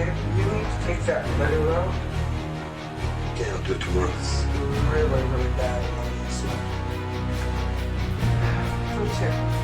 you need to take that middle road. Okay, I'll do it tomorrow. It's really, really bad. Fruits here.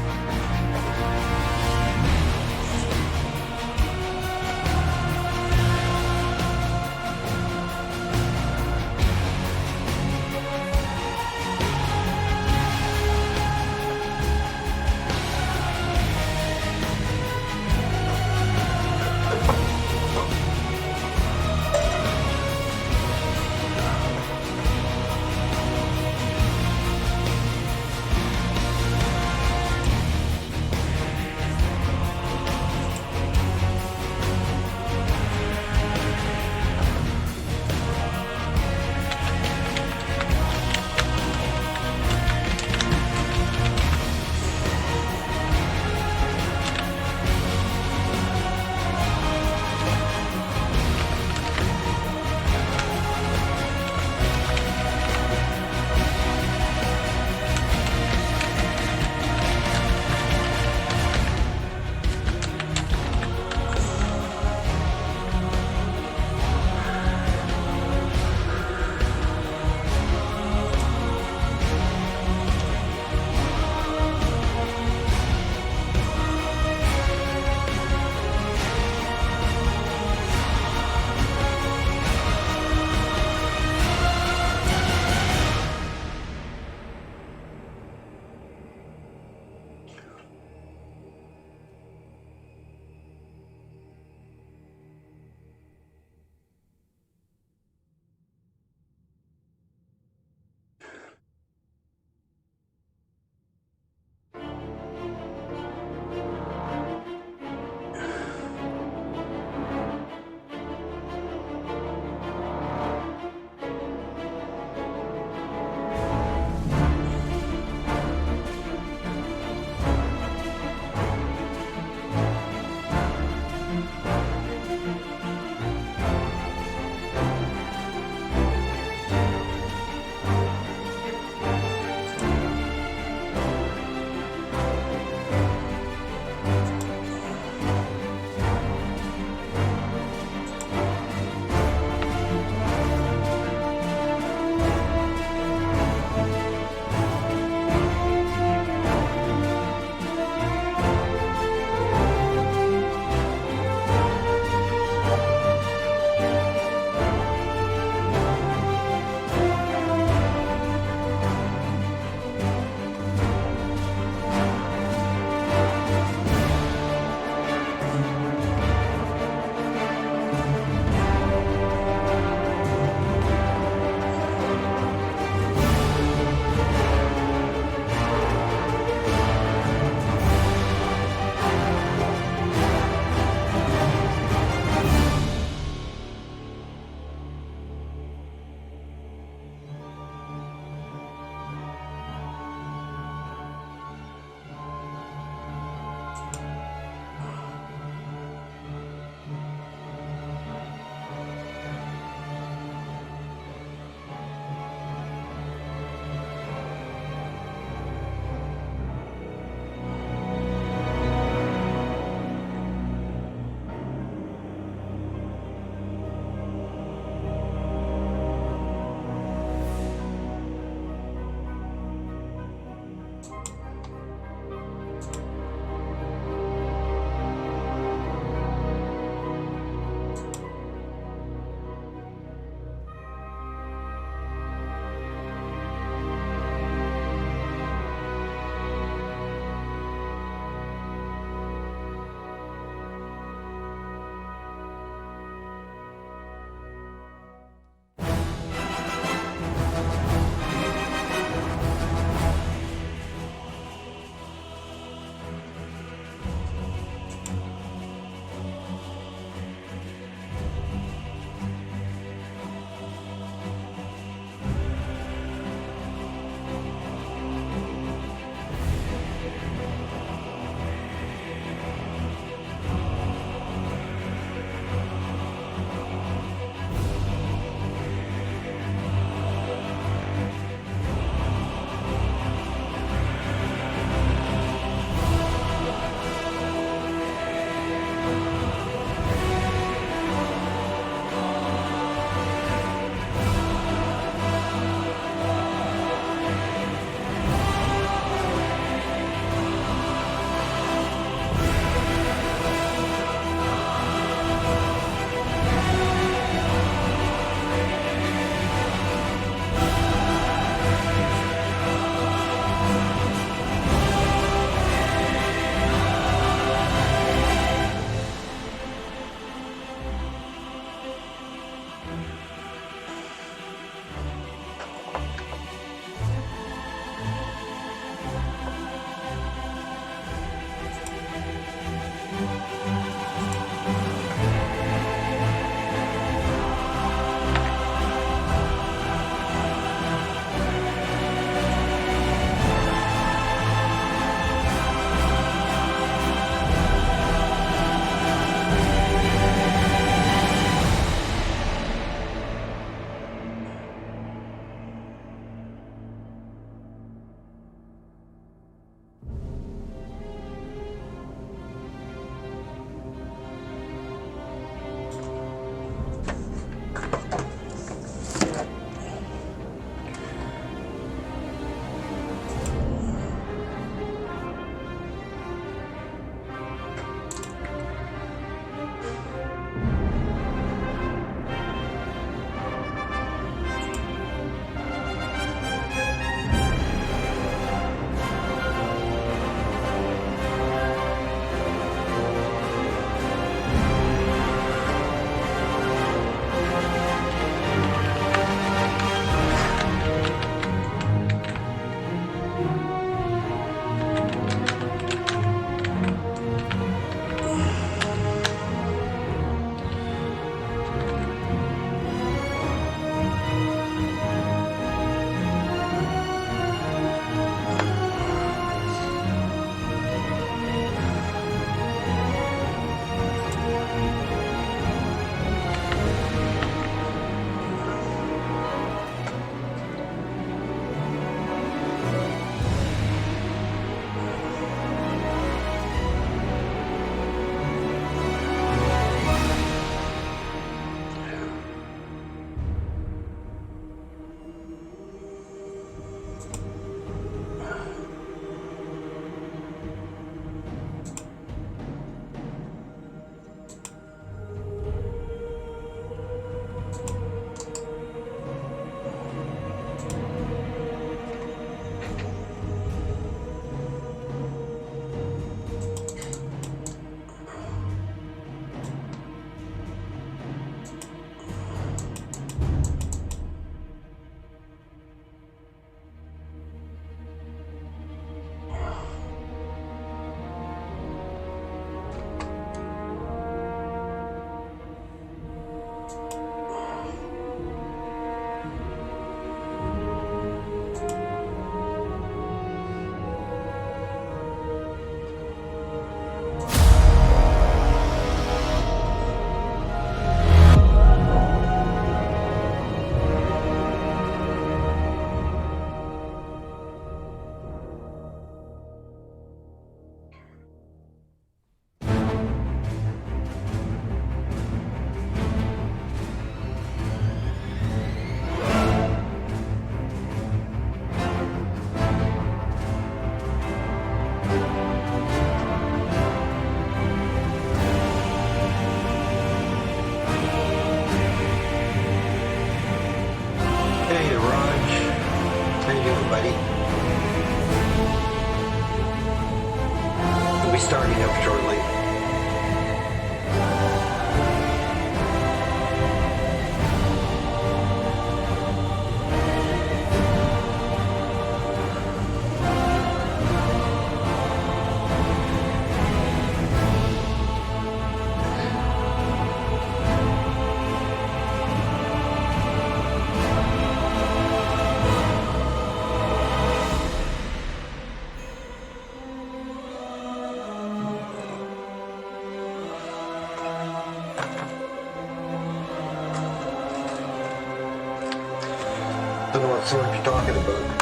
what sword you're talking about.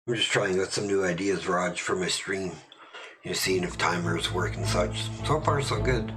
I'm just trying out some new ideas, Raj, for my stream. Seeing if timers work and such. So far, so good.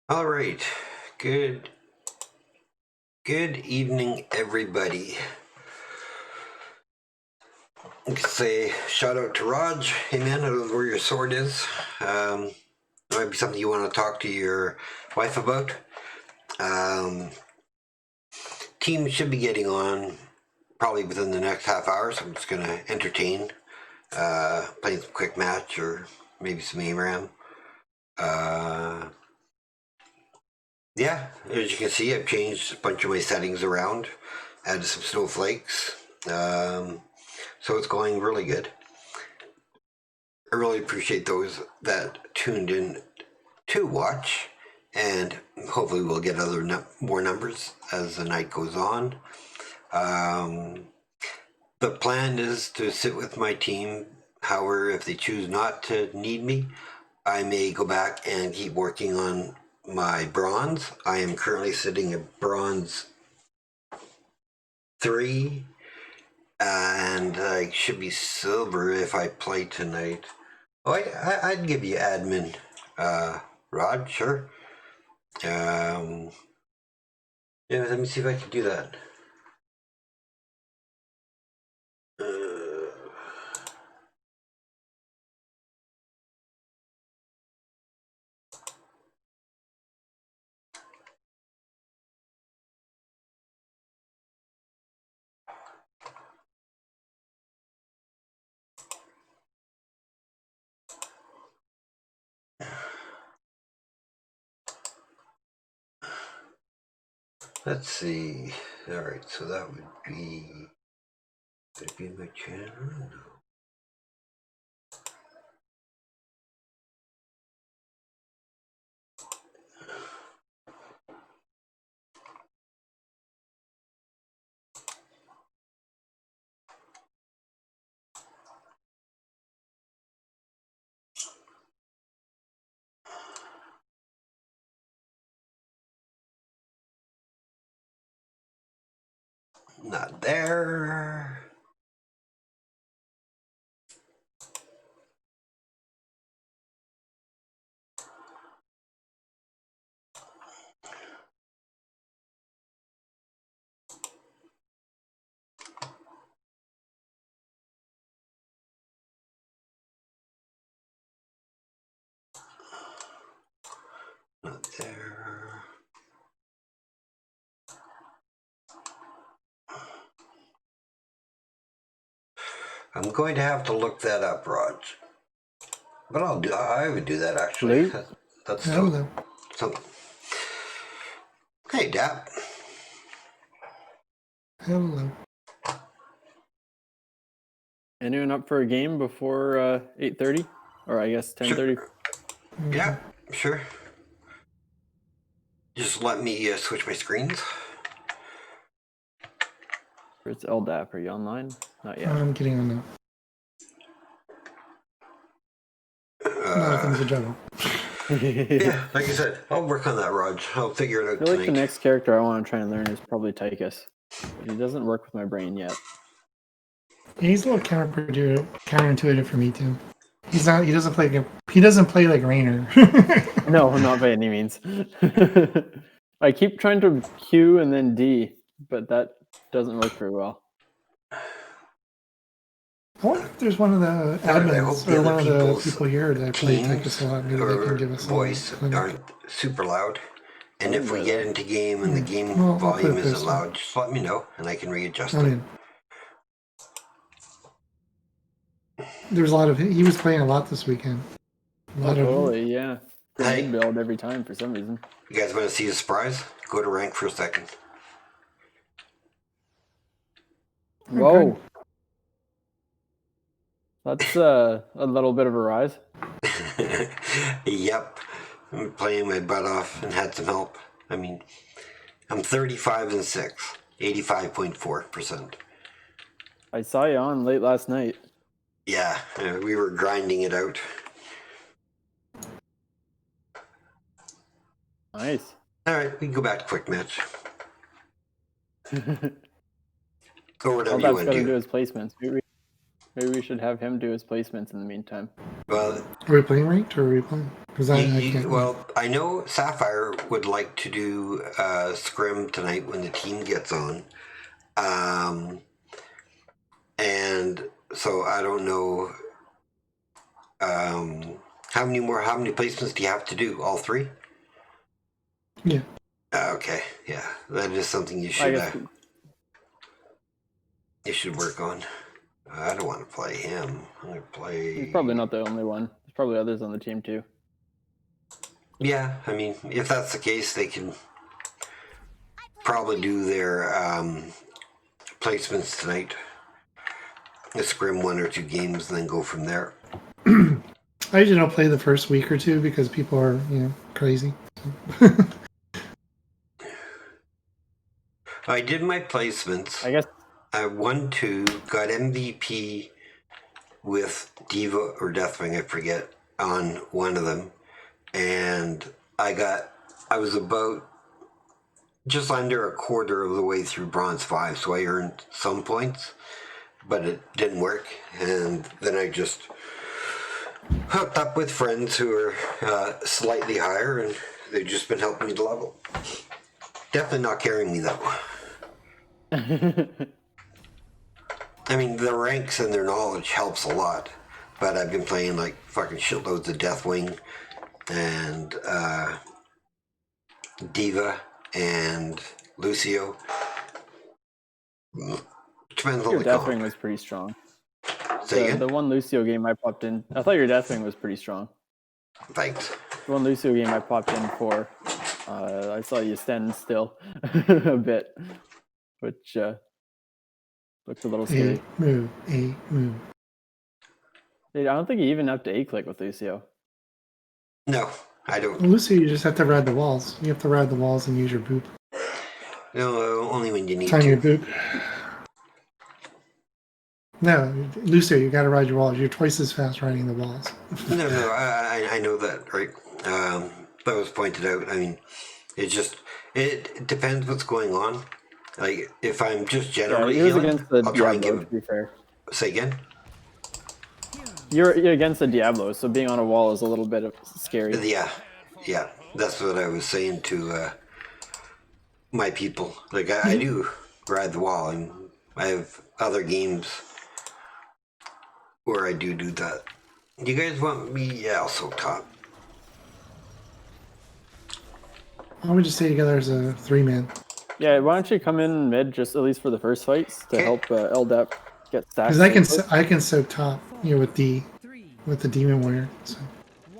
All right. Good evening, everybody. I can say shout out to Raj. Hey man, I don't know where your sword is. Might be something you want to talk to your wife about. team should be getting on probably within the next half hour, so I'm just going to entertain, playing some quick match or maybe some AMRAM. Yeah, as you can see, I've changed a bunch of my settings around, added some snowflakes, so it's going really good. I really appreciate those that tuned in to watch, and hopefully we'll get more numbers as the night goes on. The plan is to sit with my team. However, if they choose not to need me, I may go back and keep working on my bronze. I am currently sitting at bronze 3, and I should be silver if I play tonight. Oh, I'd give you admin, Rod, sure. Yeah, let me see if I can do that. Let's see. All right, so that would be. Would it be my channel? No. Not there. Not there. I'm going to have to look that up, Raj. But I would do that actually. Hello? That's Hello. something. Hey, Dap. Hello. Anyone up for a game before 8:30? Or I guess 10:30? Sure. Yeah, sure. Just let me switch my screens. It's LDAP. Are you online? Not yet. I'm getting on now. A lot of things to juggle. Yeah, like I said, I'll work on that, Raj. I'll figure it out I feel like the tonight. next character I want to try and learn is probably Tychus. But he doesn't work with my brain yet. He's a little counterintuitive for me too. He's not. He doesn't play. He doesn't play like Rainer. No, not by any means. I keep trying to Q and then D, but that doesn't work very well. I wonder if there's one of the I hope admins the or one other of the people's people here that play teams Tychus a lot. Maybe they or can give us voice a aren't super loud. And if we get into game and the game Well, I'll put volume it this isn't way. loud, just let me know and I can readjust I it. mean, there's a lot of. He was playing a lot this weekend. A lot of. Totally, yeah. Hey. Grenade build every time for some reason. You guys want to see a surprise? Go to rank for a second. Whoa. That's a little bit of a rise. Yep. I'm playing my butt off and had some help. I mean, I'm 35 and 6, 85.4%. I saw you on late last night. Yeah, we were grinding it out. Nice. All right, we can go back to quick match. Or All whatever you that's want got to to do do. is placements. Maybe we should have him do his placements in the meantime. Well, Are we playing ranked or are we playing? Because I can't. well, I know Sapphire would like to do scrim tonight when the team gets on. And so I don't know how many placements do you have to do? All 3? Yeah. Okay. Yeah, that is something you I should guess work on. I don't want to play him. I'm gonna play. he's probably not the only one. There's probably others on the team too. Yeah, I mean, if that's the case, they can probably do their placements tonight. Scrim 1 or 2 games and then go from there. I usually don't play the first week or two because people are, crazy. I did my placements. I guess I won 2, got MVP with Diva or Deathwing, I forget, on one of them. And I was about just under a quarter of the way through Bronze 5, so I earned some points, but it didn't work. And then I just hooked up with friends who are slightly higher, and they've just been helping me to level. Definitely not carrying me, though. I mean, the ranks and their knowledge helps a lot, but I've been playing like fucking shitloads of Deathwing and Diva and Lucio. Depends on your the Deathwing comp. was pretty strong. Say again? The one Lucio game I popped in, I thought your Deathwing was pretty strong. Thanks. The one Lucio game I popped in for, I saw you stand still a bit, which looked a little scary. Move. I don't think you even have to A-click with Lucio. No, I don't. Lucy, you just have to ride the walls. You have to ride the walls and use your boop. No, only when you need Time to. your boop. No, Lucy, you got to ride your walls. You're twice as fast riding the walls. No, I know that, right? That was pointed out. I mean, it depends what's going on. Like, if I'm just generally he was healing, against the I'll try and Diablo, give to be fair. Say again? You're against the Diablo, so being on a wall is a little bit scary. Yeah. That's what I was saying to my people. Like, I do ride the wall, and I have other games where I do that. You guys want me? Yeah, also top. Why don't we just stay together as a 3-man? Yeah, why don't you come in mid, just at least for the first fights, to Okay. help LDAP get stacks. Because I can soak top, with the Demon Warrior. So.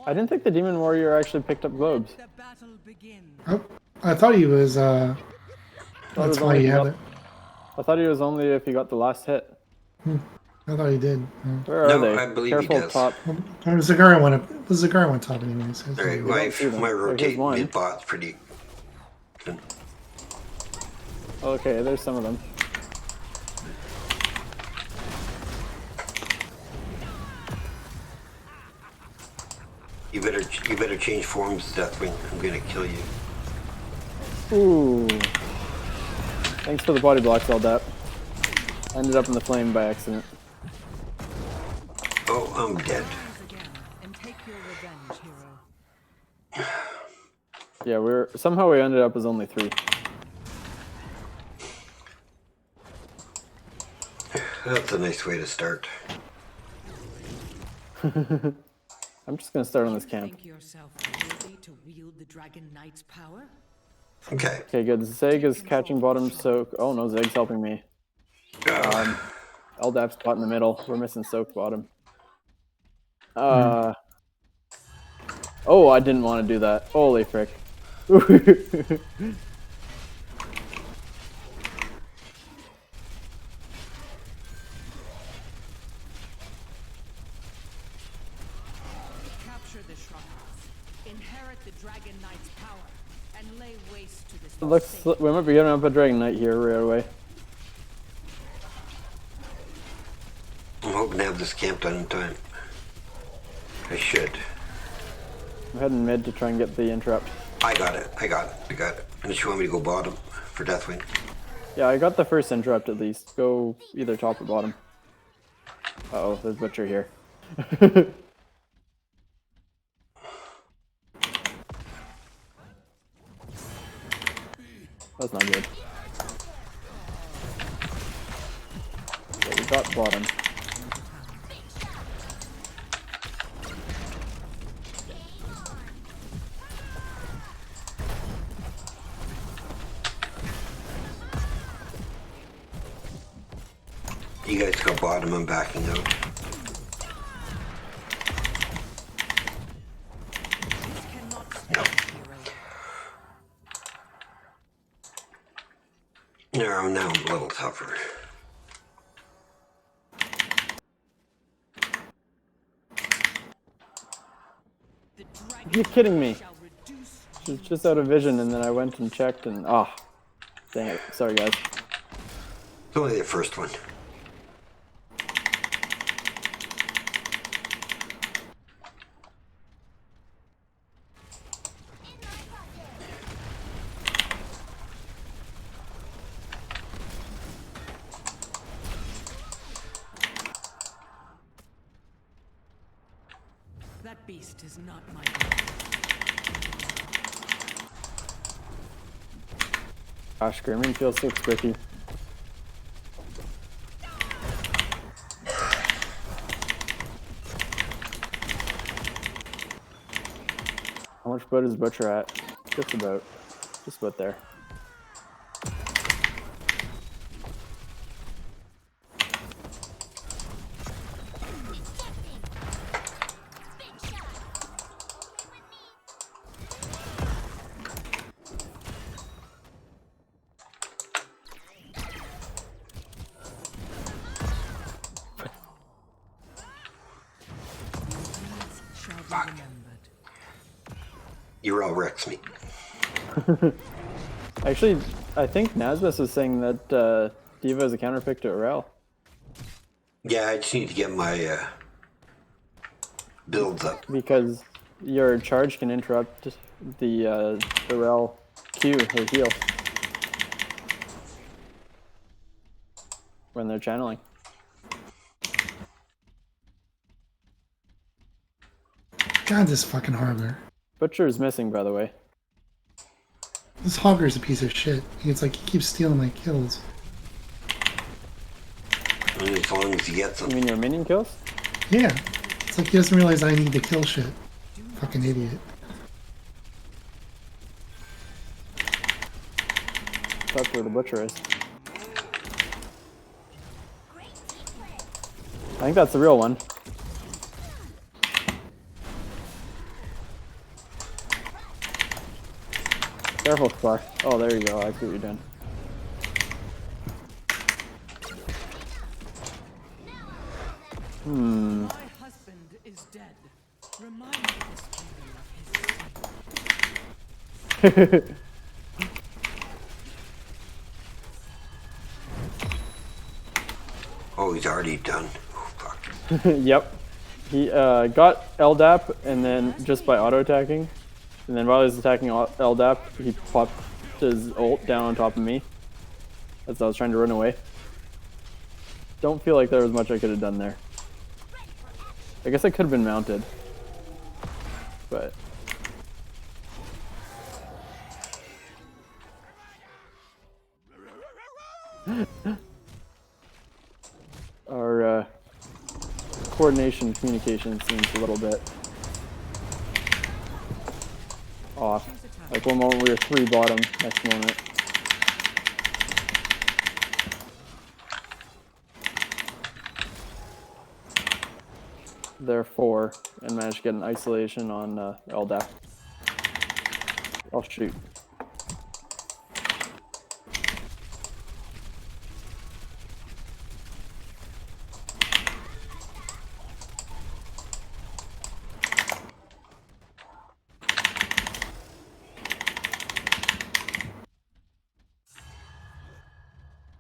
I didn't think the Demon Warrior actually picked up globes. Oh, I thought he was. Thought it That's was why only you if have got- it. I thought he was only if he got the last hit. I thought he did. Where are No, they? I believe he Careful does. top. Zagara went up. The Zagara went top anyways. So All right, don't see them. my There's rotate one. mid bot's pretty good. Okay, there's some of them. You better change forms, Deathwing. I'm gonna kill you. Ooh. Thanks for the body blocks, LDAP. Ended up in the flame by accident. Oh, I'm dead. Yeah, somehow we ended up as only 3. That's a nice way to start. I'm just gonna start on this camp. Think yourself worthy to wield the Dragon Knight's power? Okay. Okay, good. Zeg is catching bottom soak. Oh no, Zeg's helping me. LDAP's spot in the middle. We're missing soak bottom. Oh, I didn't want to do that. Holy frick. Capture the Shrubhouse, inherit the Dragon Knight's power, and lay waste to this. We might be getting up a Dragon Knight here right away. I'm hoping to have this camp done in time. I should. I'm heading mid to try and get the interrupt. I got it. Unless you want me to go bottom for Deathwing. Yeah, I got the first interrupt at least. Go either top or bottom. Uh-oh, there's Butcher here. That's not good. Okay, we got bottom. You guys got bottom, I'm backing out. This cannot stand, No. hero. No, now I'm a little tougher. The dragon You're kidding me. shall reduce She's just out of vision, and then I went and checked, and dang it. Sorry, guys. It's only the first one. That beast is not my enemy. Gosh, screaming feels so tricky. How much blood is Butcher at? Just about there. Shall be remembered. You all wrecks me. Actually, I think Nazbus was saying that Diva is a counterpick to Aurel. Yeah, I just need to get my builds up. Because your charge can interrupt the Aurel Q, her heal, when they're channeling. God, this fucking Hogger. Butcher is missing, by the way. This Hogger is a piece of shit. It's like he keeps stealing my kills. I mean, as long as you get You some. mean your minion kills? Yeah. It's like he doesn't realize I need to kill shit. Fucking idiot. That's where the Butcher is. I think that's the real one. Careful, Scar. Oh, there you go. I see what you're doing. My husband is dead. Remind this kingdom of his sin. Oh, he's already done. Oh, fuck. Yep. He got LDAP and then just by auto attacking. And then while he was attacking LDAP, he popped his ult down on top of me as I was trying to run away. Don't feel like there was much I could have done there. I guess I could have been mounted. But our coordination communication seems a little bit off. Like one moment we were 3 bottom, next moment. They're 4 and managed to get an isolation on LDAP. I'll shoot.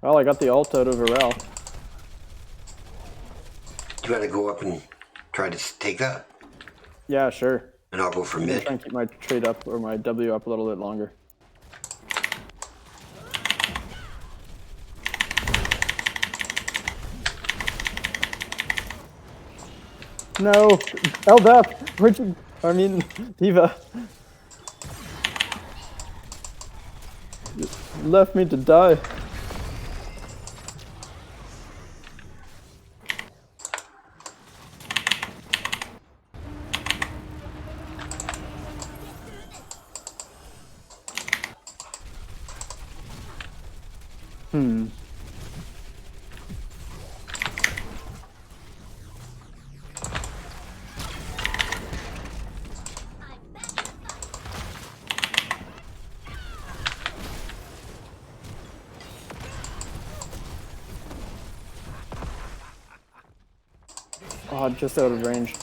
Well, I got the ult out of Aurel. You gotta go up and try to take that, Yeah, sure. and I'll go for I'm mid. trying to keep my trade up or my W up a little bit longer. No! LDAP! Where'd you... I mean, Diva. You left me to die. just out of range.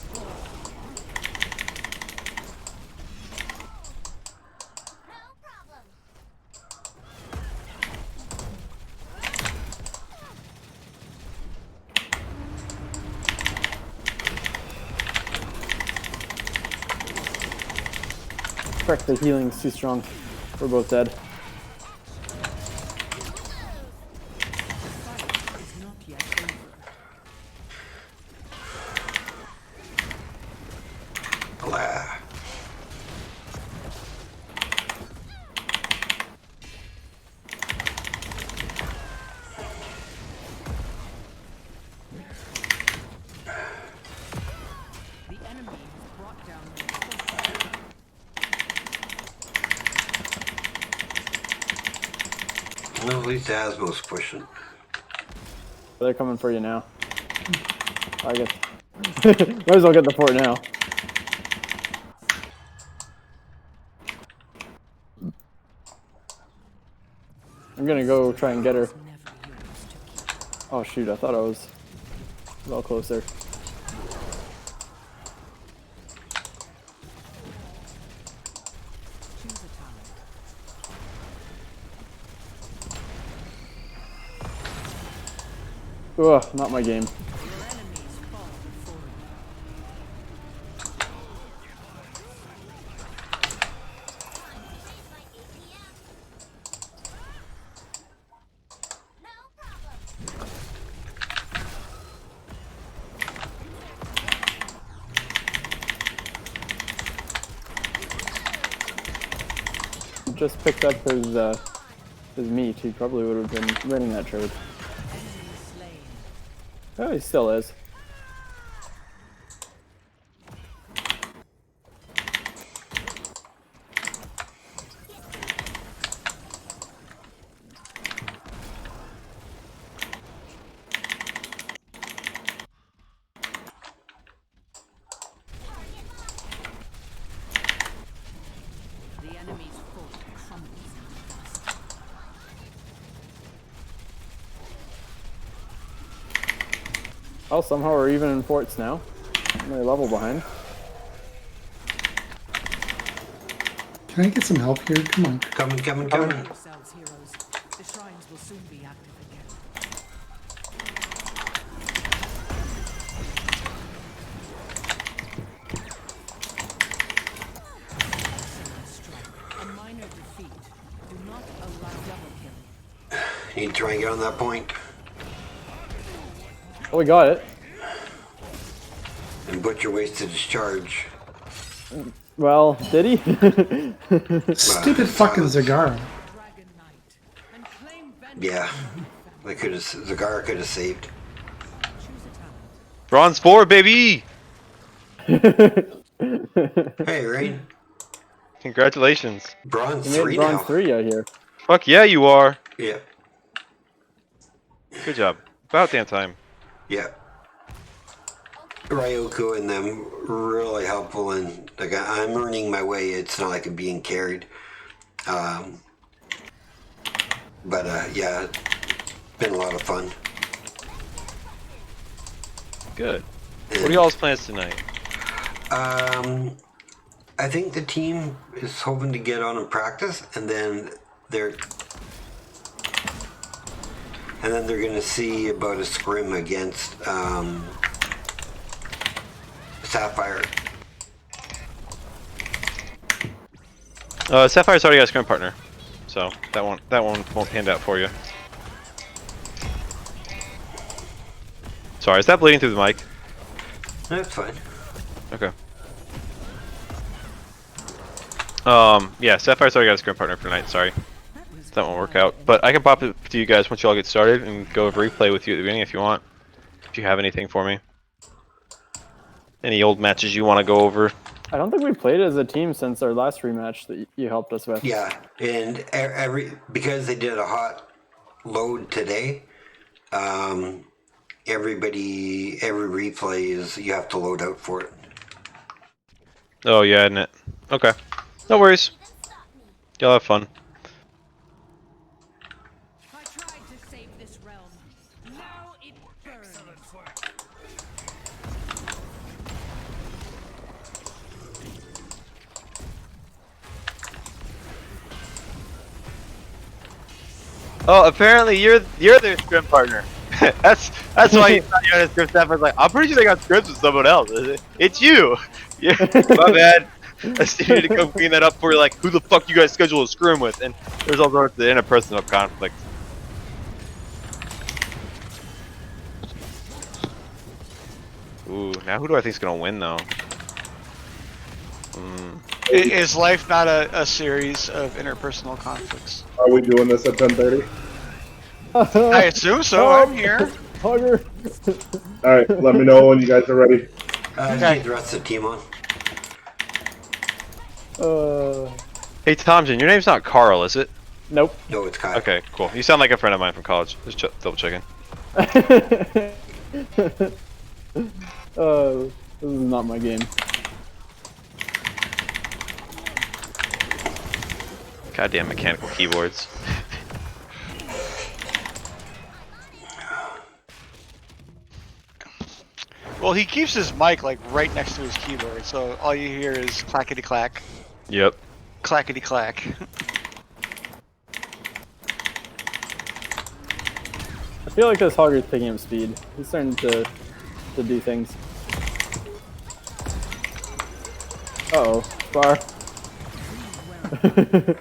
Frick, the healing's too strong. We're both dead. Is not yet over. Blah. The enemy has brought down their forces. Well, at least Asmo's pushing. They're coming for you now. I guess. Might as well get the fort now. I'm gonna go try and get her. Never yours to keep. Oh shoot, I thought I was a little closer. Choose a talent. Ugh, not my game. Your enemies fall before you. Just picked up his meat. He probably would have been winning that trade. Slain. Oh, he still is. The enemy's fort crumbles into dust. Oh, somehow we're even in forts now. Only a level behind. Can I get some help here? Come on. Coming. Yourselves, heroes. The shrines will soon be active again. Strike. A minor defeat. Do not allow double kill. Need to try and get on that point. Oh, we got it. And Butcher wasted his charge. Well, did he? Stupid fucking Zagara. Dragon Knight. And claim vengeance. Yeah. Zagara could have saved. Choose a talent. Bronze 4, baby! Hey, Rain. Congratulations. Bronze We made 3 bronze now. 3 out here. Fuck yeah, you are. Yeah. Good job. About damn time. Yeah. Ryoku and them really helpful, and like I'm earning my way. It's not like I'm being carried. But yeah, it's been a lot of fun. Good. What are y'all's plans tonight? I think the team is hoping to get on and practice, and then they're going to see about a scrim against Sapphire. Sapphire's already got a scrim partner, so that one won't hand out for you. Sorry, is that bleeding through the mic? That's fine. Okay. Yeah, Sapphire's already got a scrim partner for tonight. Sorry, that won't work out. But I can pop it to you guys once you all get started and go over replay with you at the beginning if you want. If you have anything for me, any old matches you want to go over. I don't think we've played as a team since our last rematch that you helped us with. Yeah, and because they did a hot load today, every replay is you have to load out for it. Oh yeah, isn't it? Okay, no worries. Y'all have fun. I tried to save this realm. Now it burns. Oh, apparently you're their scrim partner. that's why you thought you had a scrim staff. I was like, I'm pretty sure they got scrims with someone else. It's you. Yeah, my bad. I still need to come clean that up for you. Like, who the fuck you guys schedule a scrim with? And there's all sorts of interpersonal conflict. Ooh, now who do I think's gonna win though? Is life not a series of interpersonal conflicts? Are we doing this at 10:30? I assume so. I'm here. Hugger. All right, let me know when you guys are ready. Okay. Get the rest of the team on. Hey Tomson, your name's not Carl, is it? Nope. No, it's Kyle. Okay, cool. You sound like a friend of mine from college. Just double checking. This is not my game. Goddamn mechanical keyboards. Well, he keeps his mic like right next to his keyboard, so all you hear is clackety clack, Yep. clackety clack. I feel like this Hogger's picking up speed. He's starting to do things. Uh-oh. Bar.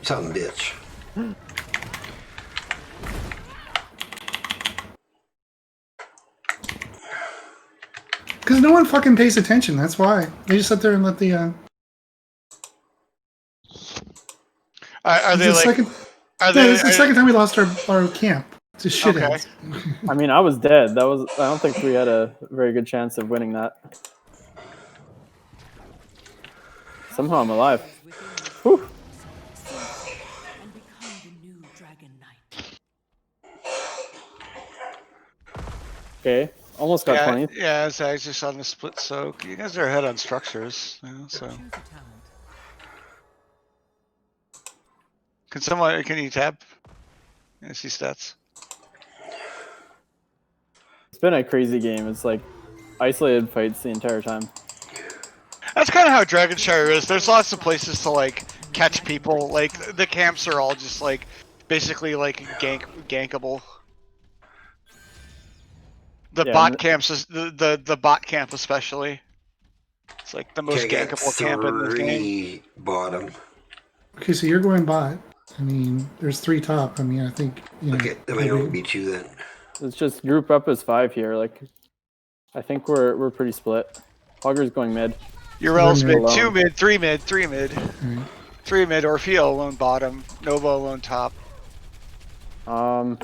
Some bitch. Because no one fucking pays attention. That's why they just sit there and let the. Are It's they the like? second, Are yeah, they? it's the second time we lost our camp. It's a shitheads. I mean, I was dead. I don't think we had a very good chance of winning that. Somehow I'm alive. Whew. And become the new Dragon Knight. Okay. Almost got Yeah, 20. yeah, it's actually on the split soak. You guys are ahead on structures, so. Choose a talent. Can you tab? I see stats. It's been a crazy game. It's like isolated fights the entire time. That's kind of how Dragonshire is. There's lots of places to like catch people. Like the camps are all just like basically like gankable. The Yeah, bot camps is the bot camp especially. It's like the most Okay, I got gankable camp in this game. 3 bottom. Okay, so you're going bot. I mean, there's 3 top. I mean, I think. You know, Okay, then I know it'll be 2 then. Let's just group up as 5 here. Like, I think we're pretty split. Hogger's going mid. Urel's So mid, alone. 2 mid, 3 mid, 3 mid, Alright. 3 mid. Orfeo alone bottom, Nova alone top. I'm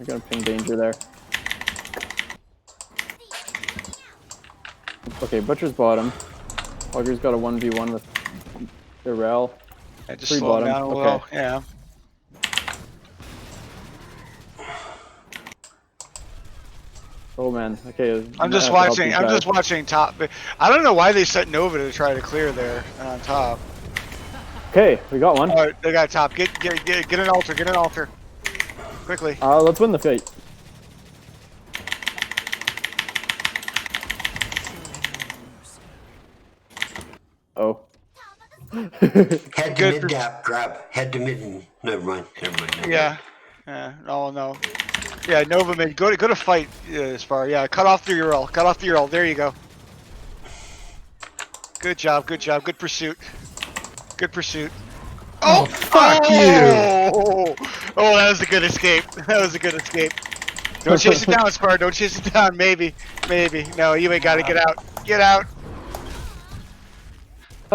gonna ping danger there. Okay, Butcher's bottom. Hogger's got a 1v1 with Irel. Yeah, just 3 slow him bottom. down a Okay. little. Yeah. Oh man. Okay. I'm just watching. I'm just watching top. I don't know why they set Nova to try to clear there on top. Okay, we got one. Oh, they got top. Get an altar. Get an altar. Quickly. Let's win the fight. Oh. Head to Good mid for- gap, grab. Head to mid and never mind. Never mind. Yeah. Yeah. Oh no. Yeah. Nova mid. Go to fight. Spar. Yeah. Cut off the URL. Cut off the URL. There you go. Good job. Good job. Good pursuit. Good pursuit. Oh, fuck you! Oh, that was a good escape. That was a good escape. Don't chase it down, Spar. Don't chase it down. Maybe. Maybe. No, you ain't got to get out. Get out.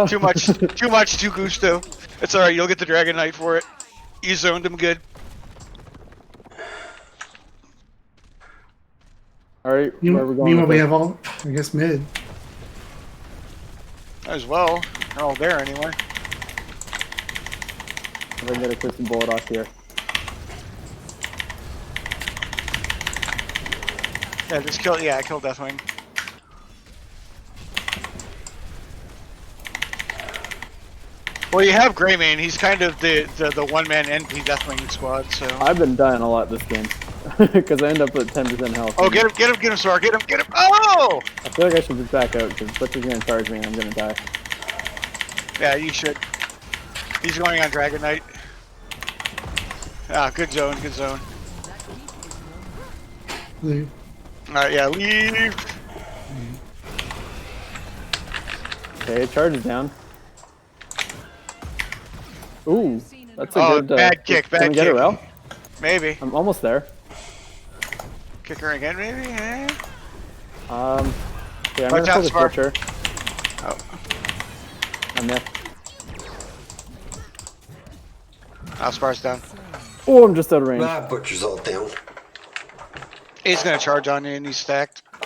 Too much. Too much. Too gusto. It's alright. You'll get the Dragon Knight for it. You zoned him good. Alright, where are we going? Meanwhile, with we this? have all, I guess, mid. As well. They're all there anyway. If I can get a crystal bullet off here. Yeah, just kill. Yeah, kill Deathwing. Well, you have Greymane. He's kind of the one-man NP Deathwing squad. So. I've been dying a lot this game. Because I end up with 10% health. Oh, get him, Star, get him! Oh! I feel like I should just back out because Butcher's gonna charge me and I'm gonna die. Yeah, you should. He's going on Dragon Knight. Ah, good zone, good zone. Leave. Alright, yeah, leave. Okay, charge is down. Ooh, that's a Oh, good. bad kick, Can bad we get a kick. rel? Maybe. I'm almost there. Kick her again, maybe? Eh? Yeah, I'm Watch gonna out, focus Spark. Butcher. Oh. I missed. Spar's down. Oh, I'm just out of range. Ah, Butcher's all down. He's gonna charge on you and he's stacked. I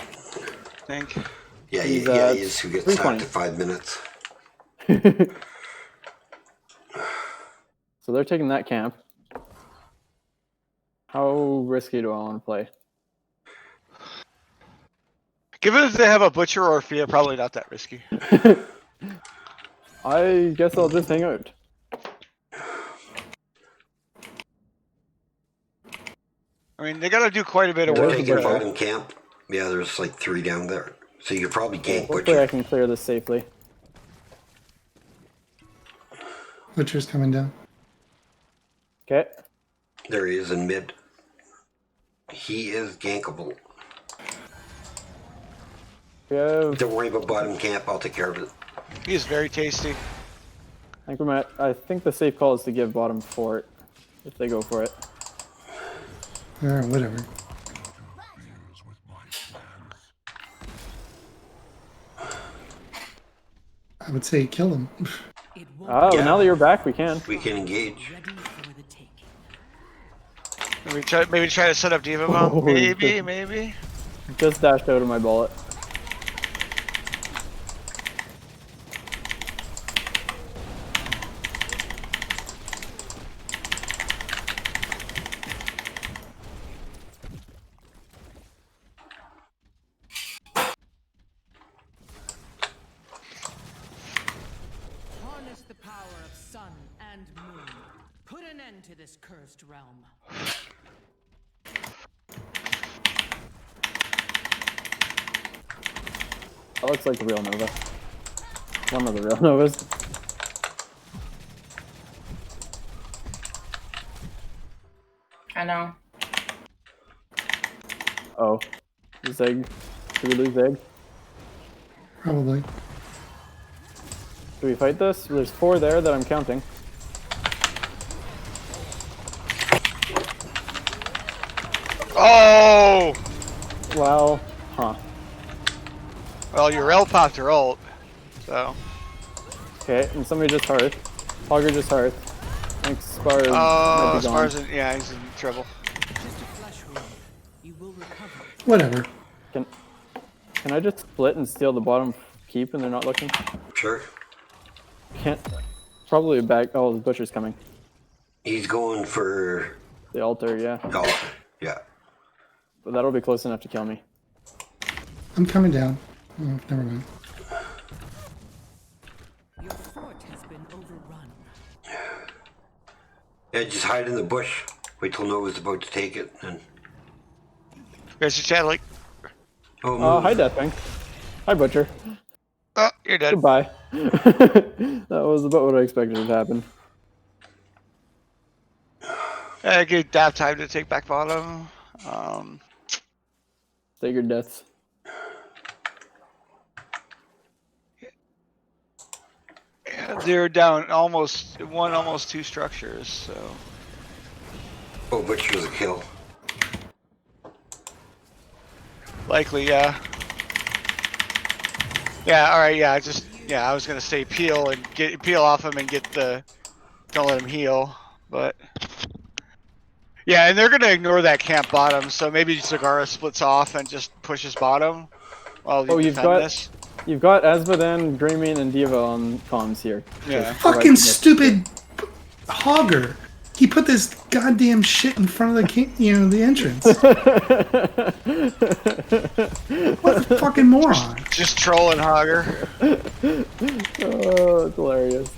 think. Yeah, He's, yeah, he is who gets 320. stacked at 5 minutes. So they're taking that camp. How risky do I want to play? Given that they have a Butcher or a Fia, probably not that risky. I guess I'll just hang out. I mean, they gotta do quite a bit of Yeah, They're work. there's taking a Butcher. bottom camp. Yeah, there's like 3 down there. So you could probably gank Hopefully I Butcher. can clear this safely. Butcher's coming down. Okay. There he is in mid. He is gankable. We have, Don't worry about bottom camp, I'll take care of it. He is very tasty. I think the safe call is to give bottom fort if they go for it. Whatever. I would say kill him. Oh, Yeah. now that you're back, we can. We can engage. Maybe try to set up Diva Bomb. Oh, Maybe, maybe. Just dashed out of my bullet. Harness the power of sun and moon. Put an end to this cursed realm. That looks like the real Nova. One of the real Novas. I know. Oh. Zeg. Did we lose Zeg? Probably. Do we fight this? There's 4 there that I'm counting. Oh! Well, huh. Well, your L popped her ult, so. Okay, and somebody just hearth. Hogger just hearth. I think Spar might Oh, be gone. Spar's in, yeah, he's in trouble. Just a flesh wound. You will recover. Whatever. Can I just split and steal the bottom keep and they're not looking? Sure. Can't. Probably a back. Oh, the butcher's coming. He's going for... The altar, yeah. Oh, yeah. But that'll be close enough to kill me. I'm coming down. Oh, never mind. Your fort has been overrun. Yeah, just hide in the bush. Wait till Nova's about to take it. And... Guys, just chat like, Oh, Hi, Deathwing. Hi, Butcher. oh, you're dead. Goodbye. That was about what I expected to happen. Give Dap time to take back bottom. Take your deaths. Yeah, they're down almost 2 structures, so. Oh, Butcher's a kill. Likely, yeah. Yeah, alright, yeah, I was gonna say peel off him and get the, don't let him heal, but. Yeah, and they're gonna ignore that camp bottom, so maybe Zagara splits off and just pushes bottom while you defend this. You've got Azmodan, Dreaming, and Diva on comms here. Yeah. Fucking stupid Hogger. He put this goddamn shit in front of the entrance. What a fucking moron. Just trolling Hogger. Oh, it's hilarious.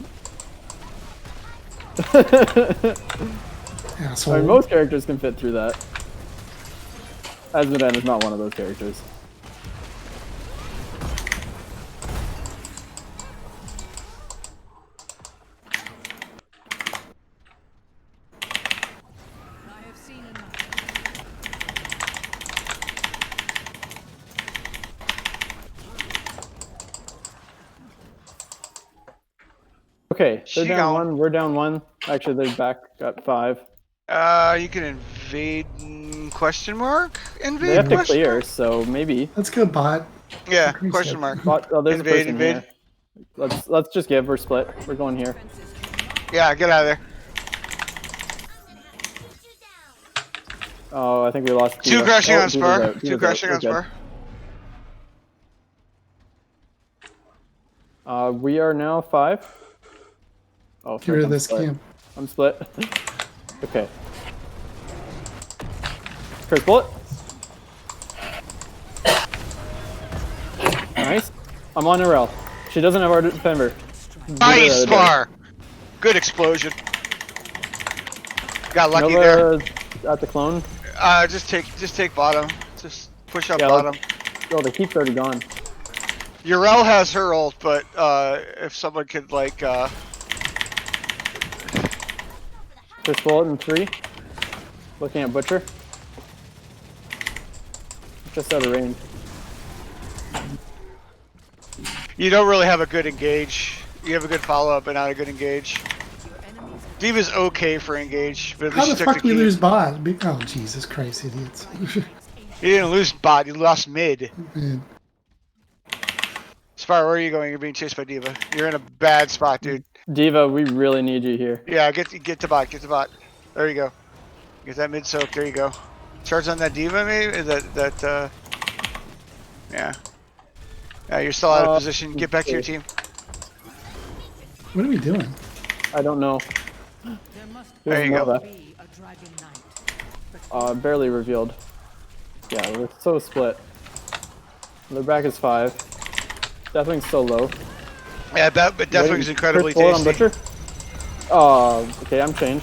Asshole. I mean, most characters can fit through that. Azmodan is not one of those characters. I have seen enough. Okay, She they're down gone. 1. We're down 1. Actually, they're back at 5. You can invade? Question mark? Invade? They have to question clear, mark? so maybe. Let's go bot. Yeah. Green Question said. mark. But, oh, there's Invade, a person invade. here. Let's just give. We're split. We're going here. Yeah. Get out of there. Oh, I think we lost. Two Diva. crashing Oh, on Diva's spar. out. Two Diva's out. crashing We're on good. spar. We are now 5. Oh, Get rid of I'm this split. camp. I'm split. Okay. Curse bullet. Nice. I'm on Narelle. She doesn't have our defender. Nice spar. Good explosion. Got lucky there. Nova at the clone. Just take bottom. Just push up Yeah, bottom. Oh, the keep's already gone. Urel has her ult, but if someone could like Curse bullet in 3. Looking at Butcher. Just out of range. you don't really have a good engage. You have a good follow up, but not a good engage. Diva's okay for engage, but at How least the she took fuck the we key. lose bot? Oh Jesus Christ, idiots! You didn't lose bot, you lost mid. Man. Spire, where are you going? You're being chased by Diva. You're in a bad spot, dude. Diva, we really need you here. Yeah, get to bot, get to bot. There you go. Get that mid soak, there you go. Charge on that Diva maybe? Yeah. Yeah, you're still out of position. Get back to your team. What are we doing? I don't know. There you go. Nova. Barely revealed. Yeah, we're so split. Their back is 5. Deathwing's so low. Yeah, but Deathwing's incredibly First bullet on tasty. Butcher. Oh, okay, I'm chained.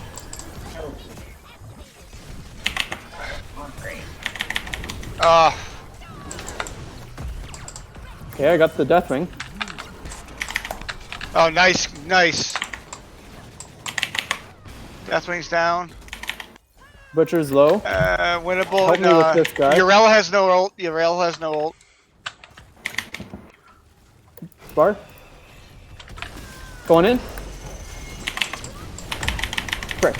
Okay, I got the Deathwing. Oh, nice. Deathwing's down. Butcher's low. Winnable. Help me with this guy. Urel has no ult. Spar. Going in. Frick.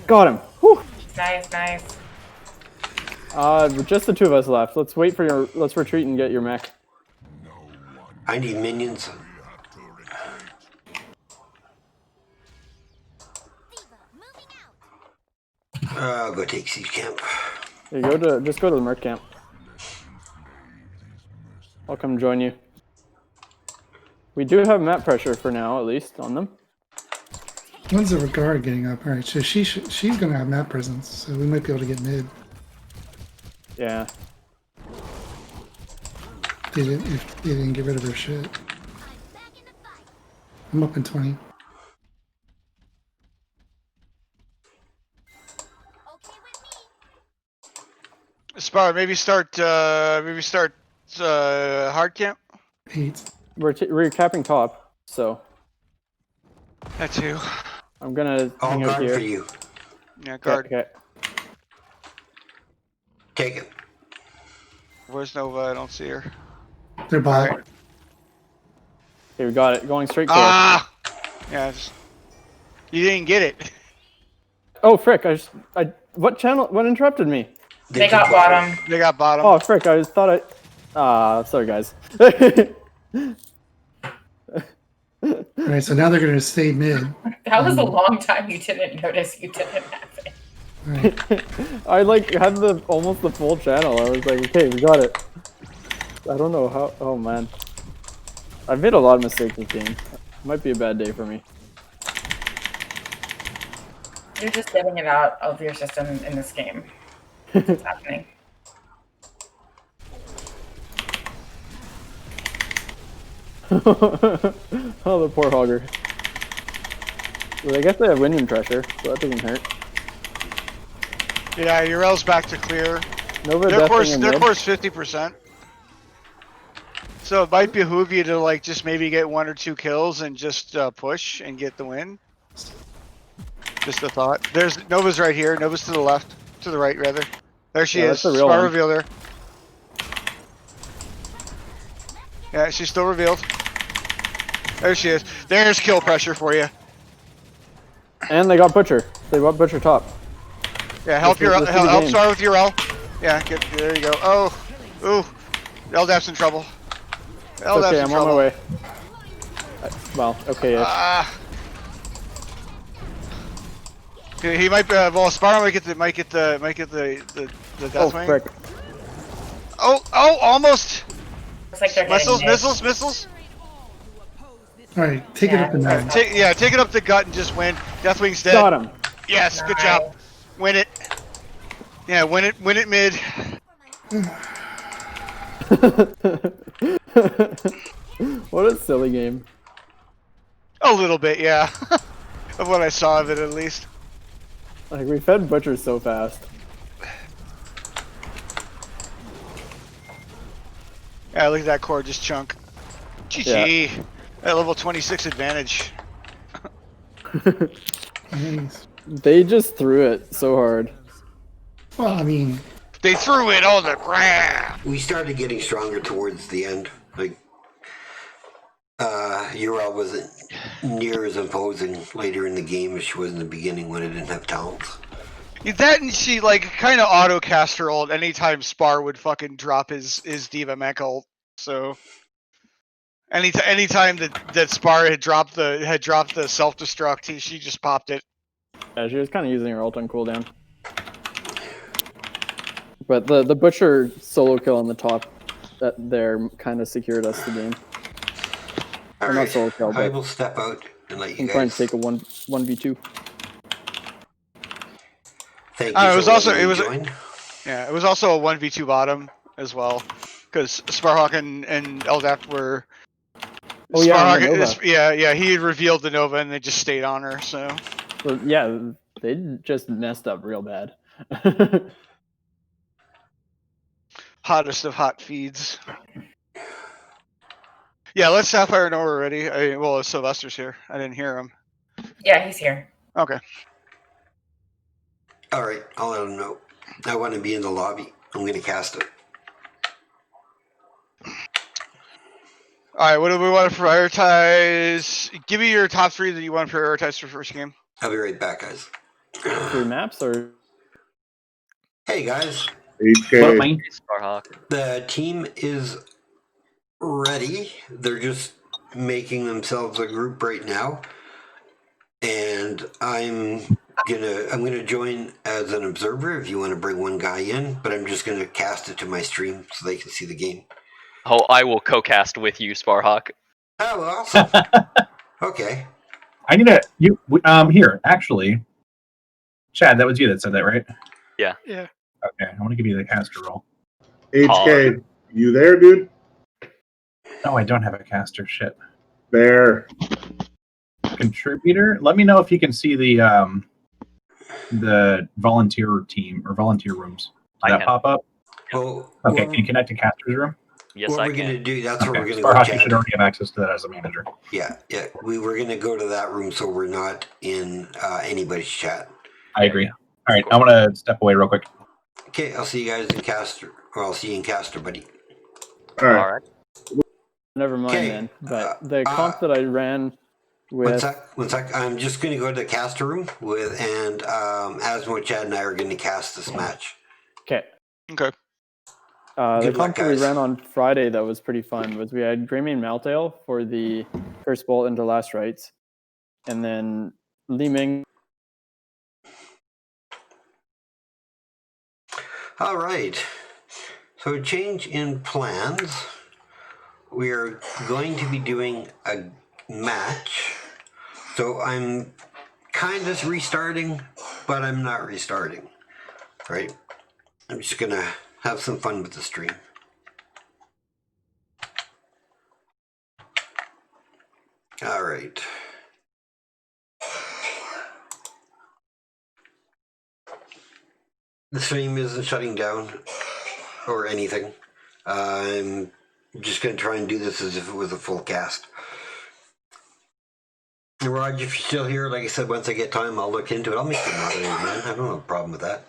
Got him. Whew. Nice. Just the 2 of us left. Let's wait for your. Let's retreat and get your mech. I need minions. I'll go take siege camp. Here, just go to the merc camp. I'll come join you. We do have map pressure for now, at least on them. When's the regard getting up? All right, so she's gonna have map presence, so we might be able to get mid. Yeah. If they didn't get rid of her shit. I'm up in 20. Spar, maybe start hard camp. 8. We're capping top, so That too. I'm gonna All hang out guard here. for you. Yeah, guard. Okay. Take it. Where's Nova? I don't see her. They're bot. Alright. Okay, we got it. Going straight for Yeah. You didn't get it. Oh frick! What channel? What interrupted me? They got bottom. They got bottom. Oh frick! I just thought sorry guys. Alright, so now they're gonna stay mid. That was a long time you didn't notice you didn't have it. Alright. I like had almost the full channel. I was like, okay, we got it. I don't know how. Oh man, I've made a lot of mistakes this game. Might be a bad day for me. You're just getting it out of your system in this game. It's happening. Oh, the poor hogger. Well, I guess they have wind pressure, so that doesn't hurt. Yeah, Urel's back to clear. Nova Their Deathwing in mid. course 50%. So it might behoove you to like just maybe get 1 or 2 kills and just push and get the win. Just a thought. There's Nova's right here. Nova's to the left, to the right rather. There she is. That's a real Spar one. revealed her. Yeah, she's still revealed. There she is. There's kill pressure for you. And they got Butcher. They got Butcher top. Yeah, help Let's see the help game. start with your L. Yeah, there you go. Oh, ooh, LDAP's in trouble. LDAP's Okay, in I'm trouble. on my way. Well, okay-ish. He might. Well, Sparrow might get the Oh, Deathwing. frick. Oh, almost. Looks like they're getting Missiles. Alright, take it up the nine. Take it up the gut and just win. Deathwing's dead. Got him. Yes, good job. Win it. Yeah, win it mid. What a silly game. A little bit, yeah. Of what I saw of it, at least. Like, we fed Butcher so fast. Yeah, look at that core just chunk. GG. That level 26 advantage. Nice. They just threw it so hard. Well, I mean, They threw it on the ground. We started getting stronger towards the end. Like, Ura wasn't near as imposing later in the game as she was in the beginning when I didn't have talents. That and she like kind of auto cast her ult anytime Spar would fucking drop his Diva mech ult. So anytime that Spar had dropped the self destruct, she just popped it. Yeah, she was kind of using her ult on cooldown. But the Butcher solo kill on the top that there kind of secured us the game. All Not right, solo kill, I but will step out and let you I'm trying guys. to take a 1v2. Thank you It was for also letting me join. it was also a 1v2 bottom as well, because Sparhawk and LDAP were. Oh yeah, and the Nova. He had revealed the Nova and they just stayed on her. So Yeah, they just messed up real bad. hottest of hot feeds. Yeah, let's Sapphire Nova already. Well, Sylvester's here. I didn't hear him. Yeah, he's here. Okay. All right, I'll let him know. I want to be in the lobby. I'm going to cast it. All right, what do we want to prioritize? Give me your top 3 that you want to prioritize for first game. I'll be right back, guys. 3 maps or? Hey, guys. HK. The team is ready. They're just making themselves a group right now. And I'm gonna join as an observer if you want to bring one guy in, but I'm just gonna cast it to my stream so they can see the game. Oh, I will co-cast with you, Sparhawk. Oh, awesome. Okay. I need here, actually. Chad, that was you that said that, right? Yeah. Yeah. Okay, I want to give you the caster roll. HK, you there, dude? No, I don't have a caster. Shit. There. Contributor. Let me know if you can see the volunteer team or volunteer rooms. Does that pop up? Well, okay, can you connect to caster's room? Yes, what I we're can. Gonna do, that's where we're gonna Sparhawk, go. you should already have access to that as a manager. Yeah. We were gonna go to that room so we're not in anybody's chat. I agree. All right, I want to step away real quick. Okay, I'll see you guys in caster. Or I'll see you in caster, buddy. All right. Never mind Okay, then. But the comp that I ran One with. sec. I'm just gonna go to the caster room and Asmo, Chad, and I are gonna cast this match. Okay. Okay. The Good luck, comp that we guys. ran on Friday that was pretty fun was we had Greymane Maltail for the first bolt into Last Rites, and then Li Ming. All right. So change in plans. We are going to be doing a match. So I'm kind of restarting, but I'm not restarting. Right? I'm just gonna have some fun with the stream. All right. The stream isn't shutting down or anything. I'm just going to try and do this as if it was a full cast. And Raj, if you're still here, like I said, once I get time, I'll look into it. I'll make you moderator, man. I don't have a problem with that.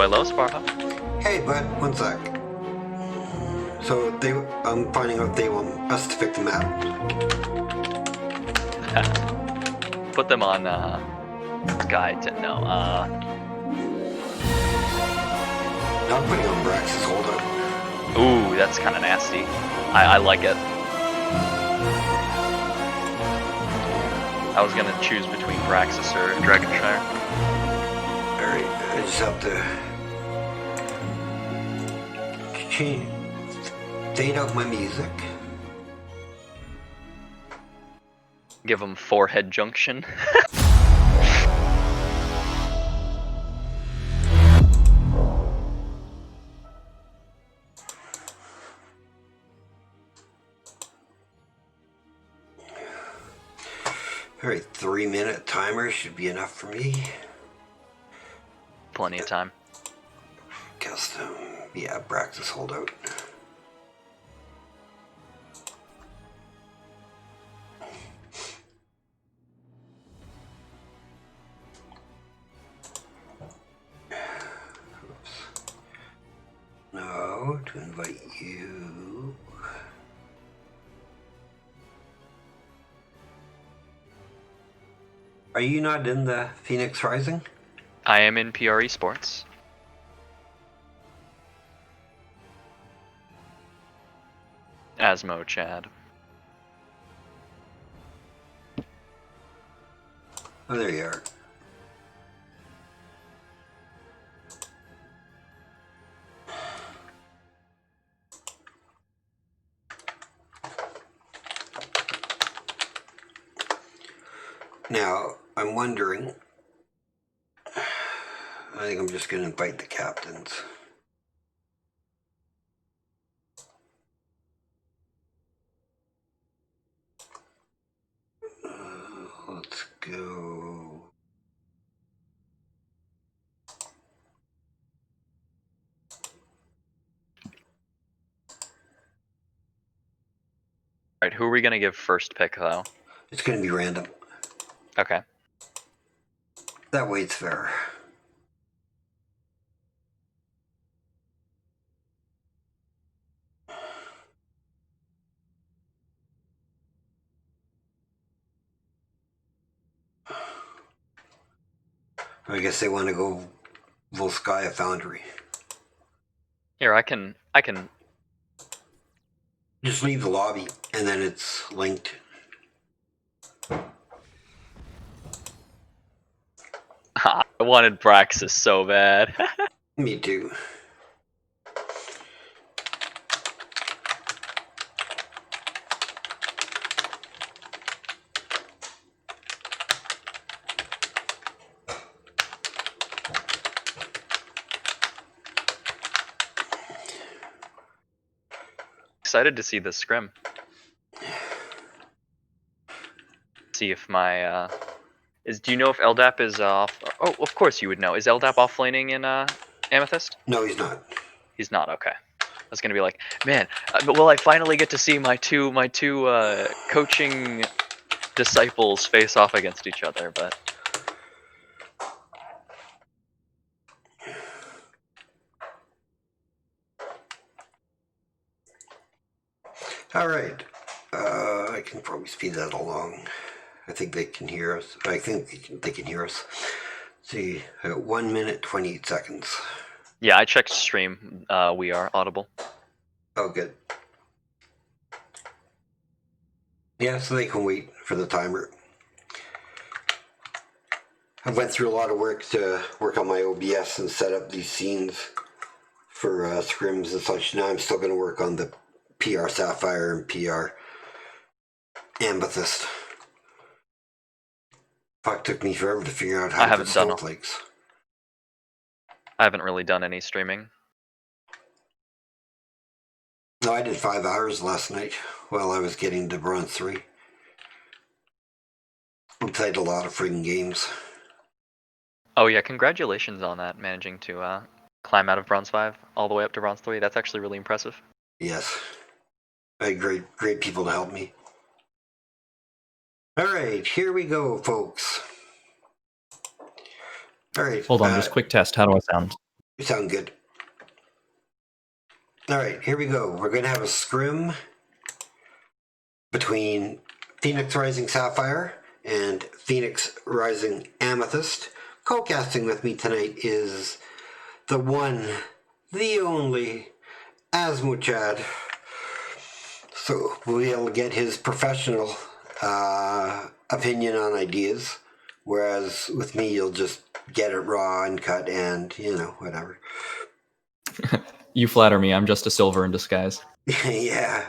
Hello, Sparta. Hey, bud, one sec. So I'm finding out they want us to pick the map. Put them on guide to no. I'm putting on Brax's holdout. Ooh, that's kind of nasty. I like it. I was gonna choose between Braxis or Dragonshire. Alright, I just have to fade out my music. Give them forehead junction. Alright, 3-minute timer should be enough for me. Plenty of time. Custom, yeah, Braxis holdout. No, to invite you. Are you not in the Phoenix Rising? I am in PR Esports. Asmo Chad. Oh, there you are. Now, I'm wondering, I think I'm just going to invite the captains. go. Alright, who are we gonna give first pick though? It's going to be random. Okay. That way it's fair. I guess they want to go Volskaya Foundry. Here, I can Just leave the lobby, and then it's linked. I wanted Braxis so bad. Me too. Excited to see the scrim. See if my do you know if LDAP is off? Oh, of course you would know. Is LDAP off laning in Amethyst? No, he's not. He's not. Okay. I was gonna be like, man, will I finally get to see my two coaching disciples face off against each other? But All right. I can probably speed that along. I think they can hear us. I think they can hear us. Let's see, 1 minute, 28 seconds. yeah, I checked stream. We are audible. Oh, good. Yeah, so they can wait for the timer. I went through a lot of work to work on my OBS and set up these scenes for scrims and such. Now I'm still going to work on the PR Sapphire and PR Amethyst. Fuck, took me forever to figure out how to put snowflakes. I haven't really done any streaming. No, I did 5 hours last night while I was getting to Bronze 3. We played a lot of friggin' games. Oh yeah, congratulations on that, managing to climb out of Bronze 5 all the way up to Bronze 3. That's actually really impressive. Yes. I had great people to help me. All right, here we go, folks. All right. Hold on, just quick test. How do I sound? You sound good. All right, here we go. We're going to have a scrim between Phoenix Rising Sapphire and Phoenix Rising Amethyst. Co-casting with me tonight is the one, the only, Asmuchad. So we'll be able to get his professional opinion on ideas, whereas with me you'll just get it raw and cut and, you know, whatever. You flatter me. I'm just a silver in disguise. Yeah.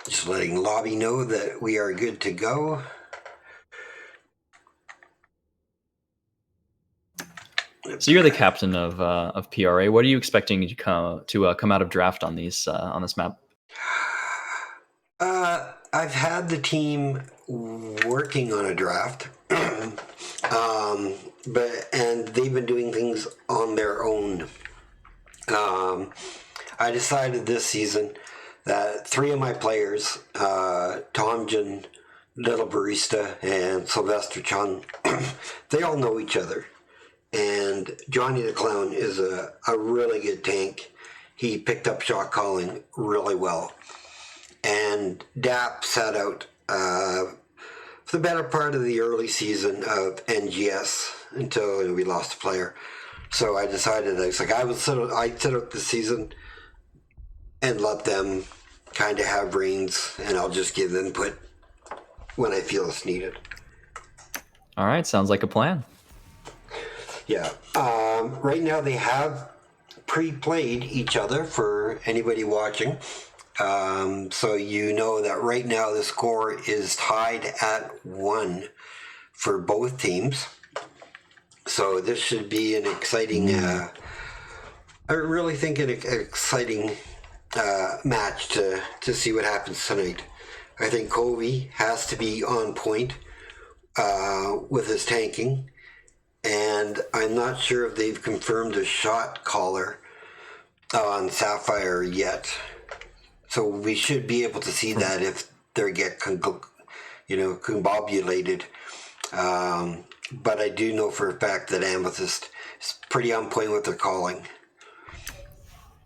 Just letting Lobby know that we are good to go. So you're the captain of PRA. What are you expecting to come out of draft on these on this map? I've had the team working on a draft, and they've been doing things on their own. I decided this season that 3 of my players, Tomjin, Little Barista, and Sylvester Chung, they all know each other. And Johnny the Clown is a really good tank. He picked up shot calling really well. And DAP sat out for the better part of the early season of NGS until we lost a player. So I decided, I'd sit out the season and let them kind of have reins, and I'll just give input when I feel it's needed. All right, sounds like a plan. Yeah. Right now they have pre-played each other for anybody watching. So you know that right now the score is tied at 1 for both teams. So this should be an exciting, I really think an exciting match to see what happens tonight. I think Covey has to be on point with his tanking, and I'm not sure if they've confirmed a shot caller on Sapphire yet. So we should be able to see that if they get combobulated. But I do know for a fact that Amethyst is pretty on point with their calling.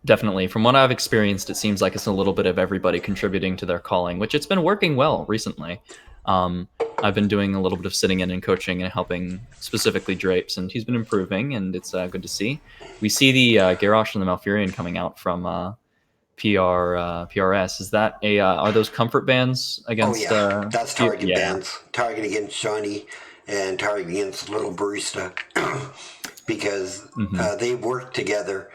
Definitely. From what I've experienced, it seems like it's a little bit of everybody contributing to their calling, which it's been working well recently. I've been doing a little bit of sitting in and coaching and helping specifically Drapes, and he's been improving, and it's good to see. We see the Garrosh and the Malfurion coming out from PRS. Is that are those comfort bands against? Oh yeah, that's target bands. Target against Shawnee and target against Little Barista because they work together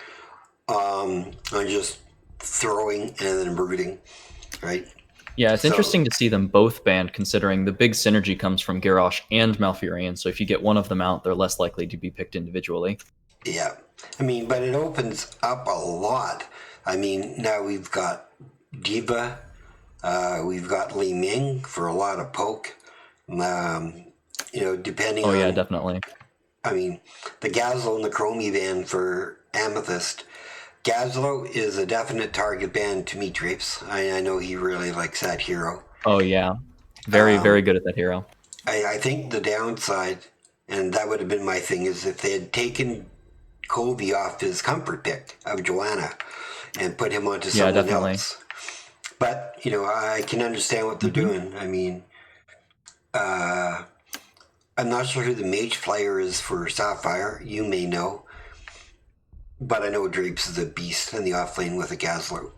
on just throwing and then rooting, right? Yeah, it's interesting to see them both banned, considering the big synergy comes from Garrosh and Malfurion. So if you get one of them out, they're less likely to be picked individually. Yeah, I mean, but it opens up a lot. I mean, now we've got Diva, we've got Li Ming for a lot of poke. Depending on... Oh yeah, definitely. I mean, the Gazlo and the Chromie ban for Amethyst. Gazlo is a definite target ban to me, Drapes. I know he really likes that hero. Oh yeah, very good at that hero. I think the downside, and that would have been my thing, is if they had taken Colby off his comfort pick of Joanna and put him onto someone else. But, I can understand what they're doing. I mean, I'm not sure who the mage player is for Sapphire. You may know. But I know Drapes is a beast in the offlane with a Gazlo.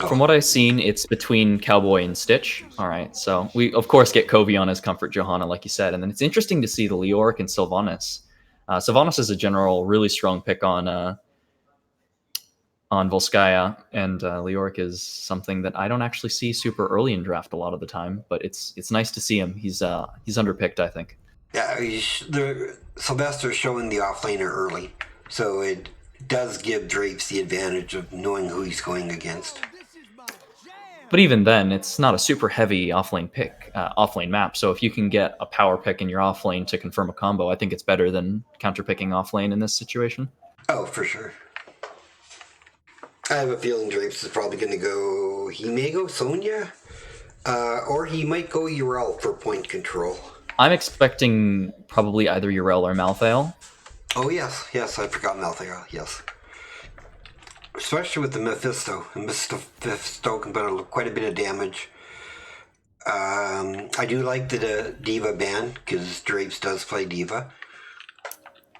From what I've seen, it's between Cowboy and Stitch. All right, so we, of course, get Covey on his comfort Johanna, like you said. And then it's interesting to see the Leoric and Sylvanas. Sylvanas is a general really strong pick on Volskaya, and Leoric is something that I don't actually see super early in draft a lot of the time, but it's nice to see him. He's underpicked, I think. Yeah, Sylvester's showing the offlaner early, so it does give Drapes the advantage of knowing who he's going against. But even then, it's not a super heavy offlane map. So if you can get a power pick in your offlane to confirm a combo, I think it's better than counterpicking offlane in this situation. Oh, for sure. I have a feeling Drapes is probably going to go... He may go Sonya, or he might go Urel for point control. I'm expecting probably either Urel or Malthael. Oh, yes, I forgot Malthael, yes. Especially with the Mephisto. And Mephisto can put quite a bit of damage. I do like the Diva ban, because Drapes does play Diva.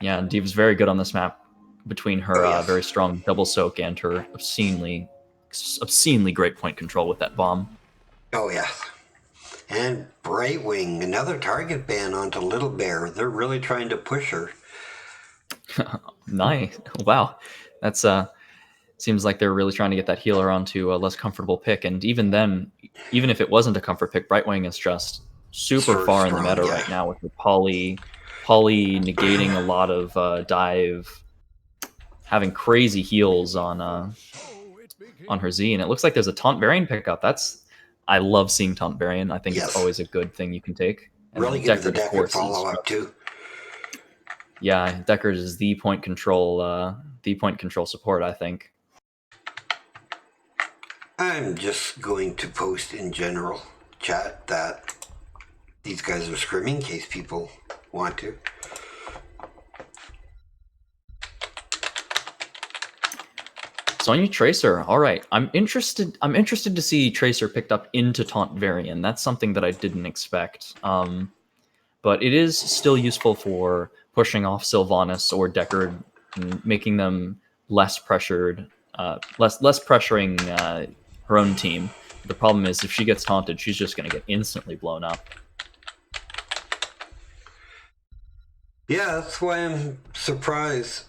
Yeah, Diva's very good on this map, between her very strong double soak and her obscenely great point control with that bomb. Oh, yes. And Brightwing, another target ban onto Little Bear. They're really trying to push her. Nice. Wow. That's seems like they're really trying to get that healer onto a less comfortable pick. And even then, even if it wasn't a comfort pick, Brightwing is just super far in the meta right now with the Poly negating a lot of dive, having crazy heals on her Z. And it looks like there's a Taunt Varian pickup. I love seeing Taunt Varian. I think it's always a good thing you can take. And really good for Deckard follow-up, too. Yeah, Deckard is the point control support, I think. I'm just going to post in general chat that these guys are scrimming in case people want to. Sonya Tracer. All right, I'm interested to see Tracer picked up into Taunt Varian. That's something that I didn't expect. But it is still useful for pushing off Sylvanas or Deckard, and making them less pressured, less pressuring her own team. The problem is if she gets taunted, she's just going to get instantly blown up. Yeah, that's why I'm surprised.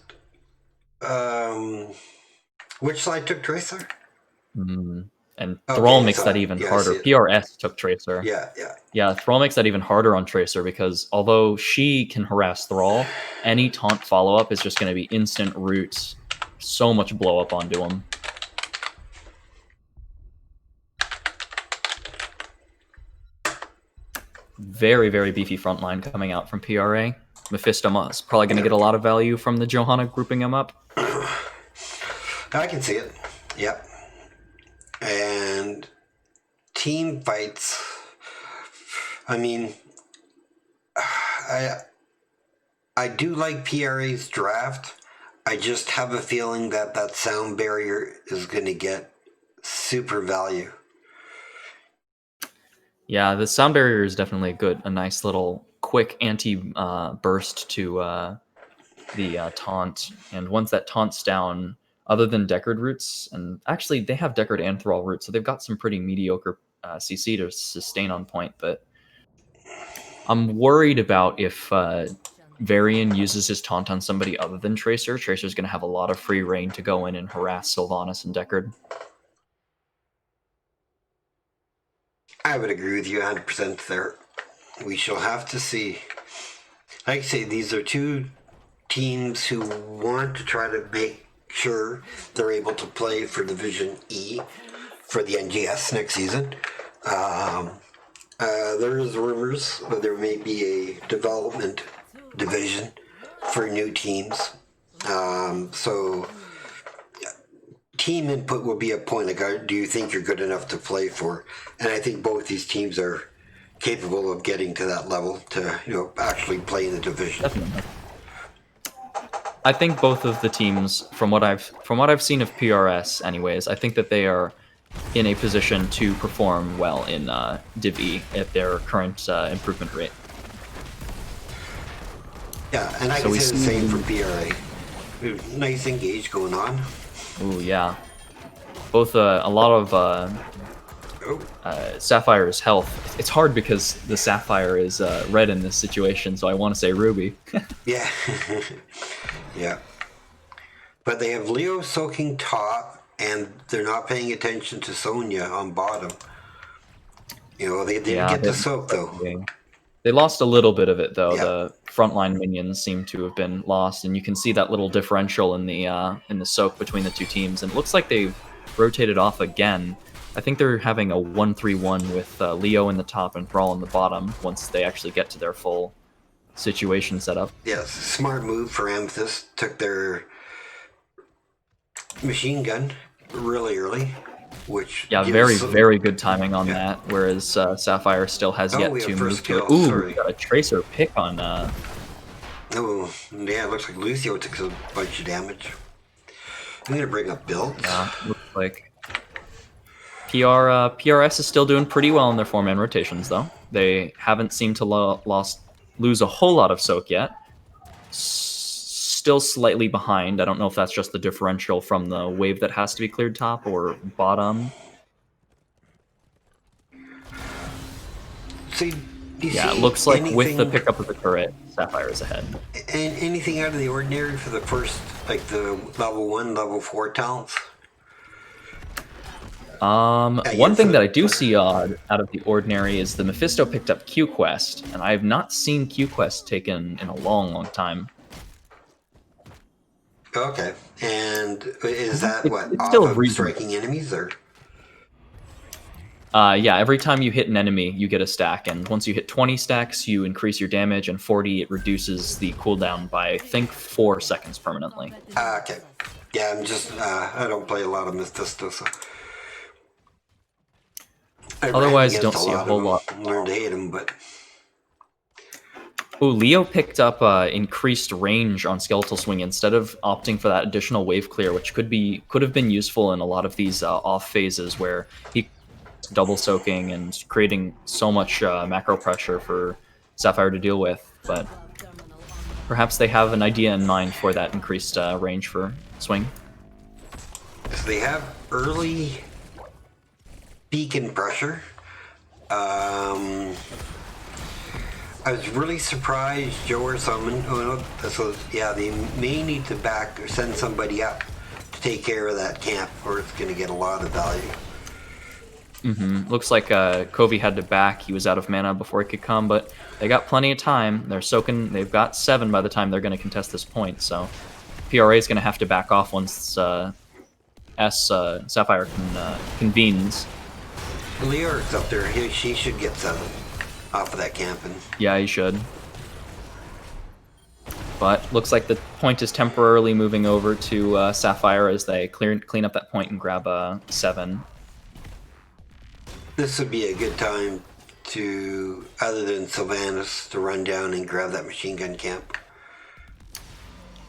Which side took Tracer? And Thrall makes that even harder. PRS took Tracer. Yeah, Thrall makes that even harder on Tracer because although she can harass Thrall, any taunt follow-up is just going to be instant roots. So much blow-up onto him. very, very beefy front line coming out from PRA. Mephisto is probably going to get a lot of value from the Johanna grouping him up. I can see it. Yep. And team fights. I mean, I do like PRA's draft. I just have a feeling that that sound barrier is going to get super value. Yeah, the sound barrier is definitely a nice little quick anti-burst to the taunt. And once that taunt's down, other than Deckard roots, and actually they have Deckard and Thrall roots, so they've got some pretty mediocre CC to sustain on point, but I'm worried about if Varian uses his taunt on somebody other than Tracer. Tracer's going to have a lot of free reign to go in and harass Sylvanas and Deckard. I would agree with you 100% there. We shall have to see. Like I say, these are two teams who want to try to make sure they're able to play for Division E for the NGS next season. There is rumors that there may be a development division for new teams. So team input will be a point. Like, do you think you're good enough to play for? And I think both these teams are capable of getting to that level to actually play in the division. Definitely. I think both of the teams, from what I've seen of PRS, anyways, I think that they are in a position to perform well in Div E at their current improvement rate. Yeah, and I can say the same for PRA. Nice engage going on. Ooh, yeah. Both a lot of Sapphire's health. It's hard because the Sapphire is red in this situation, so I want to say Ruby. Yeah. Yeah. But they have Leo soaking top, and they're not paying attention to Sonya on bottom. They didn't get the soak, though. They lost a little bit of it, though. Yeah. The frontline minions seem to have been lost, and you can see that little differential in the soak between the two teams. And it looks like they've rotated off again. I think they're having a 1-3-1 with Leo in the top and Thrall in the bottom once they actually get to their full situation set up. Yes, smart move for Amethyst. Took their machine gun really early, which very good timing on that. Whereas Sapphire still has yet to move to it. Ooh, we got a Tracer pick on. Oh, yeah, it looks like Lucio took a bunch of damage. I'm gonna bring up Bill. Yeah, looks like PRS is still doing pretty well in their 4-man rotations, though. They haven't seemed to lose a whole lot of soak yet. Still slightly behind. I don't know if that's just the differential from the wave that has to be cleared top or bottom. So it looks like with the pickup of the turret, Sapphire is ahead. And anything out of the ordinary for the first, like the level 1, level 4 talents? One thing that I do see odd out of the ordinary is the Mephisto picked up Q Quest, and I have not seen Q Quest taken in a long time. Okay, and is that it's still off of striking enemies, or? Yeah, every time you hit an enemy, you get a stack, and once you hit 20 stacks, you increase your damage, and 40, it reduces the cooldown by, I think, 4 seconds permanently. Okay. Yeah, I'm just, I don't play a lot of Mephisto, so... Otherwise, don't see a whole lot. Learned to hate him, but... Ooh, Leo picked up increased range on Skeletal Swing instead of opting for that additional wave clear, which could have been useful in a lot of these off phases where he double soaking and creating so much macro pressure for Sapphire to deal with. But perhaps they have an idea in mind for that increased range for Swing. So they have early beacon pressure. I was really surprised Joe or someone, so yeah, they may need to back or send somebody up to take care of that camp, or it's going to get a lot of value. Looks like Covey had to back. He was out of mana before he could come, but they got plenty of time. They're soaking. They've got 7 by the time they're going to contest this point, so PRA is going to have to back off once Sapphire convenes. Leor's up there. She should get 7. off of that camp. And Yeah, he should. But looks like the point is temporarily moving over to Sapphire as they clean up that point and grab 7. this would be a good time to, other than Sylvanas, to run down and grab that machine gun camp.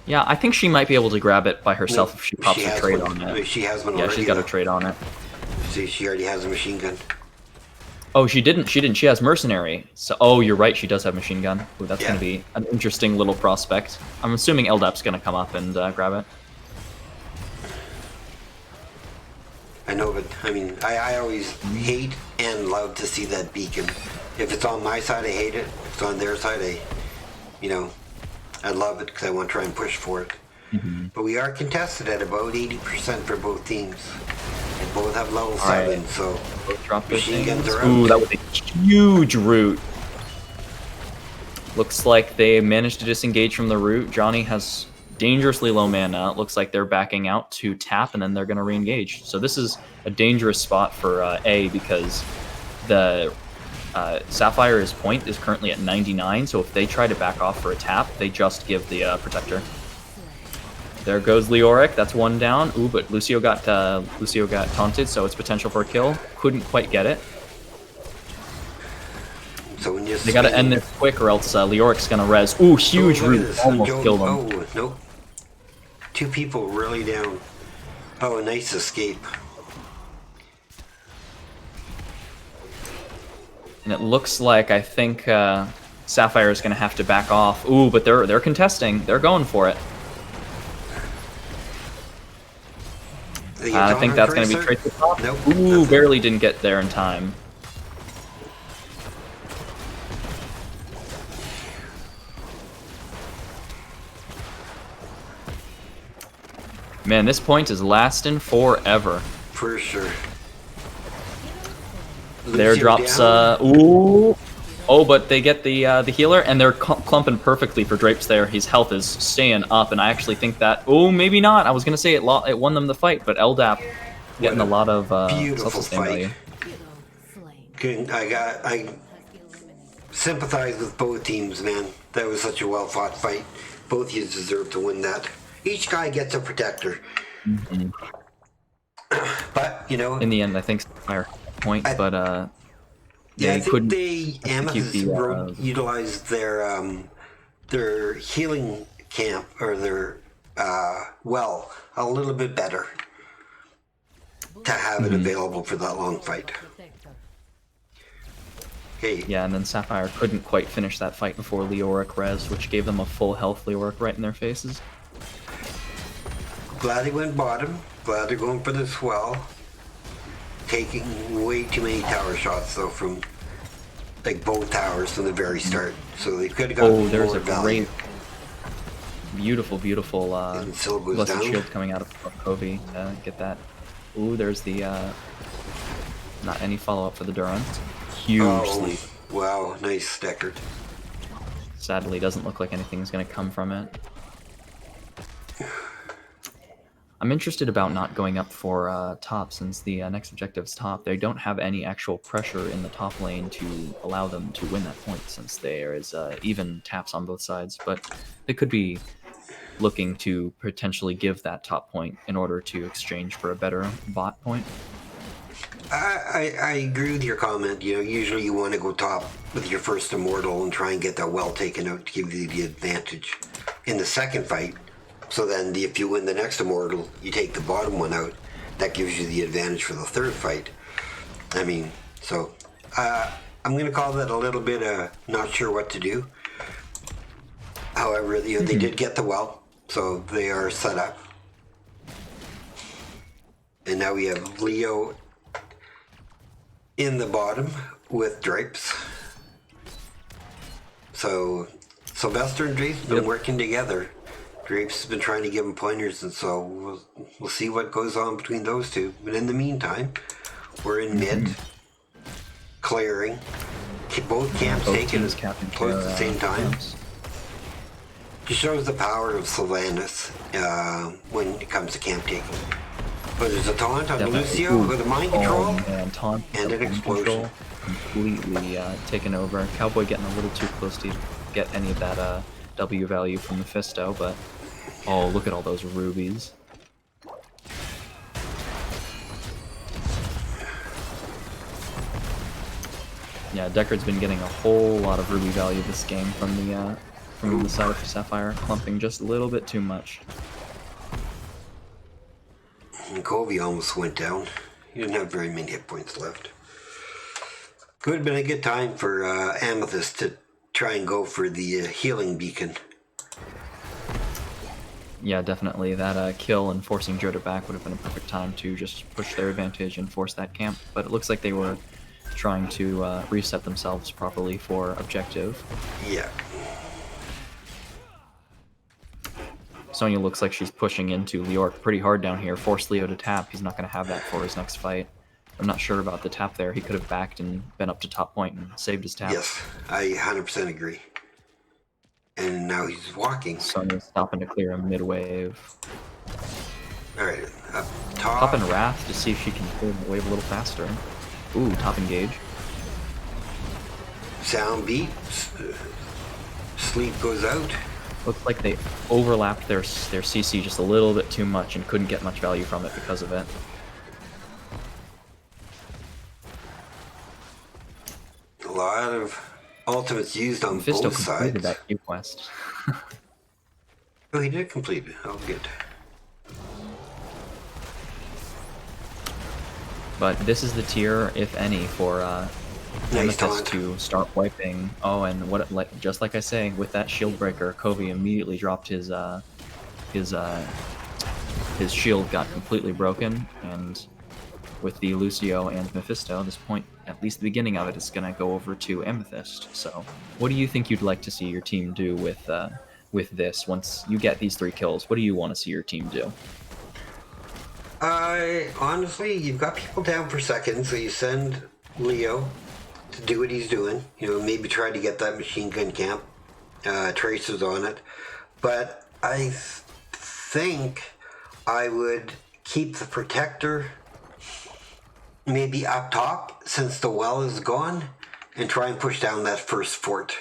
Yeah, I think she might be able to grab it by herself if she pops She a has trade one. on it. She has one Yeah, already, she's got a though. trade on it. See, she already has a machine gun. Oh, she didn't. She has mercenary. So, oh, you're right. She does have machine gun. Ooh, that's going to be an interesting little prospect. I'm assuming Eldap's going to come up and grab it. I know, but I mean, I always hate and love to see that beacon. If it's on my side, I hate it. If it's on their side, I love it because I want to try and push for it. But we are contested at about 80% for both teams. And both have level 7, so drop machine guns are out. Ooh, that was a huge root. Looks like they managed to disengage from the root. Johnny has dangerously low mana. It looks like they're backing out to tap, and then they're going to re-engage. So this is a dangerous spot for A because the Sapphire's point is currently at 99, so if they try to back off for a tap, they just give the Protector. There goes Leoric, that's 1 down. Ooh, but Lucio got taunted, so it's potential for a kill. Couldn't quite get it. So when you They gotta end this quick or else Leoric's gonna res. Ooh, huge root, almost killed him. Oh, nope. 2 people really down. Oh, a nice escape. And it looks like, I think, Sapphire is gonna have to back off. Ooh, but they're contesting. They're going for it. I think that's going to be Tracer top. Nope, Ooh, nothing. barely didn't get there in time. Man, this point is lasting forever. For sure. There Lucio drops, down. ooh. Oh, but they get the healer, and they're clumping perfectly for Drapes there. His health is staying up, and I actually think that... Oh, maybe not. I was going to say it won them the fight, but Eldap getting a lot of Beautiful self-sustain fight. I sympathize with both teams, man. That was such a well-fought fight. Both of you deserve to win that. Each guy gets a protector. But, you know... In the end, I think Sapphire point, but... Yeah, I think couldn't they Amethyst utilized their healing camp or their well a little bit better to have it available for that long fight. Okay. Yeah, and then Sapphire couldn't quite finish that fight before Leoric res, which gave them a full health Leoric right in their faces. Glad they went bottom. Glad they're going for the swell. Taking way too many tower shots though from like both towers from the very start, so they could have gotten more there's a value. great, beautiful blessed down. shield coming out of Covey. Get that. Ooh, there's the not any follow up for the Durant. Huge sleep. Wow, nice Deckard. Sadly, doesn't look like anything's going to come from it. I'm interested about not going up for top since the next objective is top. They don't have any actual pressure in the top lane to allow them to win that point since there is even taps on both sides. But they could be looking to potentially give that top point in order to exchange for a better bot point. I agree with your comment. You know, usually you want to go top with your first immortal and try and get that well taken out to give you the advantage in the second fight. So then if you win the next immortal, you take the bottom one out. That gives you the advantage for the third fight. I mean, so I'm going to call that a little bit not sure what to do. However, you know, they did get the well, so they are set up. And now we have Leo in the bottom with Drapes. So Sylvester and Drapes have been working together. Drapes has been trying to give him pointers, and so we'll see what goes on between those two. But in the meantime, we're in mid, clearing. Both camps taken close at the same time. Just shows the power of Sylvanas when it comes to camp taking. But there's a taunt on Lucio with a mind control and an explosion. completely taken over. Cowboy getting a little too close to get any of that W value from Mephisto, but oh, look at all those rubies. Yeah, Deckard's been getting a whole lot of ruby value this game from the side of Sapphire, clumping just a little bit too much. And Covey almost went down. He didn't have very many hit points left. Could have been a good time for Amethyst to try and go for the healing beacon. Yeah, definitely. That kill and forcing Joda back would have been a perfect time to just push their advantage and force that camp. But it looks like they were trying to reset themselves properly for objective. Yeah. Sonya looks like she's pushing into Leoric pretty hard down here. Force Leo to tap. He's not going to have that for his next fight. I'm not sure about the tap there. He could have backed and been up to top point and saved his tap. Yes, I 100% agree. And now he's walking. Sonya's stopping to clear a mid-wave. Alright, up top. Popping Wrath to see if she can clear the wave a little faster. Ooh, top engage. Sound beeps. Sleep goes out. Looks like they overlapped their CC just a little bit too much and couldn't get much value from it because of it. A lot of ultimates used on Mephisto both completed sides. that Q quest. Oh, he did complete it. Oh, good. But this is the tier, if any, for Amethyst to start wiping. Oh, and just like I say, with that shield breaker, Covey immediately dropped his shield got completely broken, and with the Lucio and Mephisto, this point, at least the beginning of it, is going to go over to Amethyst. So, what do you think you'd like to see your team do with this? Once you get these 3 kills, what do you want to see your team do? Honestly, you've got people down for second, so you send Leo to do what he's doing. You know, maybe try to get that machine gun camp. Tracers on it. But I think I would keep the Protector maybe up top, since the well is gone, and try and push down that first fort.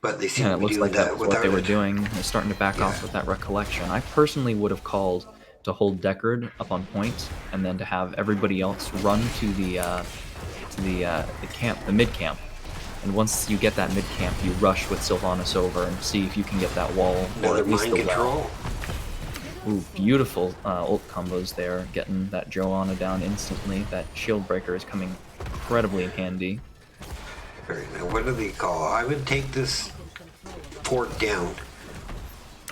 But they seem to be doing that without what they were it. doing. They're starting to back off with that recollection. I personally would have called to hold Deckard up on point, and then to have everybody else run to the camp, the mid camp. And once you get that mid camp, you rush with Sylvanas over and see if you can get that wall or at least the well. Ooh, beautiful ult combos there, getting that Joanna down instantly. That shield breaker is coming incredibly in handy. Alright, now what do they call? I would take this fort down.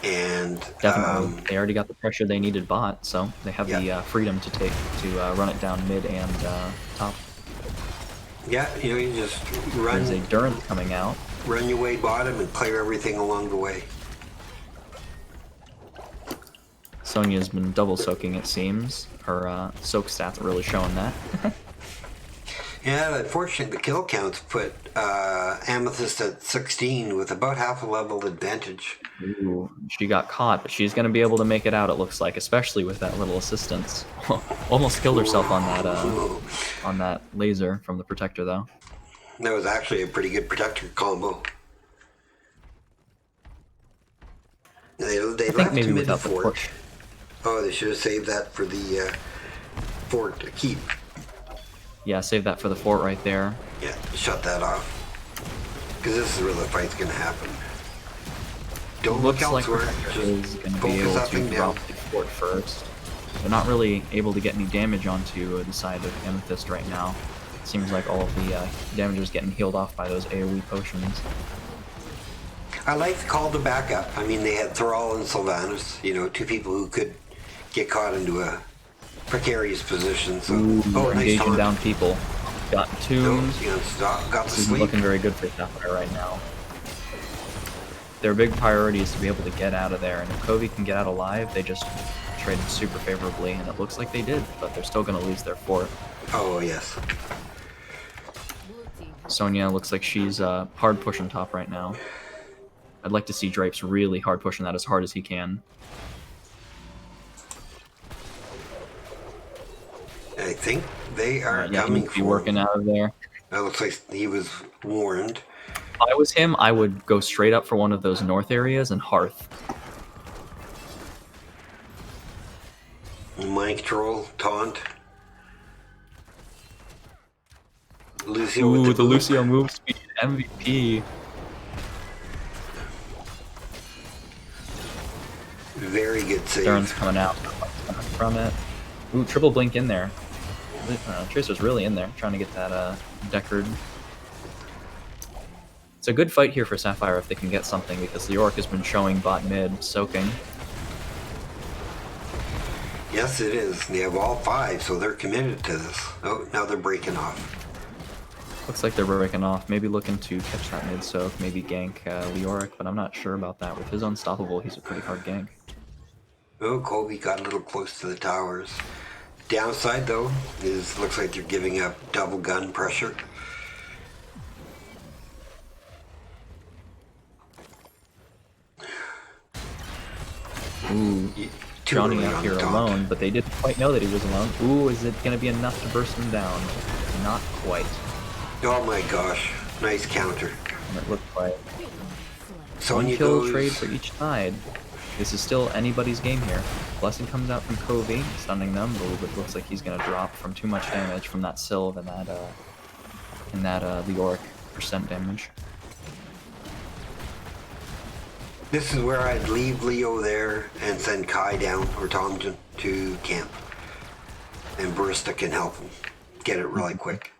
And definitely, they already got the pressure they needed bot, so they have the freedom to run it down mid and top. Yeah, you know, you just run. There's a Durant coming out. Run your way bottom and clear everything along the way. Sonya's been double soaking, it seems. Her soak stats are really showing that. Yeah, unfortunately, the kill counts put Amethyst at 16 with about half a level advantage. Ooh, she got caught, but she's going to be able to make it out, it looks like, especially with that little assistance. Almost killed herself on that laser from the Protector, though. That was actually a pretty good Protector combo. They I think maybe without the push. Oh, they should have saved that for the fort to keep. Yeah, save that for the fort right there. Yeah, shut that off. Because this is where the fight's going to happen. Don't look elsewhere. Is going to be able to drop the fort first. They're not really able to get any damage onto the side of Amethyst right now. It seems like all of the damage is getting healed off by those AoE potions. I like the call to backup. I mean, they had Thrall and Sylvanas, you know, 2 people who could get caught into a precarious position. So, nice engaging down people. Got tuned. Got This isn't looking very good for Sapphire right now. Their big priority is to be able to get out of there, and if Covey can get out alive, they just traded super favorably, and it looks like they did, but they're still going to lose their fort. Oh, yes. Sonya looks like she's hard pushing top right now. I'd like to see Drapes really hard pushing that as hard as he can. I think they are coming be working out of there. It looks like he was warned. If I was him, I would go straight up for one of those north areas and Hearth. Mind control, taunt. Lucio Ooh, with the Lucio move speed, MVP. Very good save. Theron's coming out from it. Ooh, triple blink in there. Tracer's really in there, trying to get that Deckard. It's a good fight here for Sapphire if they can get something, because Leoric has been showing bot mid, soaking. Yes, it is. They have all 5, so they're committed to this. Oh, now they're breaking off. Looks like they're breaking off, maybe looking to catch that mid soak, maybe gank Leoric, but I'm not sure about that. With his Unstoppable, he's a pretty hard gank. Oh, Kobe got a little close to the towers. Downside, though, is looks like they're giving up double gun pressure. Ooh, Johnny out here alone, but they didn't quite know that he was alone. Ooh, is it going to be enough to burst him down? Not quite. Oh my gosh, nice counter. And it looked like Sonya one kill goes... trade for each side. This is still anybody's game here. Blessing comes out from Covey, stunning them, but it looks like he's going to drop from too much damage from that Sylve and that Leoric % damage. This is where I'd leave Leo there and send Kai down or Tomjin to camp. And Barista can help him get it really quick.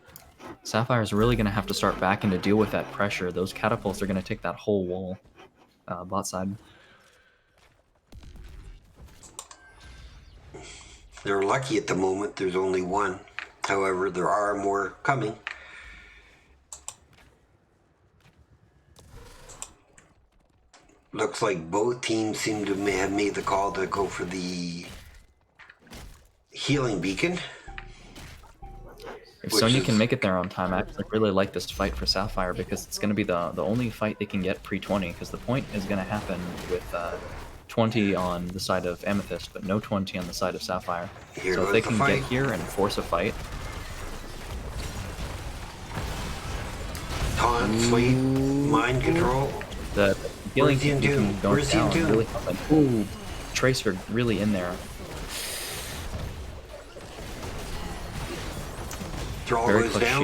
Sapphire's really going to have to start backing to deal with that pressure. Those catapults are going to take that whole wall, bot side. They're lucky at the moment, there's only one. However, there are more coming. Looks like both teams seem to have made the call to go for the healing beacon. If Sonya can make it there on time, I actually really like this fight for Sapphire because it's going to be the only fight they can get pre-20, because the point is going to happen with 20 on the side of Amethyst, but no 20 on the side of Sapphire. So if they can get here and force a fight... Taunt, sleep, mind control. The healing can go down really helping. Ooh, Tracer really in there. Thrall Very goes quick down.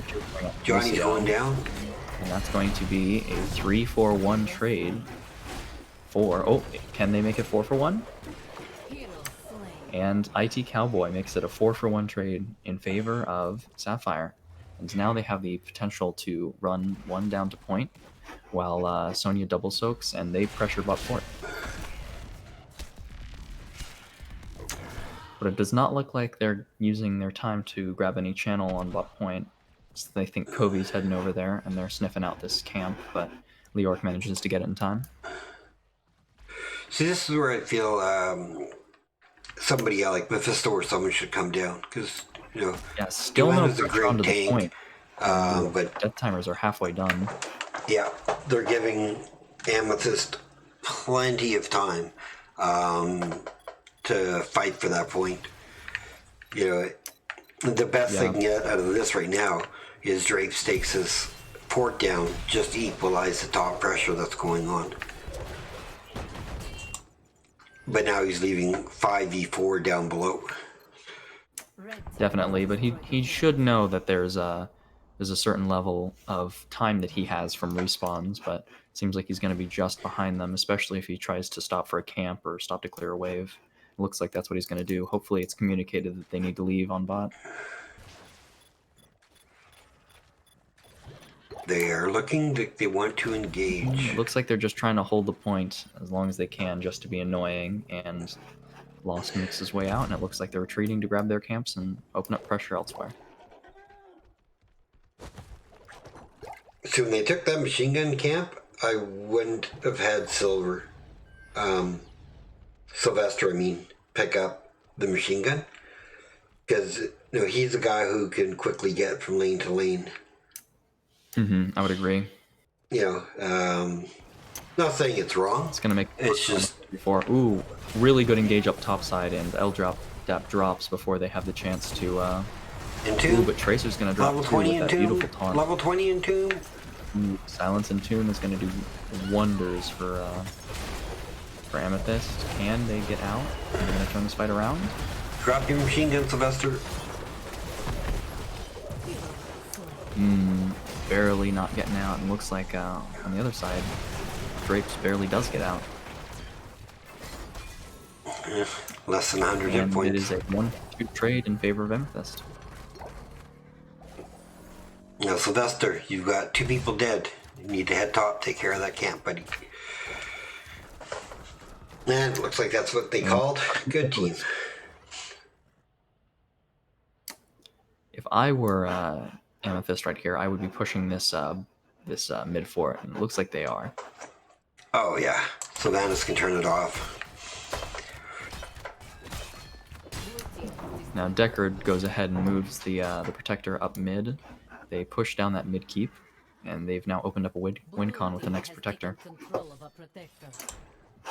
shield, Johnny's going down. And that's going to be a 3-4-1 trade for... Oh, can they make it 4-for-1? And IT Cowboy makes it a 4-for-1 trade in favor of Sapphire. And now they have the potential to run one down to point, while Sonya double soaks, and they pressure bot port. But it does not look like they're using their time to grab any channel on bot point. So they think Kobe's heading over there, and they're sniffing out this camp, but Leoric manages to get it in time. See, this is where I feel somebody like Mephisto or someone should come down, because, you know, yeah, still no pressure onto the tank, point. but death timers are halfway done. Yeah, they're giving Amethyst plenty of time to fight for that point. You know, the best they can get out of this right now is Drake takes his port down just to equalize the top pressure that's going on. But now he's leaving 5v4 down below. Definitely, but he should know that there's a certain level of time that he has from respawns, but it seems like he's going to be just behind them, especially if he tries to stop for a camp or stop to clear a wave. It looks like that's what he's going to do. Hopefully it's communicated that they need to leave on bot. They are looking like they want to engage. It looks like they're just trying to hold the point as long as they can just to be annoying, and Lost makes his way out, and it looks like they're retreating to grab their camps and open up pressure elsewhere. So when they took that machine gun camp, I wouldn't have had Sylvester, pick up the machine gun. Because, you know, he's a guy who can quickly get from lane to lane. I would agree. You know, not saying it's wrong. It's going to make it's just before. Ooh, really good engage up top side, and L drop drops before they have the chance to Entomb. Ooh, but Tracer's gonna drop Level 2 20 with that Entomb. beautiful taunt. Level 20 Entomb. Ooh, Silence and Tomb is gonna do wonders for Amethyst. Can they get out? Are they gonna turn this fight around? Drop your machine gun, Sylvester. Barely not getting out, and looks like on the other side, Drapes barely does get out. Less than 100 hit And points. it is a 1-2 trade in favor of Amethyst. Now, Sylvester, you've got 2 people dead. You need to head top, take care of that camp, buddy. And it looks like that's what they called. Good team. If I were Amethyst right here, I would be pushing this mid fort, and it looks like they are. Oh yeah, Sylvanas can turn it off. Now Deckard goes ahead and moves the Protector up mid. They push down that mid keep, and they've now opened up a win con with the next Protector.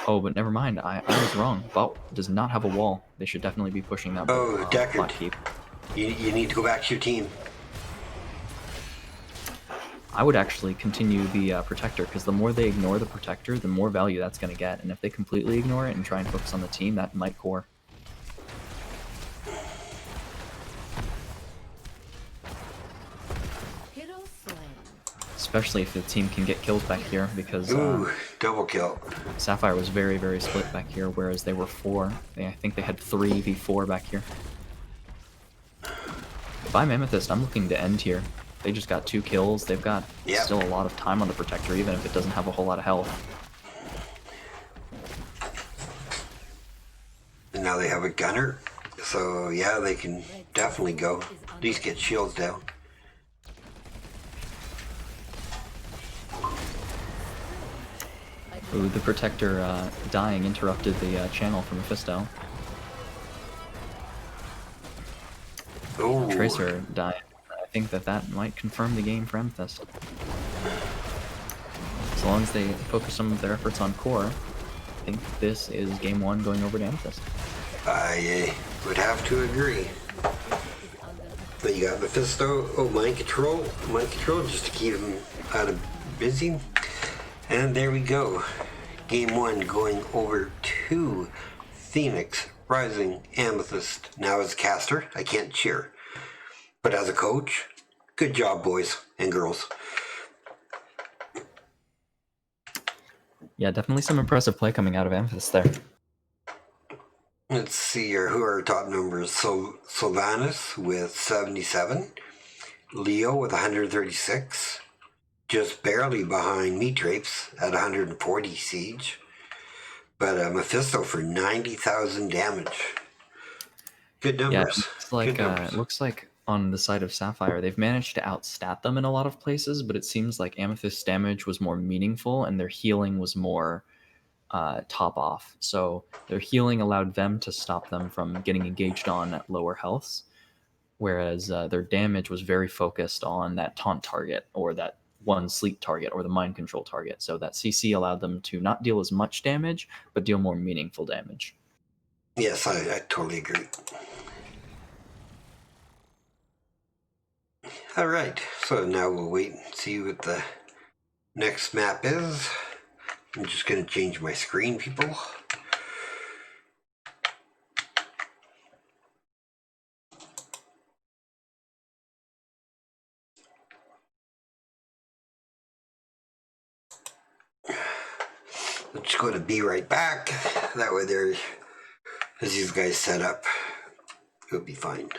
Oh, but never mind. I was wrong. Bot does not have a wall. They should definitely be pushing that Deckard. bot keep. You need to go back to your team. I would actually continue the Protector, because the more they ignore the Protector, the more value that's going to get. And if they completely ignore it and try and focus on the team, that might core. Especially if the team can get kills back here, because double kill. Sapphire was very, very split back here, whereas they were 4. I think they had 3v4 back here. If I'm Amethyst, I'm looking to end here. They just got 2 kills. They've got still a lot of time on the Protector, even if it doesn't have a whole lot of health. And now they have a gunner. So yeah, they can definitely go. At least get shields down. Ooh, the Protector dying interrupted the channel from Mephisto. Ooh. Tracer dying. I think that might confirm the game for Amethyst. As long as they focus some of their efforts on core, I think this is game 1 going over to Amethyst. I would have to agree. But you got Mephisto. Oh, mind control. Mind control just to keep him out of busy. And there we go. Game 1 going over to Phoenix Rising Amethyst. Now as a caster, I can't cheer. But as a coach, good job, boys and girls. Yeah, definitely some impressive play coming out of Amethyst there. Let's see here. Who are our top numbers? So Sylvanas with 77. Leo with 136. Just barely behind me, Drapes, at 140 siege. But Mephisto for 90,000 damage. Good numbers. Yeah, it's like, it looks like on the side of Sapphire, they've managed to outstat them in a lot of places, but it seems like Amethyst's damage was more meaningful and their healing was more top off. So their healing allowed them to stop them from getting engaged on at lower healths, whereas their damage was very focused on that taunt target or that one sleep target or the mind control target. So that CC allowed them to not deal as much damage, but deal more meaningful damage. Yes, I totally agree. All right, so now we'll wait and see what the next map is. I'm just going to change my screen, people. Let's go to be right back. That way there, as these guys set up, it'll be fine.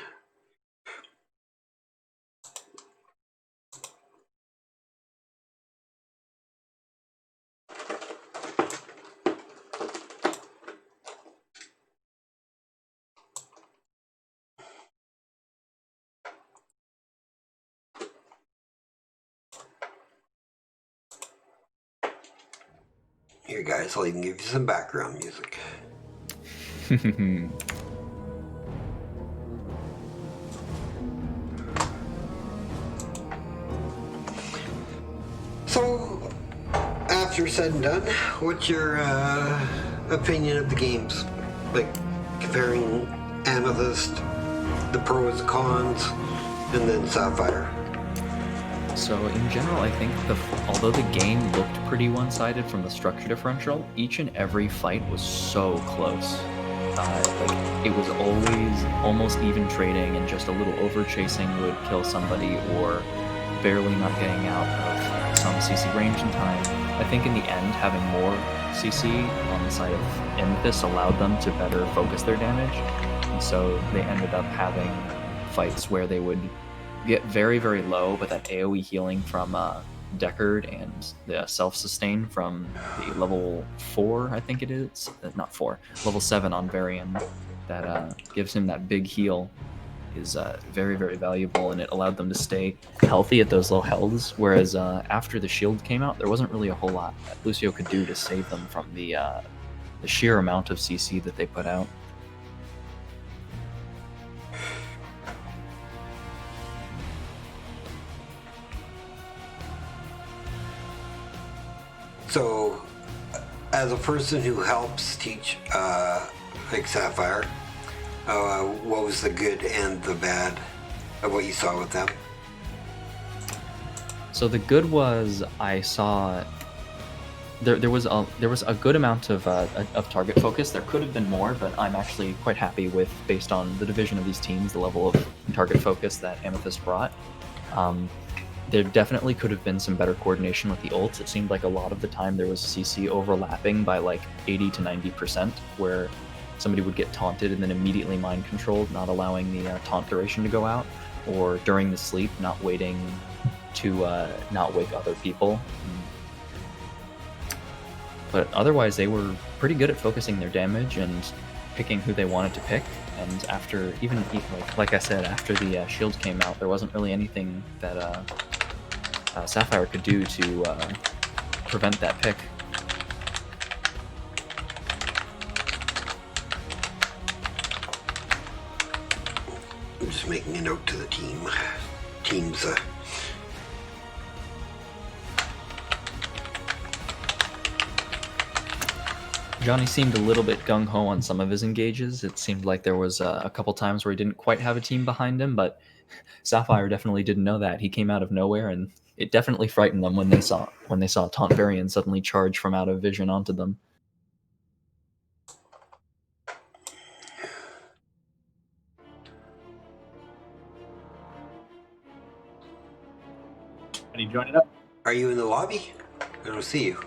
Here guys, I'll even give you some background music. So, after said and done, what's your opinion of the games? Like, comparing Amethyst, the pros, cons, and then Sapphire. So in general, I think although the game looked pretty one-sided from the structure differential, each and every fight was so close. Like it was always almost even trading, and just a little over chasing would kill somebody, or barely not getting out of some CC range in time. I think in the end, having more CC on the side of Amethyst allowed them to better focus their damage, and so they ended up having fights where they would get very, very low, but that AoE healing from Deckard and the self-sustain from the level 4, I think it is, not 4, level 7 on Varian, that gives him that big heal, is very, very valuable, and it allowed them to stay healthy at those low healths, whereas after the shield came out, there wasn't really a whole lot that Lucio could do to save them from the sheer amount of CC that they put out. So, as a person who helps teach, like Sapphire, what was the good and the bad of what you saw with them? So the good was I saw there was a good amount of target focus. There could have been more, but I'm actually quite happy with, based on the division of these teams, the level of target focus that Amethyst brought. There definitely could have been some better coordination with the ults. It seemed like a lot of the time there was CC overlapping by like 80 to 90%, where somebody would get taunted and then immediately mind controlled, not allowing the taunt duration to go out, or during the sleep, not waiting to not wake other people. But otherwise, they were pretty good at focusing their damage and picking who they wanted to pick. And after, even like I said, after the shield came out, there wasn't really anything that Sapphire could do to prevent that pick. I'm just making a note to the teams. Johnny seemed a little bit gung-ho on some of his engages. It seemed like there was a couple times where he didn't quite have a team behind him, but Sapphire definitely didn't know that. He came out of nowhere, and it definitely frightened them when they saw Taunt Varian suddenly charge from out of vision onto them. Are you joining up? Are you in the lobby? I don't see you.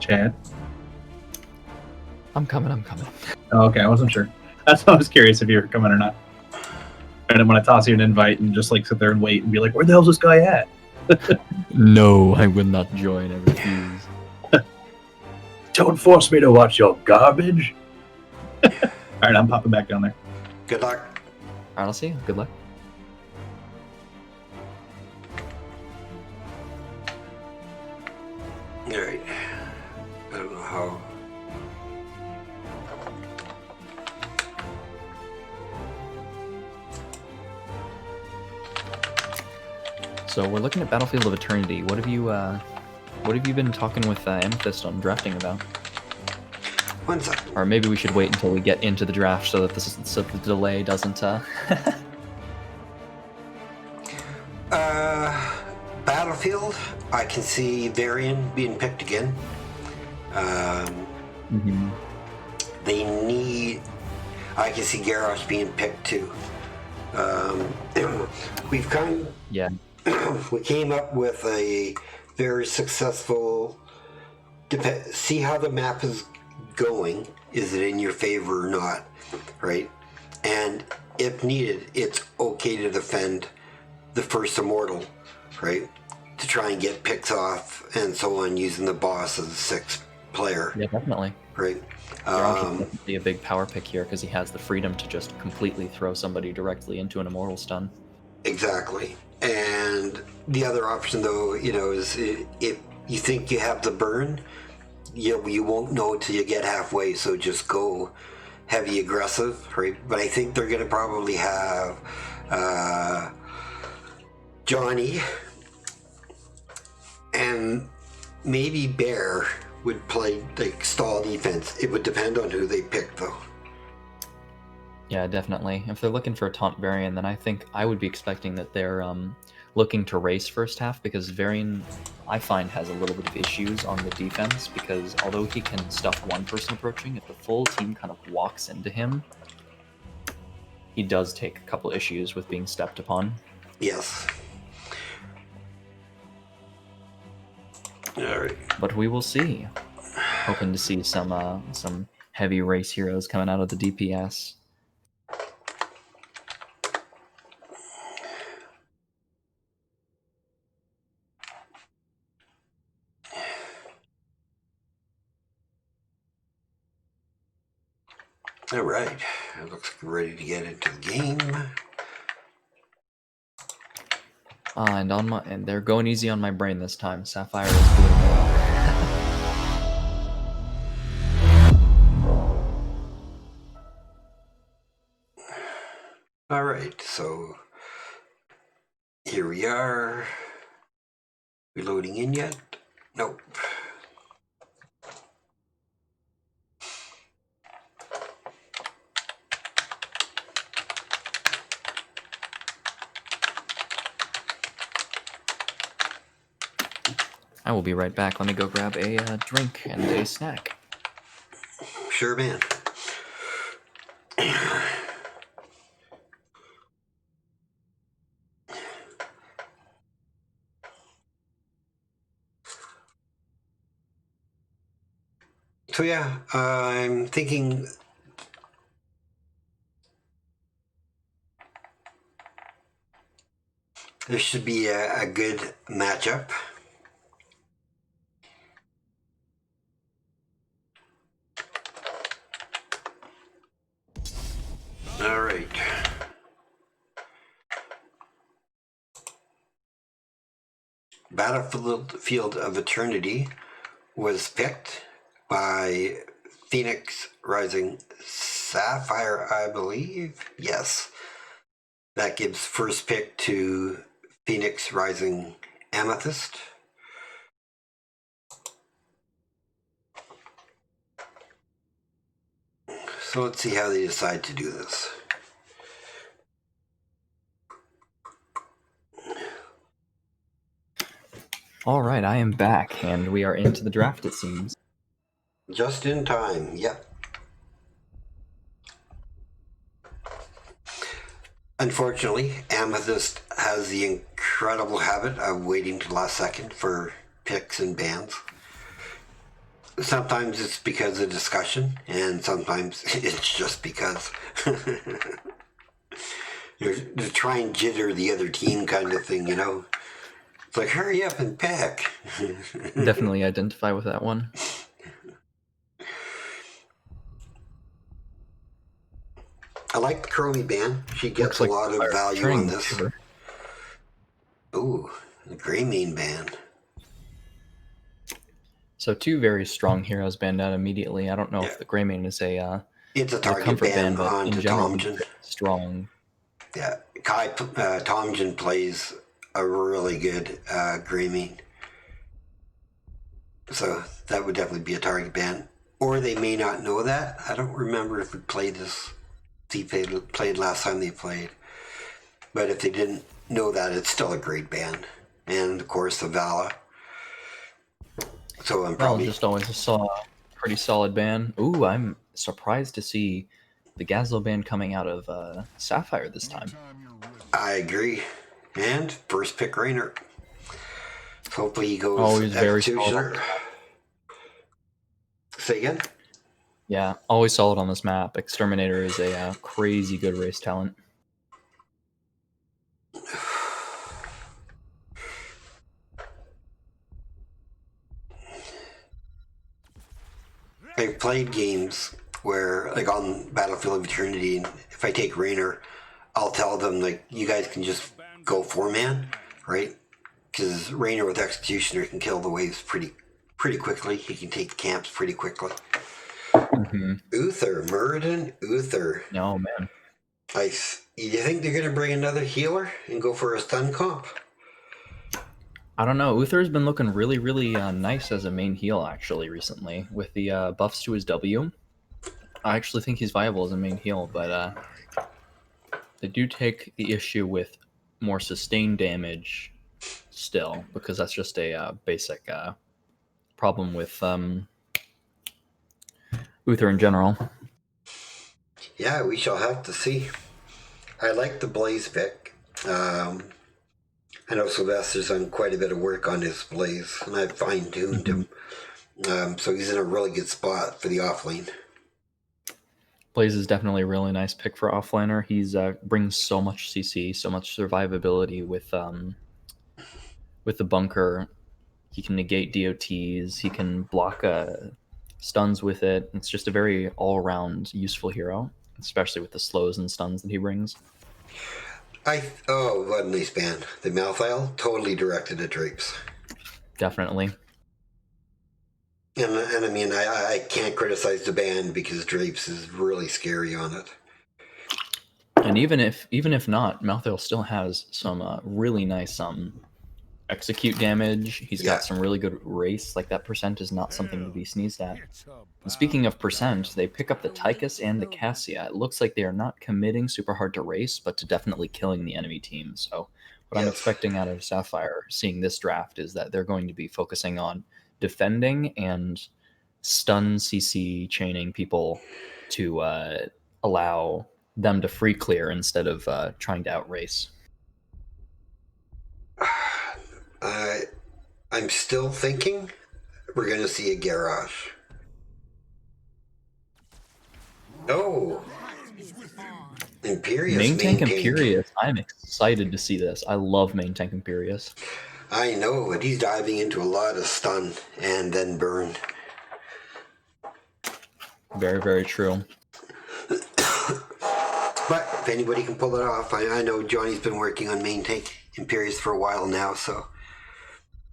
Chad? I'm coming. Oh, okay, I wasn't sure. That's why I was curious if you were coming or not. I didn't want to toss you an invite and just like sit there and wait and be like, where the hell's this guy at? No, I will not join. I refuse. Don't force me to watch your garbage. Alright, I'm popping back down there. Good luck. Alright, I'll see you. Good luck. Alright. I don't know how. So we're looking at Battlefield of Eternity. What have you been talking with Amethyst on drafting about? 1 second. Or maybe we should wait until we get into the draft so that the delay doesn't. Battlefield, I can see Varian being picked again. They need. I can see Garrosh being picked too. We've we came up with a very successful. See how the map is going. Is it in your favor or not? Right? And if needed, it's okay to defend the first immortal, right? To try and get picks off and so on, using the boss as a 6th player. Yeah, definitely. Right. Garrosh is definitely a big power pick here because he has the freedom to just completely throw somebody directly into an immortal stun. Exactly. And the other option, though, is if you think you have the burn, you won't know till you get halfway. So just go heavy aggressive, right? But I think they're going to probably have Johnny and maybe Bear would play like stall defense. It would depend on who they pick, though. Yeah, definitely. If they're looking for a taunt Varian, then I think I would be expecting that they're looking to race first half, because Varian, I find, has a little bit of issues on the defense, because although he can stuff one person approaching, if the full team kind of walks into him, he does take a couple issues with being stepped upon. Yes. Alright. But we will see. Hoping to see some heavy race heroes coming out of the DPS. Alright. It looks like we're ready to get into the game. And they're going easy on my brain this time. Sapphire is doing well. Alright, so here we are. Reloading in yet? Nope. I will be right back. Let me go grab a drink and a snack. Sure, man. So yeah, I'm thinking this should be a good matchup. All right. Battlefield of Eternity was picked by Phoenix Rising Sapphire, I believe. Yes. That gives first pick to Phoenix Rising Amethyst. So let's see how they decide to do this. All right, I am back, and we are into the draft, it seems. Just in time, yep. Unfortunately, Amethyst has the incredible habit of waiting to the last second for picks and bans. Sometimes it's because of discussion, and sometimes it's just because they're try and jitter the other team kind of thing, you know? It's like, hurry up and pick. Definitely identify with that one. I like the Chromie ban. She gets a lot of value on this. Ooh, the Greymane ban. So two very strong heroes banned out immediately. I don't know if the Greymane is it's a target comfort ban but on in general, Tomjin. Strong. Yeah, Tomjin plays a really good Greymane. So that would definitely be a target ban. Or they may not know that. I don't remember if we played this. He played last time they played. But if they didn't know that, it's still a great ban. And of course the Vala. So I'm probably just always pretty solid ban. Ooh, I'm surprised to see the Gazlo ban coming out of Sapphire this time. I agree. And first pick Rainer. Hopefully he goes always very Executioner. solid. Say again? Yeah, always solid on this map. Exterminator is a crazy good race talent. I've played games where, like on Battlefield of Eternity, and if I take Rainer, I'll tell them, like, you guys can just go 4-man, right? Because Rainer with Executioner can kill the waves pretty quickly. He can take the camps pretty quickly. Uther, Muradin, Uther. No, man. Nice. You think they're going to bring another healer and go for a stun comp? I don't know. Uther's been looking really, really nice as a main heal, actually, recently, with the buffs to his W. I actually think he's viable as a main heal, but they do take the issue with more sustained damage still, because that's just a basic problem with Uther in general. Yeah, we shall have to see. I like the Blaze pick. I know Sylvester's done quite a bit of work on his Blaze, and I've fine-tuned him. So he's in a really good spot for the offlane. Blaze is definitely a really nice pick for offlaner. He's brings so much CC, so much survivability with the bunker. He can negate DOTs. He can block stuns with it. It's just a very all-around useful hero, especially with the slows and stuns that he brings. Oh, what a nice band. The Malthael, totally directed at Drapes. Definitely. And I mean, I can't criticize the band because Drapes is really scary on it. And even if not, Malthael still has some really nice execute damage. He's got some really good race. Like, that percent is not something to be sneezed at. And speaking of percent, they pick up the Tychus and the Cassia. It looks like they are not committing super hard to race, but to definitely killing the enemy team. So what I'm expecting out of Sapphire, seeing this draft, is that they're going to be focusing on defending and stun CC chaining people to allow them to free clear instead of trying to outrace. I'm still thinking we're going to see a Garrosh. Oh! Imperious. Main tank Imperious. I'm excited to see this. I love main tank Imperious. I know, but he's diving into a lot of stun and then burn. Very, very true. But if anybody can pull it off, I know Johnny's been working on main tank Imperious for a while now, so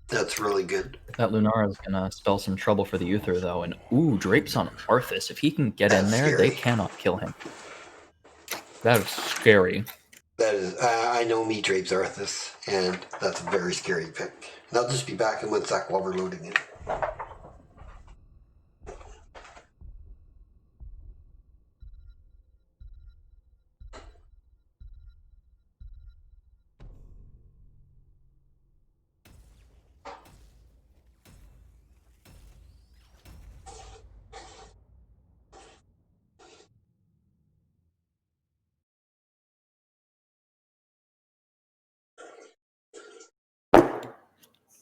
that's really good. That Lunara is going to spell some trouble for the Uther, though. And, ooh, Drapes on Arthas. If he can get in there, they cannot kill him. That is scary. That is, I know me Drapes Arthas, and that's a very scary pick. And I'll just be back in one sec while we're loading it.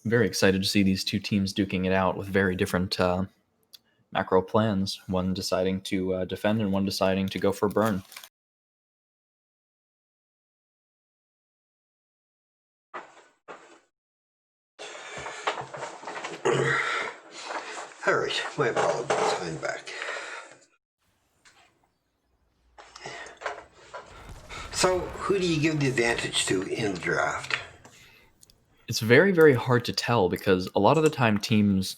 Very excited to see these two teams duking it out with very different macro plans. One deciding to defend and one deciding to go for burn. All right, my apologies, I'm back. So, who do you give the advantage to in the draft? It's very, very hard to tell because a lot of the time teams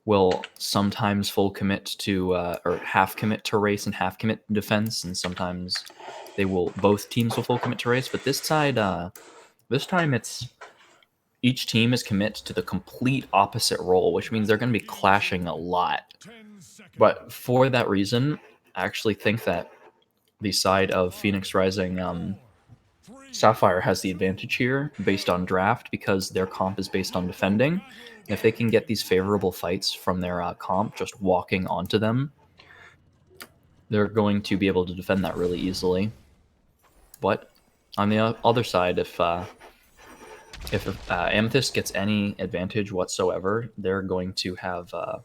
will sometimes full commit to or half commit to race and half commit to defense, and sometimes both teams will full commit to race. But this time it's each team is commit to the complete opposite role, which means they're going to be clashing a lot. But for that reason, I actually think that the side of Phoenix Rising Sapphire has the advantage here based on draft because their comp is based on defending. And if they can get these favorable fights from their comp just walking onto them, they're going to be able to defend that really easily. But on the other side, if Amethyst gets any advantage whatsoever, they're going to have a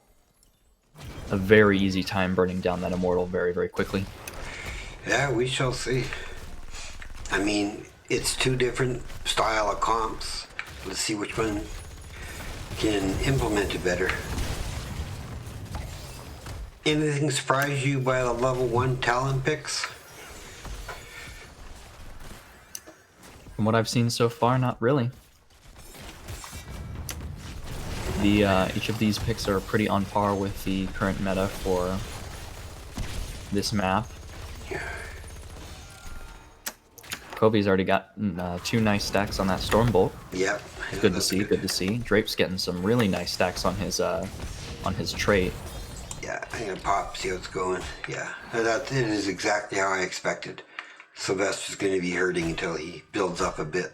very easy time burning down that Immortal very, very quickly. Yeah, we shall see. I mean, it's two different style of comps. Let's see which one can implement it better. Anything surprise you by the level 1 talent picks? From what I've seen so far, not really. Each of these picks are pretty on par with the current meta for this map. Kobe's already got 2 nice stacks on that Stormbolt. Yep. Good to see. Drape's getting some really nice stacks on his trait. Yeah. Yeah, I'm gonna pop, see how it's going. Yeah, and that it is exactly how I expected. Sylvester's gonna be hurting until he builds up a bit.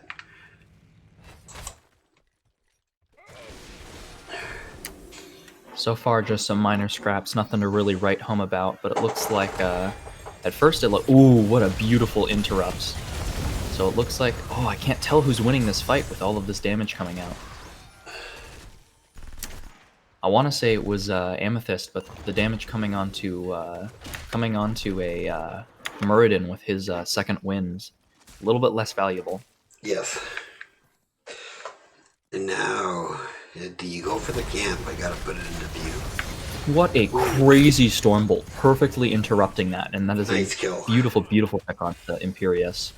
So far, just some minor scraps, nothing to really write home about, but it looks like, at first it looked, ooh, what a beautiful interrupt. So it looks like, oh, I can't tell who's winning this fight with all of this damage coming out. I want to say it was Amethyst, but the damage coming onto a Muradin with his second winds, a little bit less valuable. Yes. And now, do you go for the camp? I gotta put it into view. What a crazy Stormbolt, perfectly interrupting that, and that is nice a kill. Beautiful, beautiful pick on the Imperius.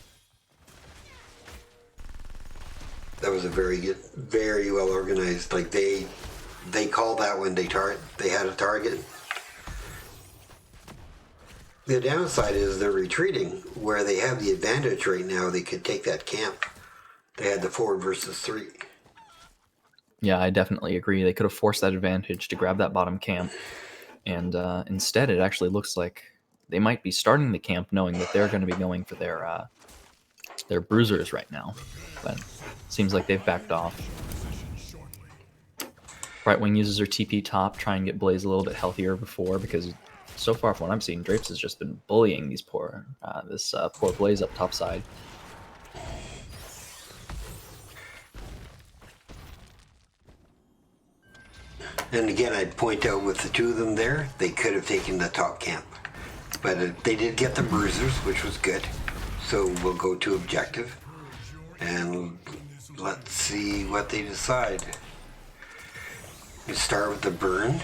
That was a very good, very well organized. Like they called that when they had a target. The downside is they're retreating, where they have the advantage right now. They could take that camp. They had the 4 versus 3. Yeah, I definitely agree. They could have forced that advantage to grab that bottom camp, and instead it actually looks like they might be starting the camp knowing that they're going to be going for their bruisers right now, but it seems like they've backed off. Brightwing uses her TP top, try and get Blaze a little bit healthier before, because so far from what I'm seeing, Drapes has just been bullying these poor Blaze up top side. And again, I'd point out with the 2 of them there, they could have taken the top camp. But they did get the bruisers, which was good. So we'll go to objective. And let's see what they decide. We start with the burn.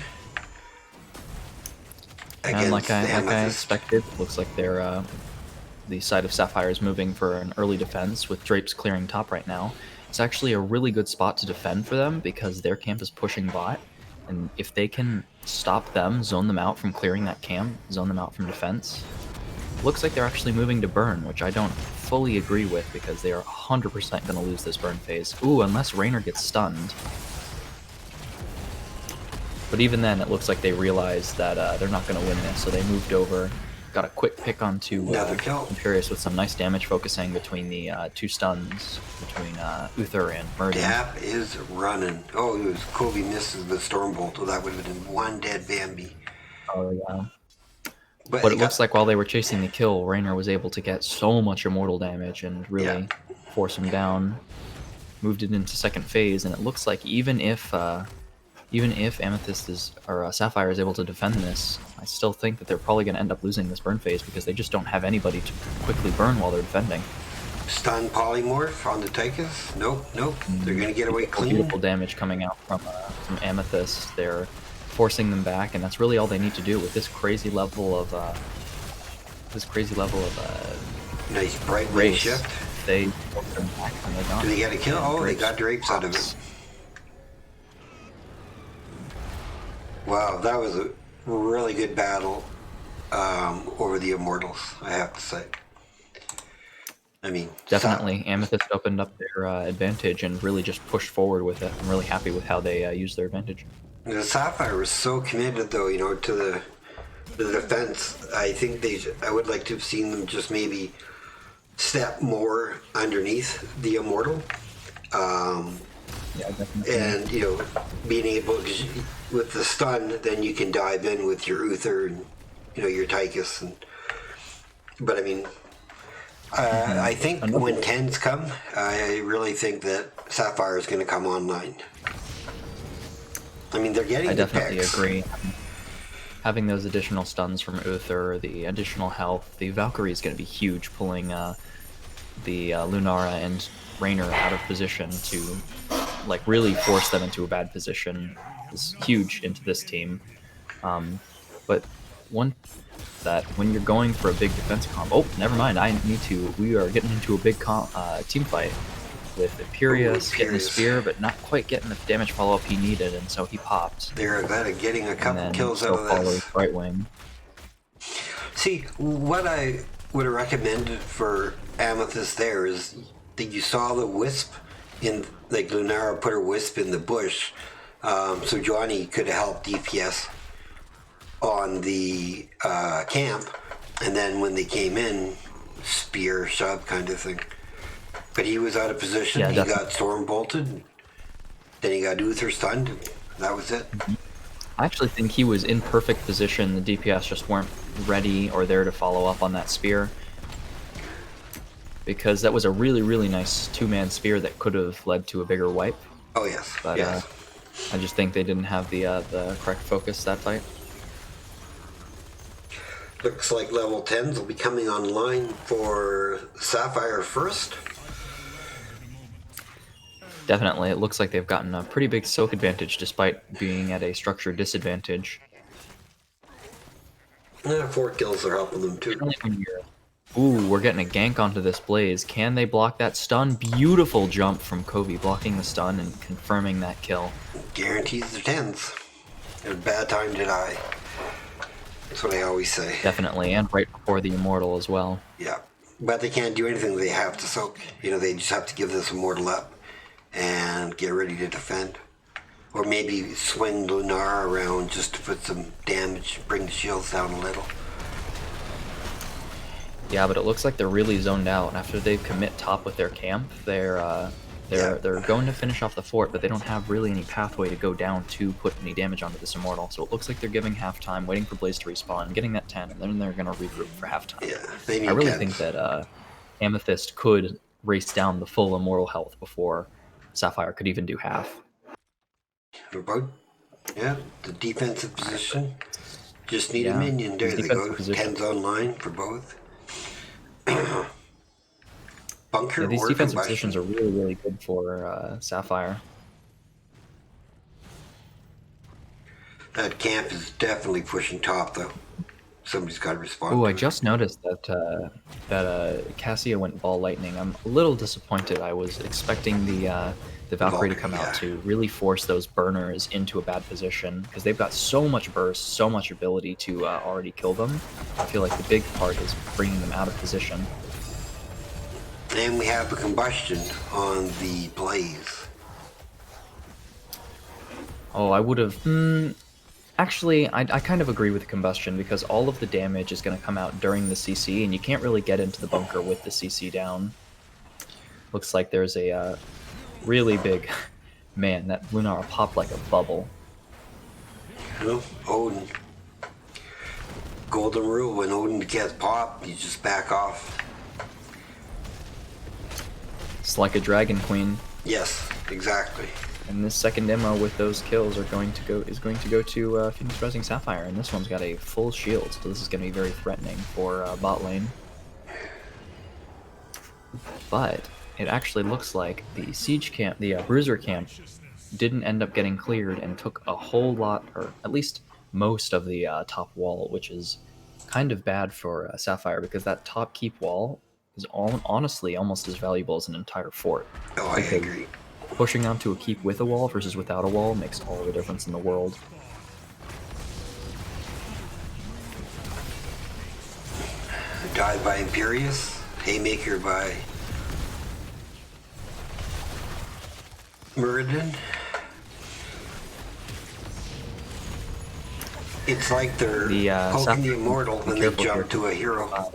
And like I expected, looks like they're the side of Sapphire is moving for an early defense with Drapes clearing top right now. It's actually a really good spot to defend for them because their camp is pushing bot, and if they can stop them, zone them out from clearing that camp, zone them out from defense, looks like they're actually moving to burn, which I don't fully agree with because they are 100% going to lose this burn phase. Ooh, unless Raynor gets stunned. But even then, it looks like they realized that they're not going to win this, so they moved over, got a quick pick onto Imperius with some nice damage focusing between the 2 stuns between Uther and Muradin. Dap is running. Oh, it was Kobe misses the Stormbolt. Well, that would have been 1 dead Bambi. Oh, yeah. But it looks like while they were chasing the kill, Raynor was able to get so much immortal damage and really force him down. Moved it into second phase, and it looks like even if Amethyst or Sapphire is able to defend this, I still think that they're probably going to end up losing this burn phase because they just don't have anybody to quickly burn while they're defending. Stun polymorph on the Tychus? Nope. They're going to get away clean. Beautiful damage coming out from Amethyst. They're forcing them back, and that's really all they need to do with this crazy level of nice bright race shift. They force them back and they're gone. Do they get a kill? Oh, they got Drapes out of it. Wow, that was a really good battle over the Immortals, I have to say. I mean, definitely, Amethyst opened up their advantage and really just pushed forward with it. I'm really happy with how they used their advantage. The Sapphire was so committed, though, to the defense. I think I would like to have seen them just maybe step more underneath the Immortal. Yeah, definitely. And being able to, with the stun, then you can dive in with your Uther and your Tychus. But I mean, I think when 10s come, I really think that Sapphire is going to come online. I mean, they're getting. I definitely agree. Having those additional stuns from Uther, the additional health, the Valkyrie is going to be huge, pulling the Lunara and Raynor out of position to really force them into a bad position is huge into this team. But one that when you're going for a big defense comp, oh, never mind. We are getting into a big team fight with Imperius getting the spear, but not quite getting the damage follow-up he needed, and so he popped. They're getting a couple kills out of this. Brightwing. See, what I would have recommended for Amethyst there is that you saw the wisp in, Lunara put her wisp in the bush, so Johnny could have helped DPS. on the camp, and then when they came in, spear, shove kind of thing. But he was out of position. Yeah, he definitely. got storm bolted. Then he got Uther stunned. And that was it. I actually think he was in perfect position. The DPS just weren't ready or there to follow up on that spear. Because that was a really, really nice two-man spear that could have led to a bigger wipe. Oh yes, But yes. I just think they didn't have the correct focus that fight. Looks like level 10s will be coming online for Sapphire first. Definitely, it looks like they've gotten a pretty big soak advantage despite being at a structured disadvantage. 4 kills are helping them too. Ooh, we're getting a gank onto this Blaze. Can they block that stun? Beautiful jump from Kobe, blocking the stun and confirming that kill. Guarantees the 10s. It was a bad time to die. That's what I always say. Definitely, and right before the Immortal as well. Yeah, but they can't do anything. They have to soak. You know, they just have to give this Immortal up and get ready to defend. Or maybe swing Lunar around just to put some damage, bring the shields down a little. Yeah, but it looks like they're really zoned out. After they commit top with their camp, they're going to finish off the fort, but they don't have really any pathway to go down to put any damage onto this Immortal. So it looks like they're giving halftime, waiting for Blaze to respawn, getting that 10, and then they're going to regroup for halftime. Yeah, they need I really 10s. think that Amethyst could race down the full Immortal health before Sapphire could even do half. About, yeah, the defensive position. Just need a Yeah, minion. There they defensive go. position. 10s online for both. Bunker Yeah, these or defensive combustion. positions are really, really good for Sapphire. That camp is definitely pushing top, though. Somebody's got to respond. Oh, to I it. just noticed that Cassia went ball lightning. I'm a little disappointed. I was expecting the Valkyrie to come out to really force those burners into a bad position because they've got so much burst, so much ability to already kill them. I feel like the big part is bringing them out of position. And we have a combustion on the Blaze. Oh, I would have. Actually, I kind of agree with the combustion because all of the damage is going to come out during the CC, and you can't really get into the bunker with the CC down. Looks like there's a really big... Man, that Lunar popped like a bubble. Hello, Odin. Golden rule, when Odin gets popped, you just back off. It's like a Dragon Queen. Yes, exactly. And this second demo with those kills is going to go to Phoenix Rising Sapphire, and this one's got a full shield, so this is going to be very threatening for bot lane. But it actually looks like the siege camp, the bruiser camp, didn't end up getting cleared and took a whole lot, or at least most of the top wall, which is kind of bad for Sapphire because that top keep wall is honestly almost as valuable as an entire fort. Oh, I agree. Pushing onto a keep with a wall versus without a wall makes all the difference in the world. Dive by Imperious. Haymaker by Muradin. It's like they're poking the Immortal when they jump to a hero.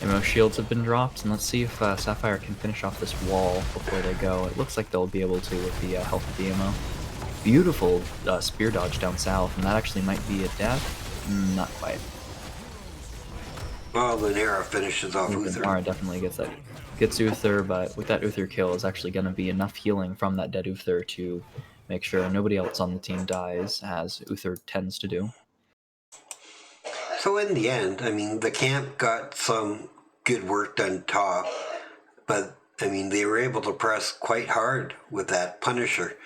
Ammo shields have been dropped, and let's see if Sapphire can finish off this wall before they go. It looks like they'll be able to with the health of the ammo. Beautiful spear dodge down south, and that actually might be a death. Not quite. Well, Lunera finishes off Uther. Lunera definitely gets Uther, but with that Uther kill is actually going to be enough healing from that dead Uther to make sure nobody else on the team dies, as Uther tends to do. So in the end, I mean, the camp got some good work done top, but I mean, they were able to press quite hard with that Punisher,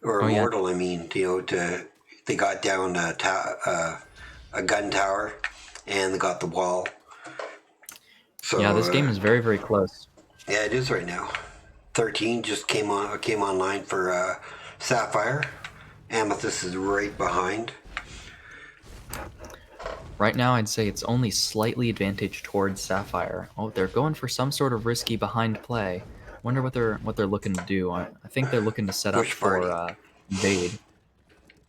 or Immortal, I mean, you know, they got down a gun tower, and they got the wall. So, yeah, this game is very, very close. Yeah, it is right now. 13 just came online for Sapphire. Amethyst is right behind. Right now, I'd say it's only slightly advantaged towards Sapphire. Oh, they're going for some sort of risky behind play. Wonder what they're looking to do. I think they're looking to set up for invade.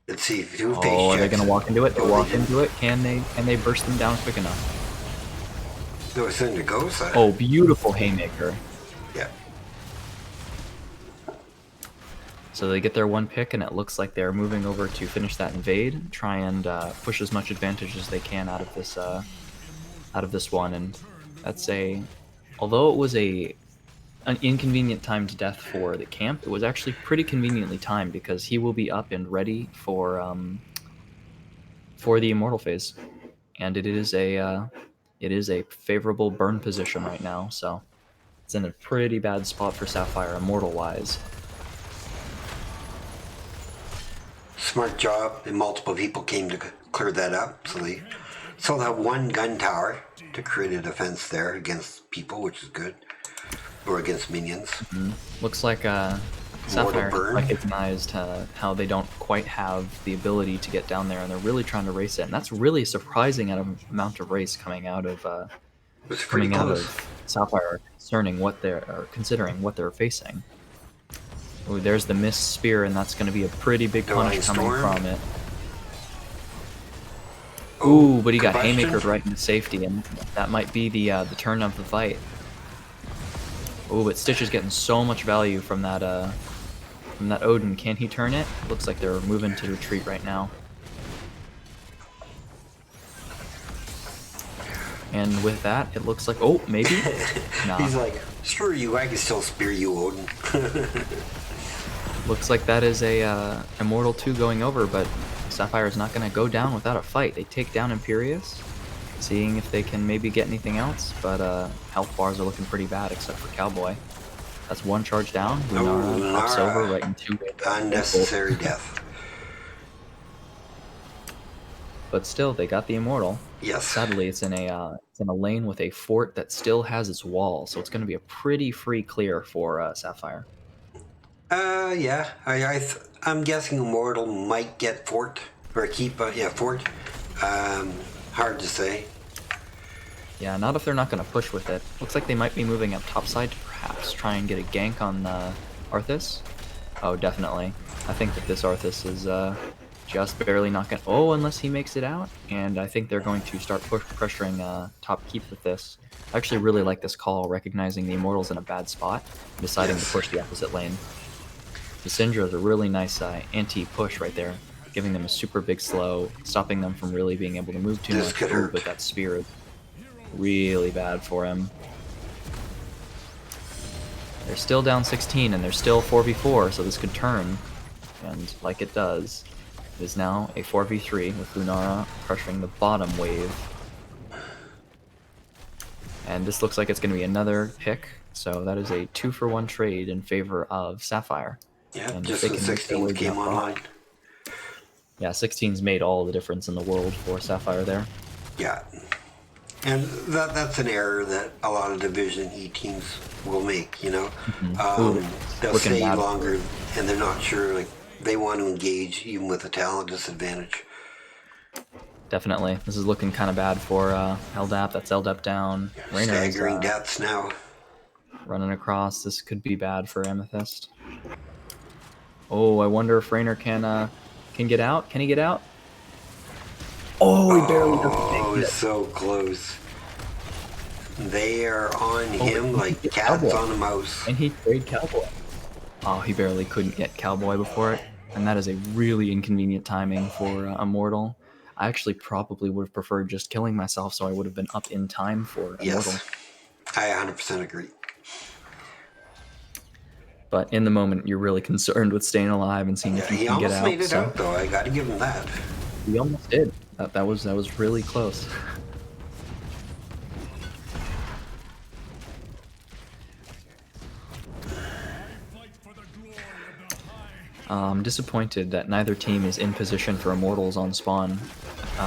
Let's see if you Oh, are they gonna walk into it? They Oh, walk into it. Can they burst them down quick enough? No, it's in to go side. Oh, beautiful haymaker. Yeah. So they get their one pick, and it looks like they're moving over to finish that invade, try and push as much advantage as they can out of this one. And that's although it was an inconvenient timed death for the camp, it was actually pretty conveniently timed because he will be up and ready for the immortal phase, and it is a favorable burn position right now, so it's in a pretty bad spot for Sapphire immortal wise. Smart job, and multiple people came to clear that up, so they still have one gun tower to create a defense there against people, which is good, or against minions. Looks like Sapphire recognized how they don't quite have the ability to get down there, and they're really trying to race it, and that's really surprising amount of race coming out of Sapphire, considering what they're facing. Ooh, there's the missed spear, and that's going to be a pretty big punish coming from it. Ooh, but he got haymakered right into safety, and that might be the turn of the fight. Ooh, but Stitch is getting so much value from that Odin. Can he turn it? Looks like they're moving to retreat right now. And with that, it looks like, oh, maybe? Nah. He's like, screw you, I can still spear you, Odin. Looks like that is a Immortal 2 going over, but Sapphire is not going to go down without a fight. They take down Imperius, seeing if they can maybe get anything else, but health bars are looking pretty bad except for Cowboy. That's one charge down. Lunara pops over right into unnecessary death. But still, they got the Immortal. Yes. Sadly, it's in a lane with a fort that still has its wall, so it's going to be a pretty free clear for Sapphire. Yeah. I'm guessing Immortal might get fort or keep. Fort. Hard to say. Yeah, not if they're not going to push with it. Looks like they might be moving up topside to perhaps try and get a gank on Arthas. Oh, definitely. I think that this Arthas is just barely not going to... Oh, unless he makes it out. And I think they're going to start pressuring top keep with this. I actually really like this call, recognizing the Immortal's in a bad spot, deciding to push the opposite lane. The Syndra is a really nice anti-push right there, giving them a super big slow, stopping them from really being able to move too much. But that spear is really bad for him. They're still down 16, and they're still 4v4, so this could turn. And like it does, it is now a 4v3 with Lunara pressuring the bottom wave. And this looks like it's going to be another pick, so that is a 2-for-1 trade in favor of Sapphire. Yeah, and just the 16 came online. Yeah, 16's made all the difference in the world for Sapphire there. Yeah. And that's an error that a lot of Division E teams will make, you know. They'll stay longer, and they're not sure, like, they want to engage even with a talent disadvantage. Definitely. This is looking kind of bad for LDAP. That's LDAP down. Raynor staggering deaths now. Running across. This could be bad for Amethyst. Oh, I wonder if Raynor can get out. Can he get out? Oh, he barely doesn't make it. Oh, it's so close. They are on him like cats on a mouse. And he trade Cowboy. Oh, he barely couldn't get Cowboy before it. And that is a really inconvenient timing for Immortal. I actually probably would have preferred just killing myself, so I would have been up in time for Immortal. Yes, I 100% agree. But in the moment, you're really concerned with staying alive and seeing if you can get out. He almost made it out, though. I got to give him that. He almost did. That was really close. I'm disappointed that neither team is in position for Immortals on spawn.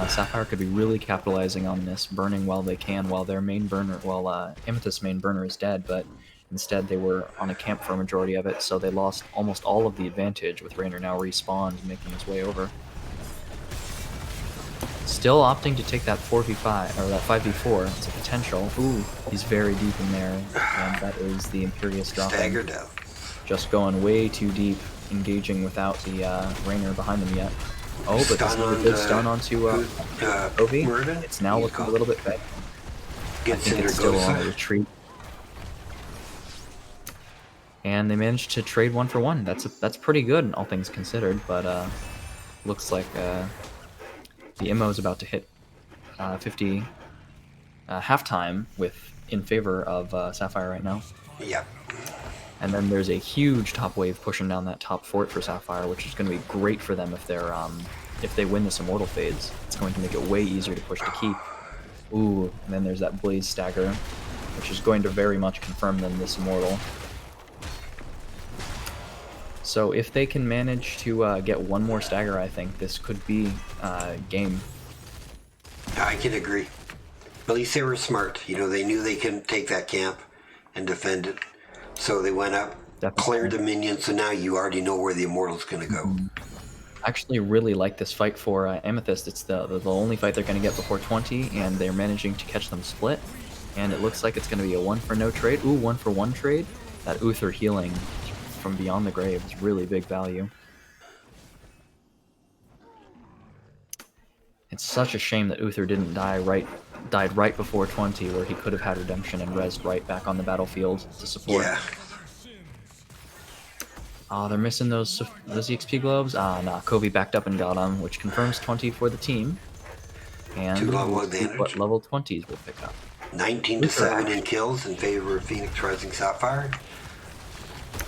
Sapphire could be really capitalizing on this, burning while they can, while their main burner, Amethyst's main burner is dead, but instead they were on a camp for a majority of it, so they lost almost all of the advantage, with Raynor now respawned, making his way over. Still opting to take that 4v5, or that 5v4, it's a potential. Ooh, he's very deep in there, and that is the Imperius dropping. Stagger death. just going way too deep, engaging without the Rainer behind them yet. Oh, but this is a good stun onto Ovi. Murden. It's now looking a little bit better. I think it's still on a retreat. And they managed to trade 1-for-1. That's pretty good, all things considered. But looks like the MO is about to hit 50 halftime in favor of Sapphire right now. Yep. And then there's a huge top wave pushing down that top fort for Sapphire, which is going to be great for them if they win this Immortal Phase. It's going to make it way easier to push to keep. Ooh, and then there's that Blaze Stagger, which is going to very much confirm them this Immortal. So if they can manage to get one more stagger, I think this could be game. I can agree. At least they were smart. You know, they knew they couldn't take that camp and defend it. So they went up, cleared the minions, so now you already know where the Immortal's going to go. I actually really like this fight for Amethyst. It's the only fight they're going to get before 20, and they're managing to catch them split. And it looks like it's going to be a 1-for-no trade. Ooh, 1-for-1 trade. That Uther healing from Beyond the Grave is really big value. It's such a shame that Uther didn't died right before 20, where he could have had redemption and rezzed right back on the battlefield to support. Yeah. Oh, they're missing those EXP globes. Ah, nah, Kobe backed up and got them, which confirms 20 for the team. And 2 level we'll see advantage. what level 20s will pick up. 19-7 in kills in favor of Phoenix Rising Sapphire.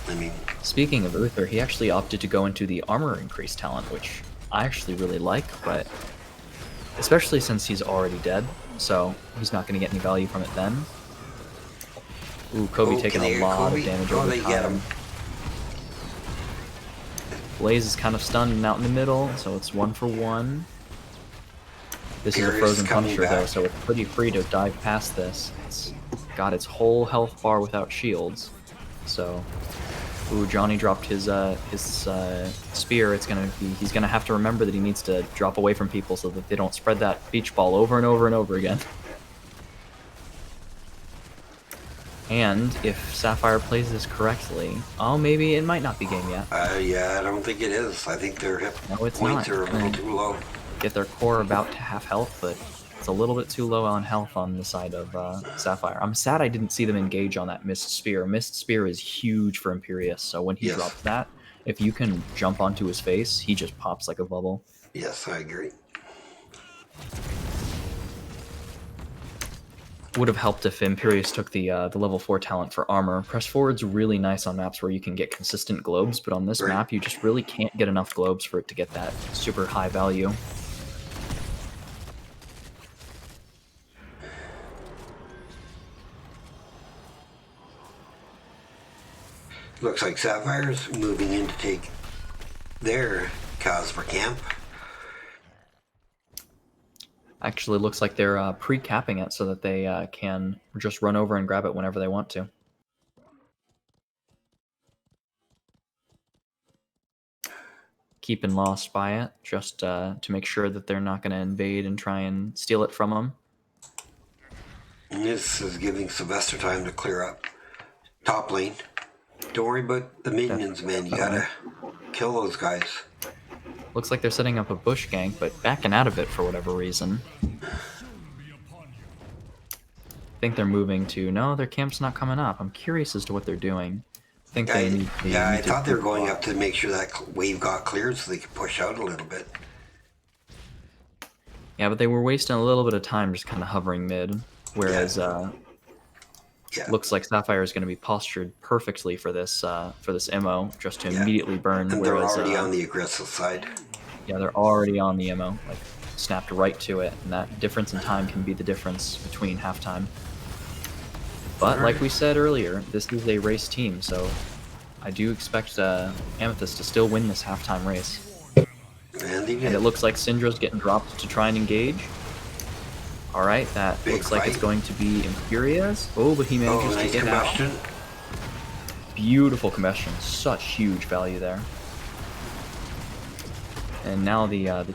I mean, speaking of Uther, he actually opted to go into the armor increase talent, which I actually really like, but especially since he's already dead, so he's not going to get any value from it then. Ooh, Kobe taking a lot of damage over time. Blaze is kind of stunned and out in the middle, so it's 1-for-1. This is a frozen Punisher though, so it's pretty free to dive past this. It's got its whole health bar without shields, so. Ooh, Johnny dropped his spear. He's gonna have to remember that he needs to drop away from people so that they don't spread that beach ball over and over and over again. And if Sapphire plays this correctly, oh, maybe it might not be game yet. Yeah, I don't think it is. I think their hit points are a little too low. Get their core about to half health, but it's a little bit too low on health on the side of Sapphire. I'm sad I didn't see them engage on that Mist Spear. Mist Spear is huge for Imperius, so when he drops that, if you can jump onto his face, he just pops like a bubble. Yes, I agree. Would have helped if Imperius took the level 4 talent for armor. Press forward's really nice on maps where you can get consistent globes, but on this map you just really can't get enough globes for it to get that super high value. Looks like Sapphire's moving in to take their Cosper camp. Actually, looks like they're pre-capping it so that they can just run over and grab it whenever they want to. Keeping lost by it, just to make sure that they're not going to invade and try and steal it from them. And this is giving Sylvester time to clear up top lane. Don't worry about the minions, man. You gotta kill those guys. Looks like they're setting up a bush gank, but backing out of it for whatever reason. I think they're moving to... No, their camp's not coming up. I'm curious as to what they're doing. I think they need... I thought they were going up to make sure that wave got cleared so they could push out a little bit. Yeah, but they were wasting a little bit of time just kind of hovering mid. Whereas... looks like Sapphire is going to be postured perfectly for this MO, just to immediately burn. And they're already on the aggressive side. Yeah, they're already on the MO, like snapped right to it, and that difference in time can be the difference between halftime. But like we said earlier, this is a race team, so I do expect Amethyst to still win this halftime race. And it looks like Syndra's getting dropped to try and engage. Alright, that looks like it's going to be Imperius. Oh, but he manages to get out. Beautiful combustion. Such huge value there. And now the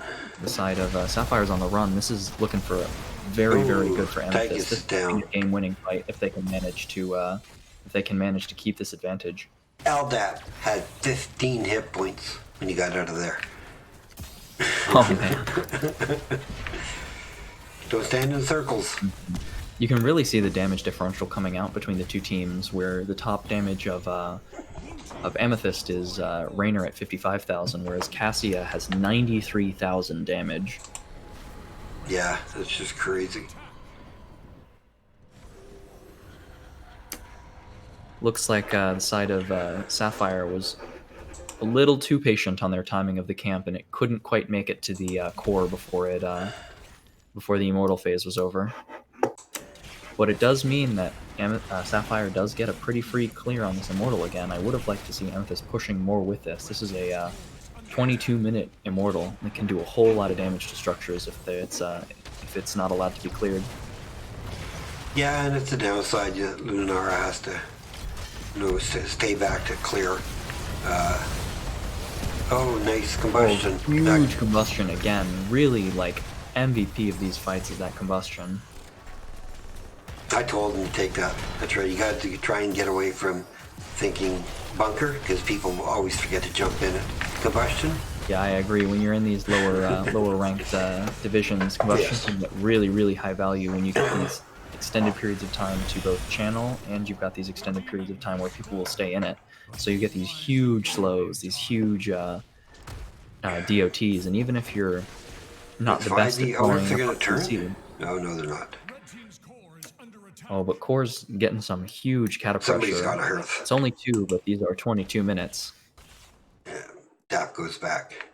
side of Sapphire's on the run. This is looking for very good for Amethyst. This is a game-winning fight if they can manage to keep this advantage. LDAP had 15 hit points when you got out of there. Oh man. Don't stand in circles. You can really see the damage differential coming out between the two teams, where the top damage of Amethyst is Raynor at 55,000, whereas Cassia has 93,000 damage. Yeah, that's just crazy. Looks like the side of Sapphire was a little too patient on their timing of the camp, and it couldn't quite make it to the core before the Immortal phase was over. But it does mean that Sapphire does get a pretty free clear on this Immortal again. I would have liked to see Amethyst pushing more with this. This is a 22-minute Immortal that can do a whole lot of damage to structures if it's not allowed to be cleared. Yeah, and it's a downside. Lunara has to, stay back to clear. Oh, nice combustion. Oh, huge combustion again. Really, like, MVP of these fights is that combustion. I told him to take that. That's right. You got to try and get away from thinking bunker, because people always forget to jump in it. Combustion. Yeah, I agree. When you're in these lower ranked divisions, combustion can get really, really high value when you get these extended periods of time to both channel, and you've got these extended periods of time where people will stay in it. So you get these huge slows, these huge DOTs, and even if you're not the best at following up succeeded. No, they're not. Oh, but Core's getting some huge cata Somebody's pressure. got a hearth. It's only 2, but these are 22 minutes. Yeah, DAP goes back.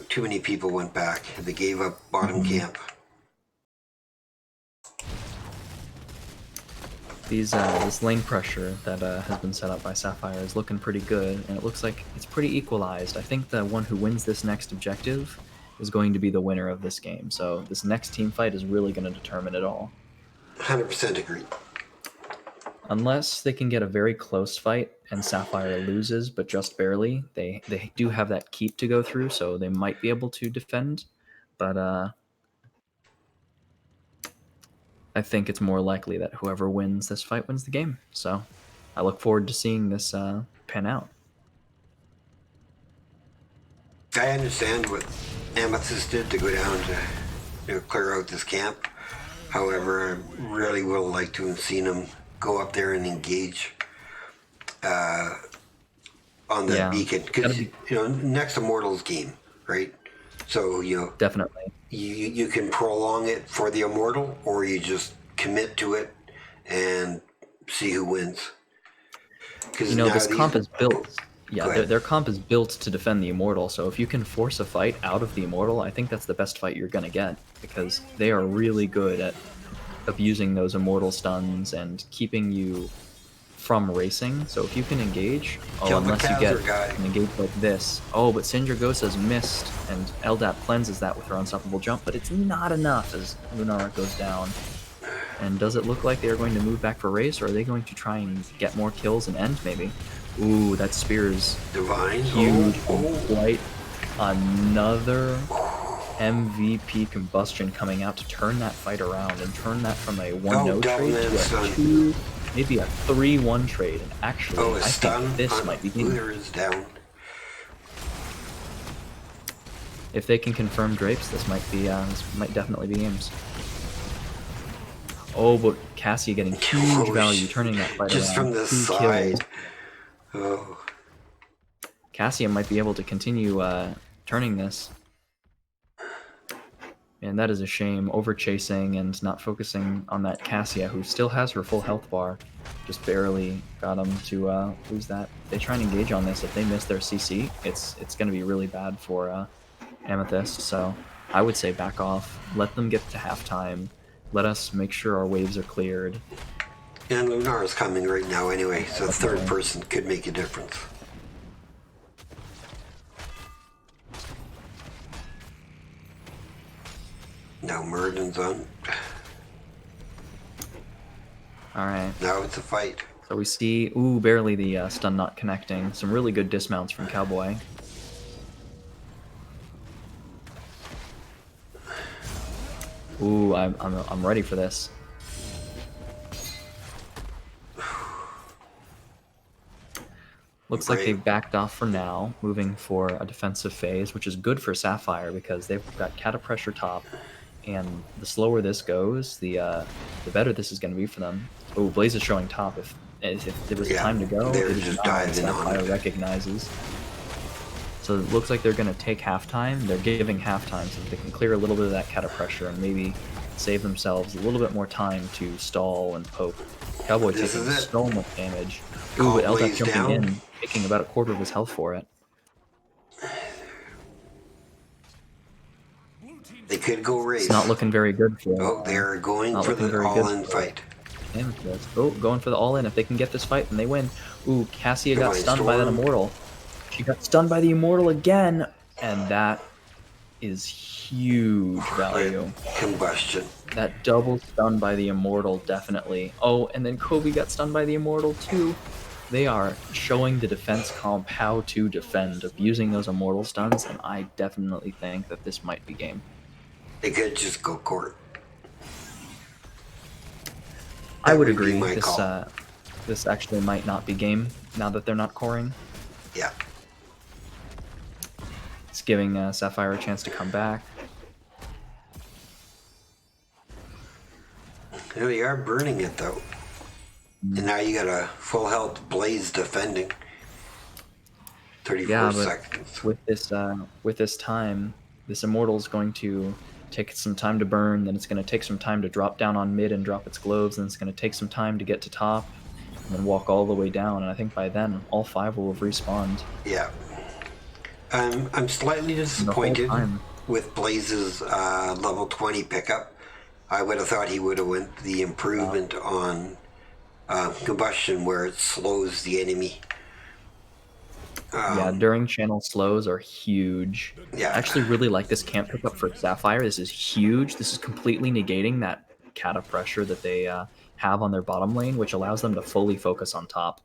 Too many people went back. They gave up bottom camp. This lane pressure that has been set up by Sapphire is looking pretty good, and it looks like it's pretty equalized. I think the one who wins this next objective is going to be the winner of this game. So this next team fight is really going to determine it all. 100% agree. Unless they can get a very close fight and Sapphire loses, but just barely, they do have that keep to go through, so they might be able to defend. But I think it's more likely that whoever wins this fight wins the game. So I look forward to seeing this pan out. I understand what Amethyst did to go down to clear out this camp. However, I really would like to have seen him go up there and engage on the beacon. Because, next Immortals game, right? So, definitely. You can prolong it for the Immortal, or you just commit to it and see who wins. Because this comp is built. Yeah, their comp is built to defend the Immortal, so if you can force a fight out of the Immortal, I think that's the best fight you're going to get, because they are really good at abusing those Immortal stuns and keeping you from racing. So if you can engage, unless you get an engage like this. Oh, but Sindragosa's missed, and LDAP cleanses that with her unstoppable jump, but it's not enough as Lunara goes down. And does it look like they're going to move back for race, or are they going to try and get more kills and end, maybe? Ooh, that spear's divine. Huge. White. Another MVP combustion coming out to turn that fight around and turn that from a 1-0 trade to a 2, maybe a 3-1 trade. And actually, I think this might be game. Is down. If they can confirm Drapes, this might definitely be games. Oh, but Cassie getting huge value, turning that fight just around. From the side. Kills. Oh. Cassia might be able to continue turning this. And that is a shame. Over chasing and not focusing on that Cassia, who still has her full health bar. Just barely got him to lose that. If they try and engage on this, if they miss their CC, it's going to be really bad for Amethyst. So I would say back off. Let them get to halftime. Let us make sure our waves are cleared. And Lunara's coming right now anyway, so the third person could make a difference. Now Murden's on. Alright. Now it's a fight. So we see, barely the stun not connecting. Some really good dismounts from Cowboy. Ooh, I'm ready for this. Looks like they've backed off for now, moving for a defensive phase, which is good for Sapphire because they've got Cata Pressure top, and the slower this goes, the better this is going to be for them. Oh, Blaze is showing top. If there was a time to go, they're it is just now, diving on Sapphire it. recognizes. So it looks like they're going to take halftime. They're giving halftime so that they can clear a little bit of that Cata Pressure and maybe save themselves a little bit more time to stall and poke. Cowboy taking so much damage. Ooh, but Eldap jumping in, taking about a quarter of his health for it. They could go race. It's not looking very good for Oh, they're going for the all-in fight. Oh, going for the all-in. If they can get this fight, then they win. Ooh, Cassia got stunned by that Immortal. She got stunned by the Immortal again, and that is huge value. Combustion. That double stun by the Immortal, definitely. Oh, and then Kobe got stunned by the Immortal too. They are showing the defense comp how to defend, abusing those Immortal stuns, and I definitely think that this might be game. They could just go court. I would agree. This actually might not be game now that they're not coring. Yeah. It's giving Sapphire a chance to come back. Yeah, they are burning it though. And now you got a full health Blaze defending. 34 seconds. With this time, this Immortal is going to take some time to burn, then it's going to take some time to drop down on mid and drop its globes, and it's going to take some time to get to top, and then walk all the way down, and I think by then, all 5 will have respawned. Yeah. I'm slightly disappointed with Blaze's level 20 pickup. I would have thought he would have went the improvement on combustion where it slows the enemy. Yeah, during channel slows are huge. Yeah. I actually really like this camp pickup for Sapphire. This is huge. This is completely negating that Cata Pressure that they have on their bottom lane, which allows them to fully focus on top.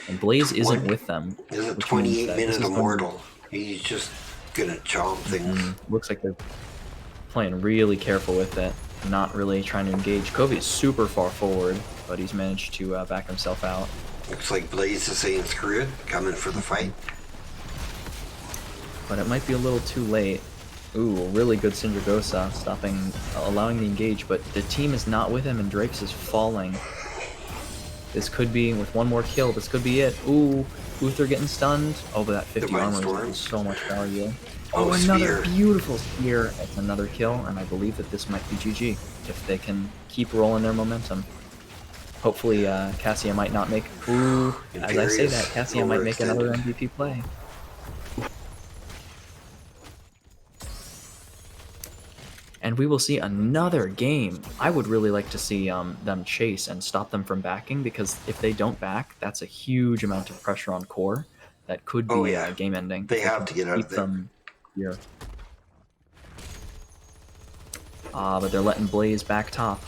And Blaze isn't with them. This is a 28-minute Immortal. He's just gonna chomp things. Looks like they're playing really careful with it, not really trying to engage. Kobe is super far forward, but he's managed to back himself out. Looks like Blaze is saying screw it, coming for the fight. But it might be a little too late. Ooh, really good Syndragosa, allowing the engage, but the team is not with him and Drapes is falling. This could be, with one more kill, this could be it. Ooh, Uther getting stunned. Oh, but that 50 armor is doing so much value. Oh, another beautiful spear. That's another kill, and I believe that this might be GG if they can keep rolling their momentum. Hopefully, Cassia might not make... Ooh, as I say that, Cassia might make another MVP play. And we will see another game. I would really like to see them chase and stop them from backing, because if they don't back, that's a huge amount of pressure on core. That could be game ending. They have to get out of there. Here. But they're letting Blaze back top.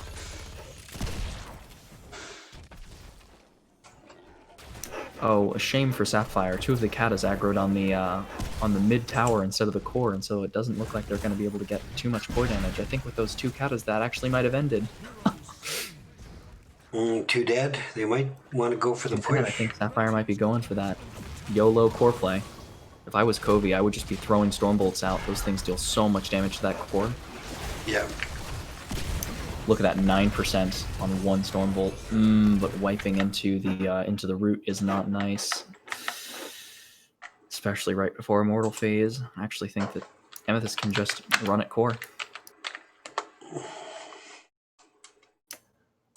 Oh, a shame for Sapphire. 2 of the Katas aggroed on the mid tower instead of the core, and so it doesn't look like they're going to be able to get too much core damage. I think with those 2 Katas, that actually might have ended. 2 dead. They might want to go for the push. I think Sapphire might be going for that YOLO core play. If I was Kobe, I would just be throwing Stormbolts out. Those things deal so much damage to that core. Yeah. Look at that 9% on 1 Stormbolt. But wiping into the root is not nice. Especially right before Immortal phase. I actually think that Amethyst can just run at core.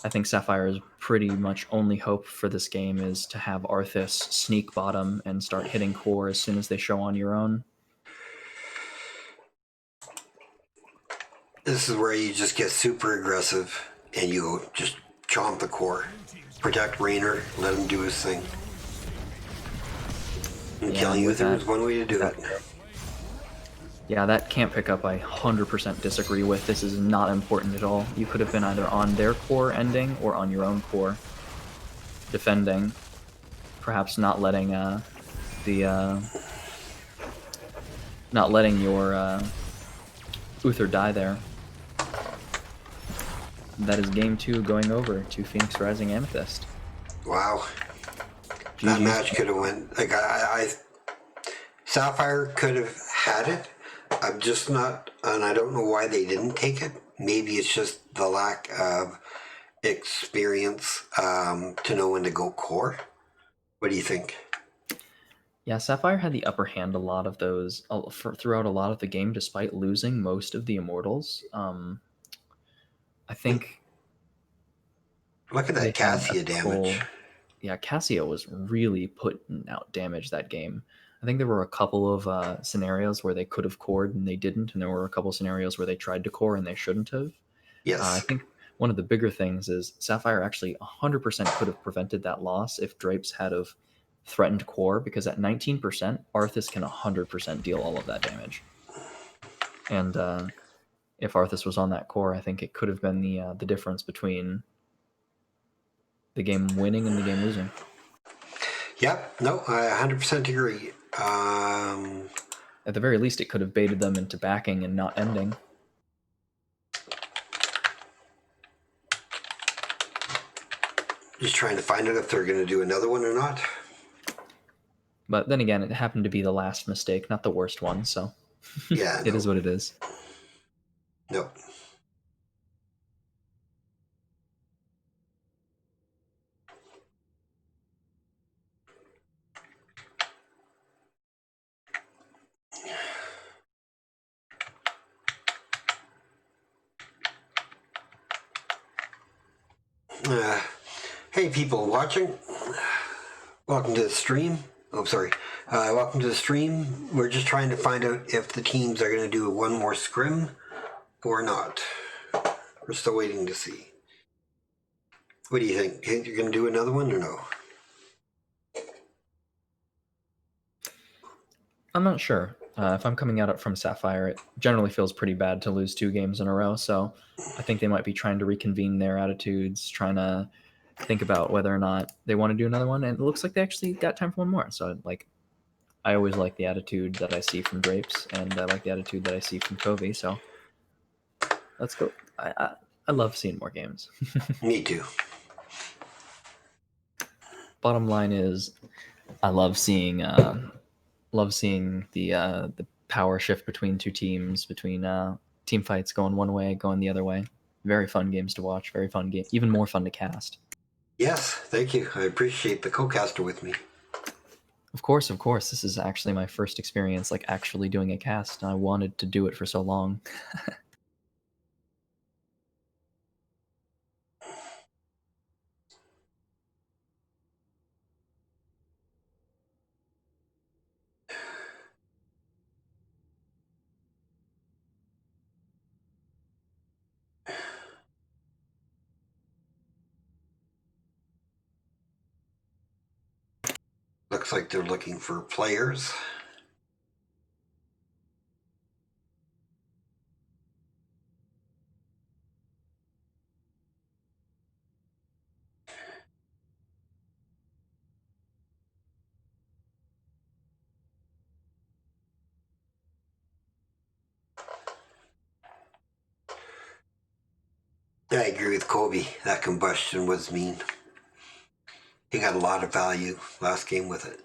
I think Sapphire's pretty much only hope for this game is to have Arthas sneak bottom and start hitting core as soon as they show on your own. This is where you just get super aggressive and you just chomp the core. Protect Raynor, let him do his thing. And killing Uther is one way to do it. Yeah, that camp pickup I 100% disagree with. This is not important at all. You could have been either on their core ending or on your own core defending. Perhaps not letting your Uther die there. That is game 2 going over to Phoenix Rising Amethyst. Wow. That GG's. match could have went like Sapphire could have had it. I'm just not, and I don't know why they didn't take it. Maybe it's just the lack of experience to know when to go core. What do you think? Yeah, Sapphire had the upper hand a lot of those throughout a lot of the game, despite losing most of the immortals. I think. Look at that Cassia damage. Yeah, Cassia was really putting out damage that game. I think there were a couple of scenarios where they could have cored and they didn't, and there were a couple scenarios where they tried to core and they shouldn't have. Yes. I think one of the bigger things is Sapphire actually 100% could have prevented that loss if Drapes had of threatened core, because at 19%, Arthas can 100% deal all of that damage. And if Arthas was on that core, I think it could have been the difference between the game winning and the game losing. Yep. No, I 100% agree. At the very least, it could have baited them into backing and not ending. Just trying to find out if they're going to do another one or not. But then again, it happened to be the last mistake, not the worst one, so yeah, it is what it is. Nope. Hey, people watching. Welcome to the stream. Oh, sorry. Welcome to the stream. We're just trying to find out if the teams are going to do one more scrim or not. We're still waiting to see. What do you think? Think you're going to do another one or no? I'm not sure. If I'm coming at it from Sapphire, it generally feels pretty bad to lose 2 games in a row, so I think they might be trying to reconvene their attitudes, trying to think about whether or not they want to do another one, and it looks like they actually got time for one more. So, like, I always like the attitude that I see from Drapes, and I like the attitude that I see from Covey, so let's go. I love seeing more games. Me too. Bottom line is, I love seeing the power shift between 2 teams, between team fights going one way, going the other way. Very fun games to watch. Very fun game. Even more fun to cast. Yes, thank you. I appreciate the co-caster with me. Of course. This is actually my first experience, like, actually doing a cast, and I wanted to do it for so long. Looks like they're looking for players. I agree with Kobe. That combustion was mean. He got a lot of value last game with it.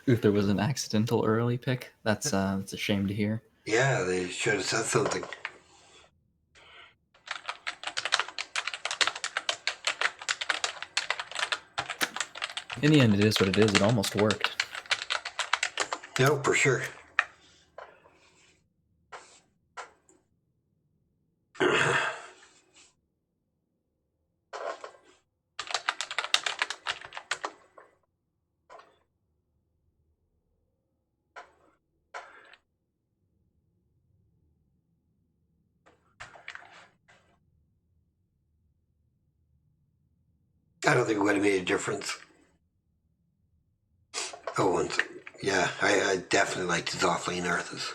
Uther was an accidental early pick. That's a shame to hear. Yeah, they should have said something. In the end, it is what it is. It almost worked. No, for sure. I don't think it would have made a difference. Oh, and yeah, I definitely liked his offlane Arthas.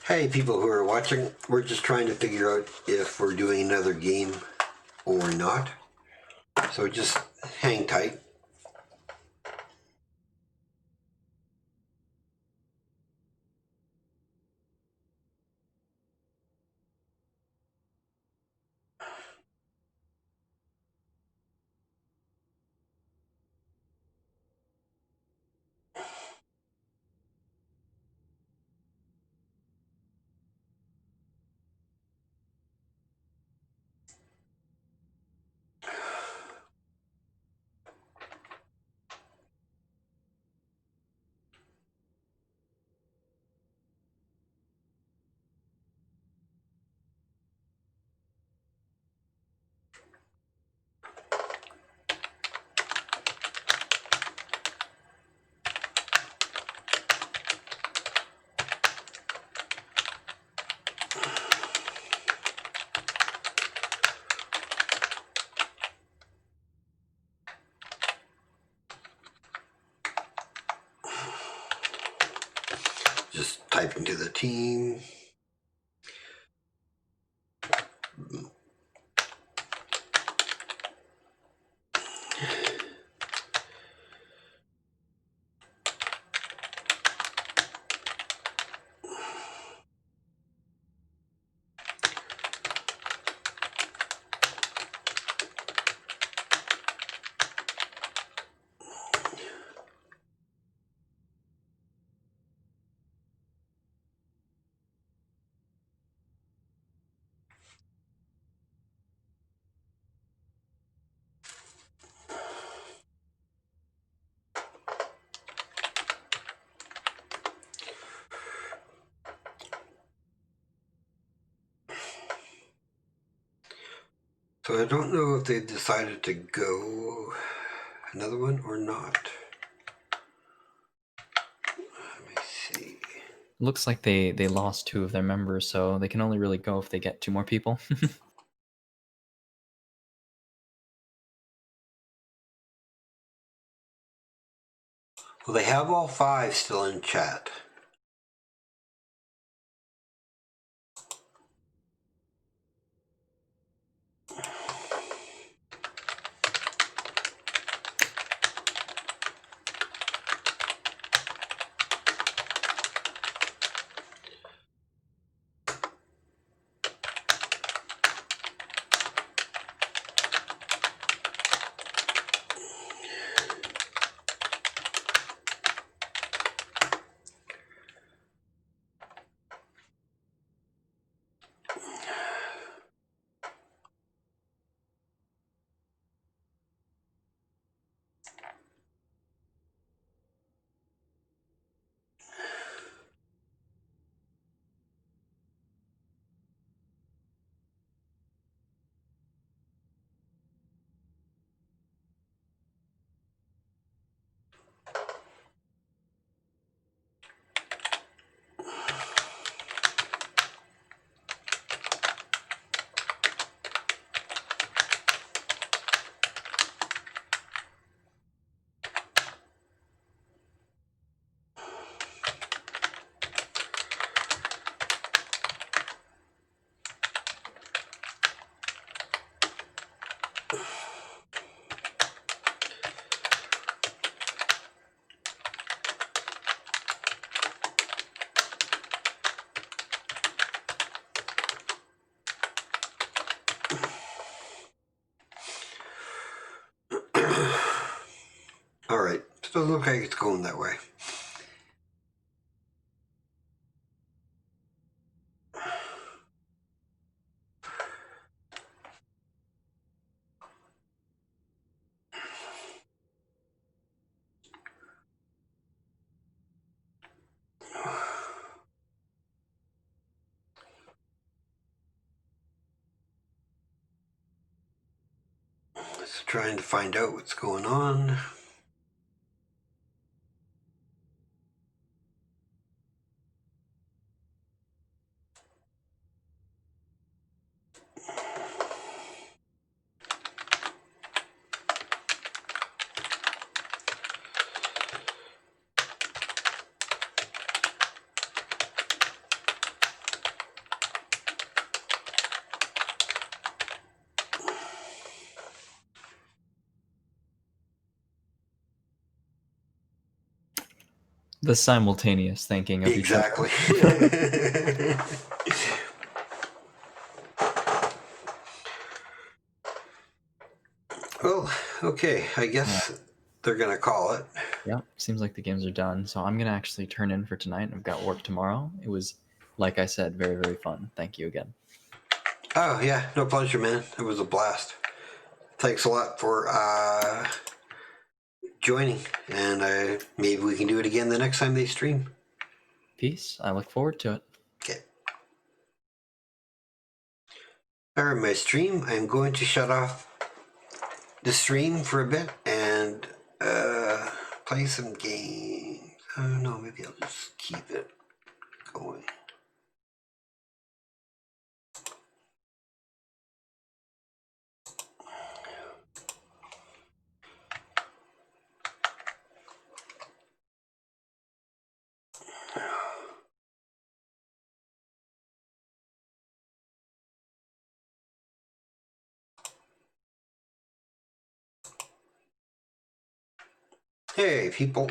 Hey, people who are watching, we're just trying to figure out if we're doing another game or not. So just hang tight. Just typing to the team. So I don't know if they've decided to go another one or not. Let me see. Looks like they lost 2 of their members, so they can only really go if they get 2 more people. Well, they have all 5 still in chat. All right, so it looks like it's going that way. Just trying to find out what's going on. The simultaneous thinking of Exactly. each other. Well, okay. I guess they're gonna call it. Yeah, seems like the games are done. So I'm gonna actually turn in for tonight. I've got work tomorrow. It was, like I said, very, very fun. Thank you again. Oh yeah, no pleasure, man. It was a blast. Thanks a lot for joining, and maybe we can do it again the next time they stream. Peace. I look forward to it. Okay. Alright, my stream. I'm going to shut off the stream for a bit and play some games. I don't know, maybe I'll just keep it going. Hey, people.